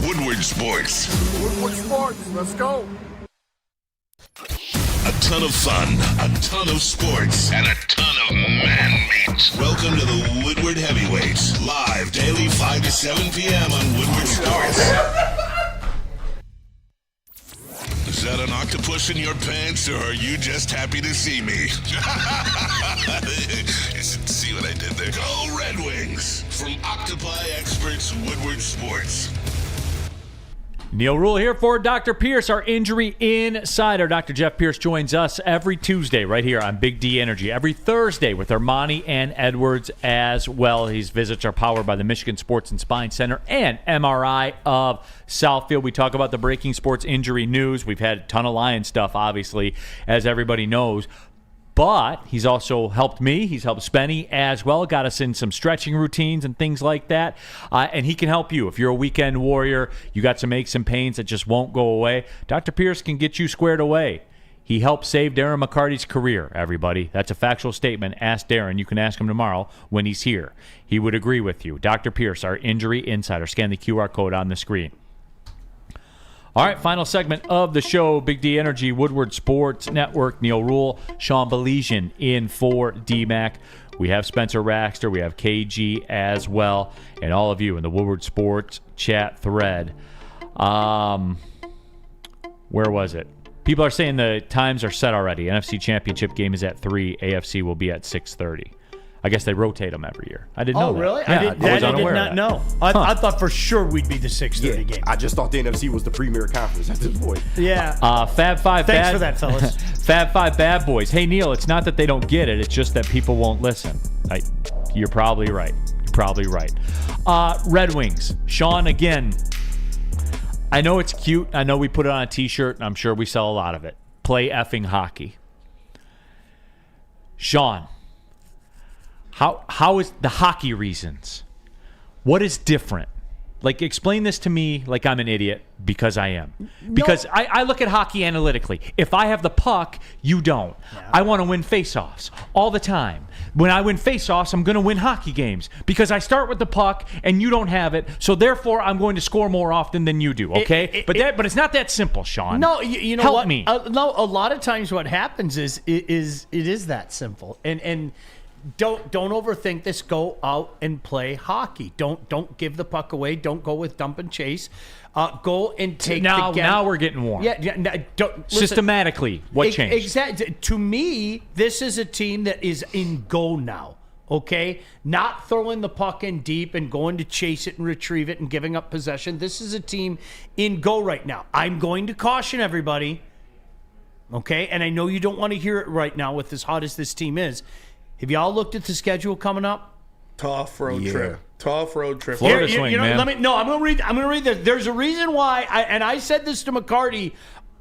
Woodward Sports. Woodward Sports, let's go! A ton of fun, a ton of sports, and a ton of man-meat. Welcome to the Woodward Heavyweights, live daily 5 to 7 p.m. on Woodward Sports. Is that an octopus in your pants, or are you just happy to see me? See what I did there? Go Red Wings! From Octopi Experts, Woodward Sports. Neil Rule here for Dr. Pierce, our injury insider. Dr. Jeff Pierce joins us every Tuesday right here on Big D Energy. Every Thursday with Ermanni and Edwards as well. These visits are powered by the Michigan Sports and Spine Center and MRI of Southfield. We talk about the breaking sports injury news. We've had a ton of Lions stuff, obviously, as everybody knows. But he's also helped me. He's helped Spenny as well. Got us in some stretching routines and things like that. And he can help you. If you're a weekend warrior, you got some aches and pains that just won't go away, Dr. Pierce can get you squared away. He helped save Darren McCarty's career, everybody. That's a factual statement. Ask Darren. You can ask him tomorrow when he's here. He would agree with you. Dr. Pierce, our injury insider. Scan the QR code on the screen. All right, final segment of the show. Big D Energy, Woodward Sports Network, Neil Rule, Sean Belizian in for DMAC. We have Spencer Raxter, we have KG as well, and all of you in the Woodward Sports chat thread. Where was it? People are saying the times are set already. NFC Championship game is at 3. AFC will be at 6:30. I guess they rotate them every year. I didn't know that. Oh, really? Yeah, I did not know. I thought for sure we'd be the 6:30 game. I just thought the NFC was the premier conference at this point. Yeah. Fab Five. Thanks for that, fellas. Fab Five bad boys. Hey, Neil, it's not that they don't get it. It's just that people won't listen. You're probably right. Red Wings. Sean, again, I know it's cute. I know we put it on a T-shirt, and I'm sure we sell a lot of it. Play effing hockey. Sean, how is the hockey reasons? What is different? Like, explain this to me like I'm an idiot, because I am. Because I look at hockey analytically. If I have the puck, you don't. Yeah. I want to win face-offs all the time. When I win face-offs, I'm going to win hockey games because I start with the puck and you don't have it. So therefore, I'm going to score more often than you do. Okay, but it's not that simple, Sean. No, you know Help what? me. No, a lot of times what happens is it is that simple. And don't overthink this. Go out and play hockey. Don't give the puck away. Don't go with dump and chase. Go and take the game. Now we're getting warm. Yeah. Systematically, what changed? Exactly. To me, this is a team that is in go now. Okay, not throwing the puck in deep and going to chase it and retrieve it and giving up possession. This is a team in go right now. I'm going to caution everybody. Okay, and I know you don't want to hear it right now with as hot as this team is. Have y'all looked at the schedule coming up? Tough road trip. Florida swing, man. I'm going to read this. There's a reason why, I said this to McCarty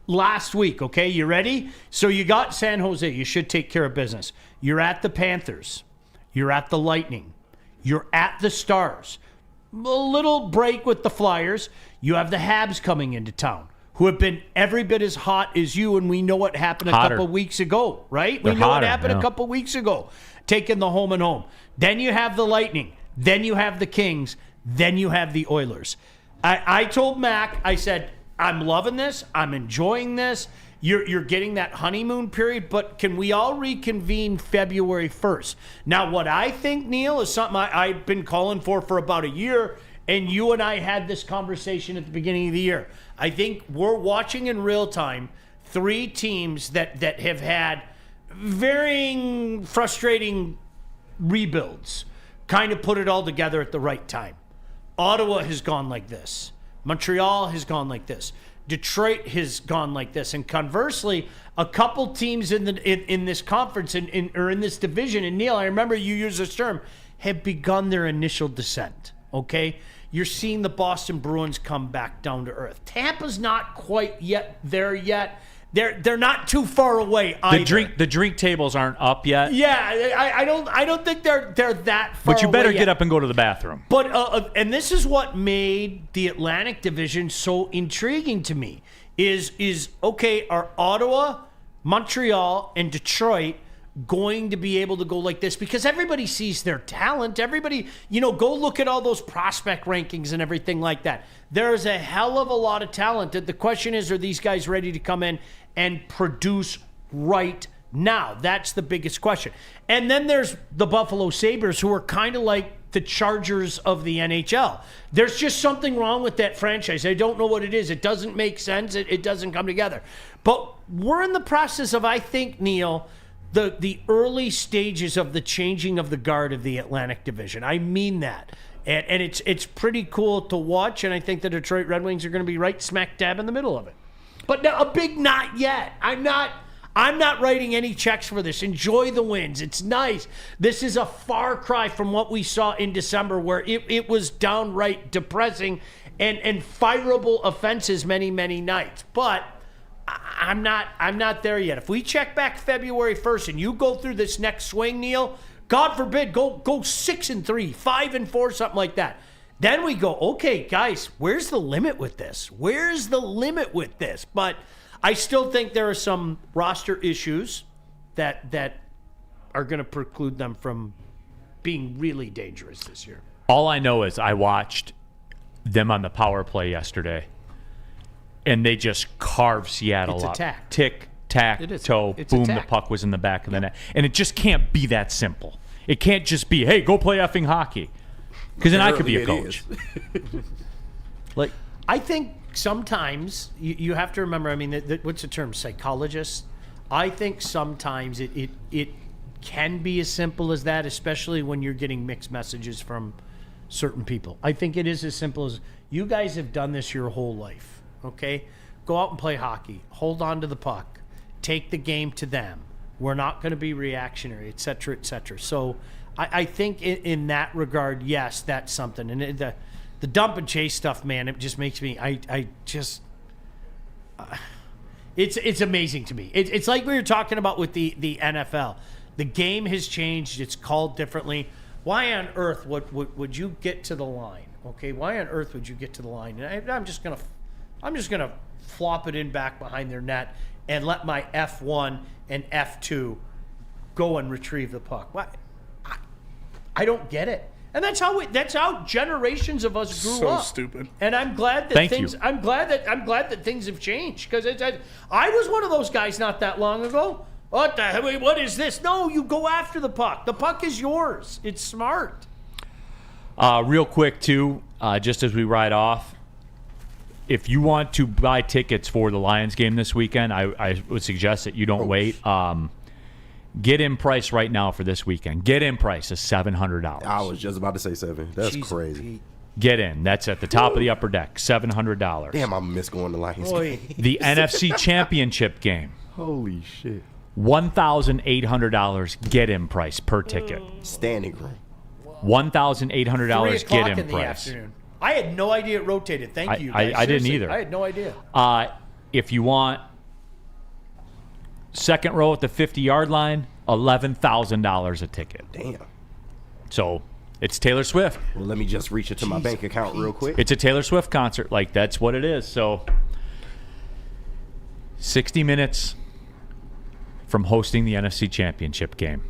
last week, okay? You ready? So you got San Jose. You should take care of business. You're at the Panthers. You're at the Lightning. You're at the Stars. A little break with the Flyers. You have the Habs coming into town, who have been every bit as hot as you, and we know what happened a couple weeks ago, right? We know what happened a couple weeks ago, taking the home and home. Then you have the Lightning. Then you have the Kings. Then you have the Oilers. I told Mac, I said, I'm loving this. I'm enjoying this. You're getting that honeymoon period, but can we all reconvene February 1st? Now, what I think, Neil, is something I've been calling for about a year, and you and I had this conversation at the beginning of the year. I think we're watching in real time 3 teams that have had varying, frustrating rebuilds, kind of put it all together at the right time. Ottawa has gone like this. Montreal has gone like this. Detroit has gone like this. And conversely, a couple teams in this conference or in this division, and Neil, I remember you used this term, have begun their initial descent. Okay? You're seeing the Boston Bruins come back down to earth. Tampa's not quite there yet. They're not too far away either. The drink tables aren't up yet. Yeah, I don't think they're that far away. But you better yet. get up and go to the bathroom. But and this is what made the Atlantic Division so intriguing to me is okay, are Ottawa, Montreal, and Detroit going to be able to go like this? Because everybody sees their talent. Everybody, go look at all those prospect rankings and everything like that. There's a hell of a lot of talent. The question is, are these guys ready to come in and produce right now? That's the biggest question. And then there's the Buffalo Sabres, who are kind of like the Chargers of the NHL. There's just something wrong with that franchise. I don't know what it is. It doesn't make sense. It doesn't come together. But we're in the process of, I think, Neil, the early stages of the changing of the guard of the Atlantic Division. I mean that. And it's pretty cool to watch, and I think the Detroit Red Wings are going to be right smack dab in the middle of it. But now, a big not yet. I'm not writing any checks for this. Enjoy the wins. It's nice. This is a far cry from what we saw in December, where it was downright depressing and fireable offenses many, many nights. But I'm not there yet. If we check back February 1st and you go through this next swing, Neil, God forbid, go 6-3, 5-4, something like that. Then we go, okay, guys, where's the limit with this? Where's the limit with this? But I still think there are some roster issues that are going to preclude them from being really dangerous this year. All I know is I watched them on the power play yesterday, and they just carved Seattle It's up. attack. Tick, tack, It is. toe, It's boom, attack. the puck was in the back of the net. And it just can't be that simple. It can't just be, hey, go play effing hockey. Because then I could be a coach. Like, I think sometimes you have to remember, I mean, what's the term? Psychologist? I think sometimes it can be as simple as that, especially when you're getting mixed messages from certain people. I think it is as simple as, you guys have done this your whole life, okay? Go out and play hockey. Hold on to the puck. Take the game to them. We're not going to be reactionary, et cetera, et cetera. So I think in that regard, yes, that's something. And the dump and chase stuff, man, it just makes me, it's amazing to me. It's like we were talking about with the NFL. The game has changed. It's called differently. Why on earth would you get to the line? Okay, why on earth would you get to the line? And I'm just gonna flop it in back behind their net and let my F1 and F2 go and retrieve the puck. What? I don't get it. And that's how generations of us grew So up. stupid. And I'm glad that Thank you. I'm glad that things have changed, because I was one of those guys not that long ago. What the hell? What is this? No, you go after the puck. The puck is yours. It's smart. real quick, too, just as we ride off, if you want to buy tickets for the Lions game this weekend, I would suggest that you don't wait. Get in price right now for this weekend. Get in price is $700. I was just about to say 7. That's Jeez, crazy. Get in. That's at the top of the upper deck. $700. Damn, I miss going to Lions game. The NFC Championship game. Holy shit. $1,800 get in price per ticket. Standing room. $1,800 get in in the price. afternoon. I had no idea it rotated. Thank you. Guys. I didn't Seriously, either. I had no idea. If you want second row at the 50-yard line, $11,000 a ticket. Damn. So it's Taylor Swift. Well, let me just reach into my bank account real quick. It's a Taylor Swift concert. Like, that's what it is. So 60 minutes from hosting the NFC Championship game.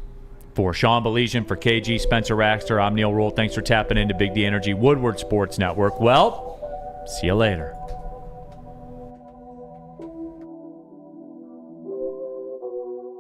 For Sean Belizian, for KG, Spencer Raxter, I'm Neil Roll. Thanks for tapping into Big D Energy Woodward Sports Network. Well, see you later.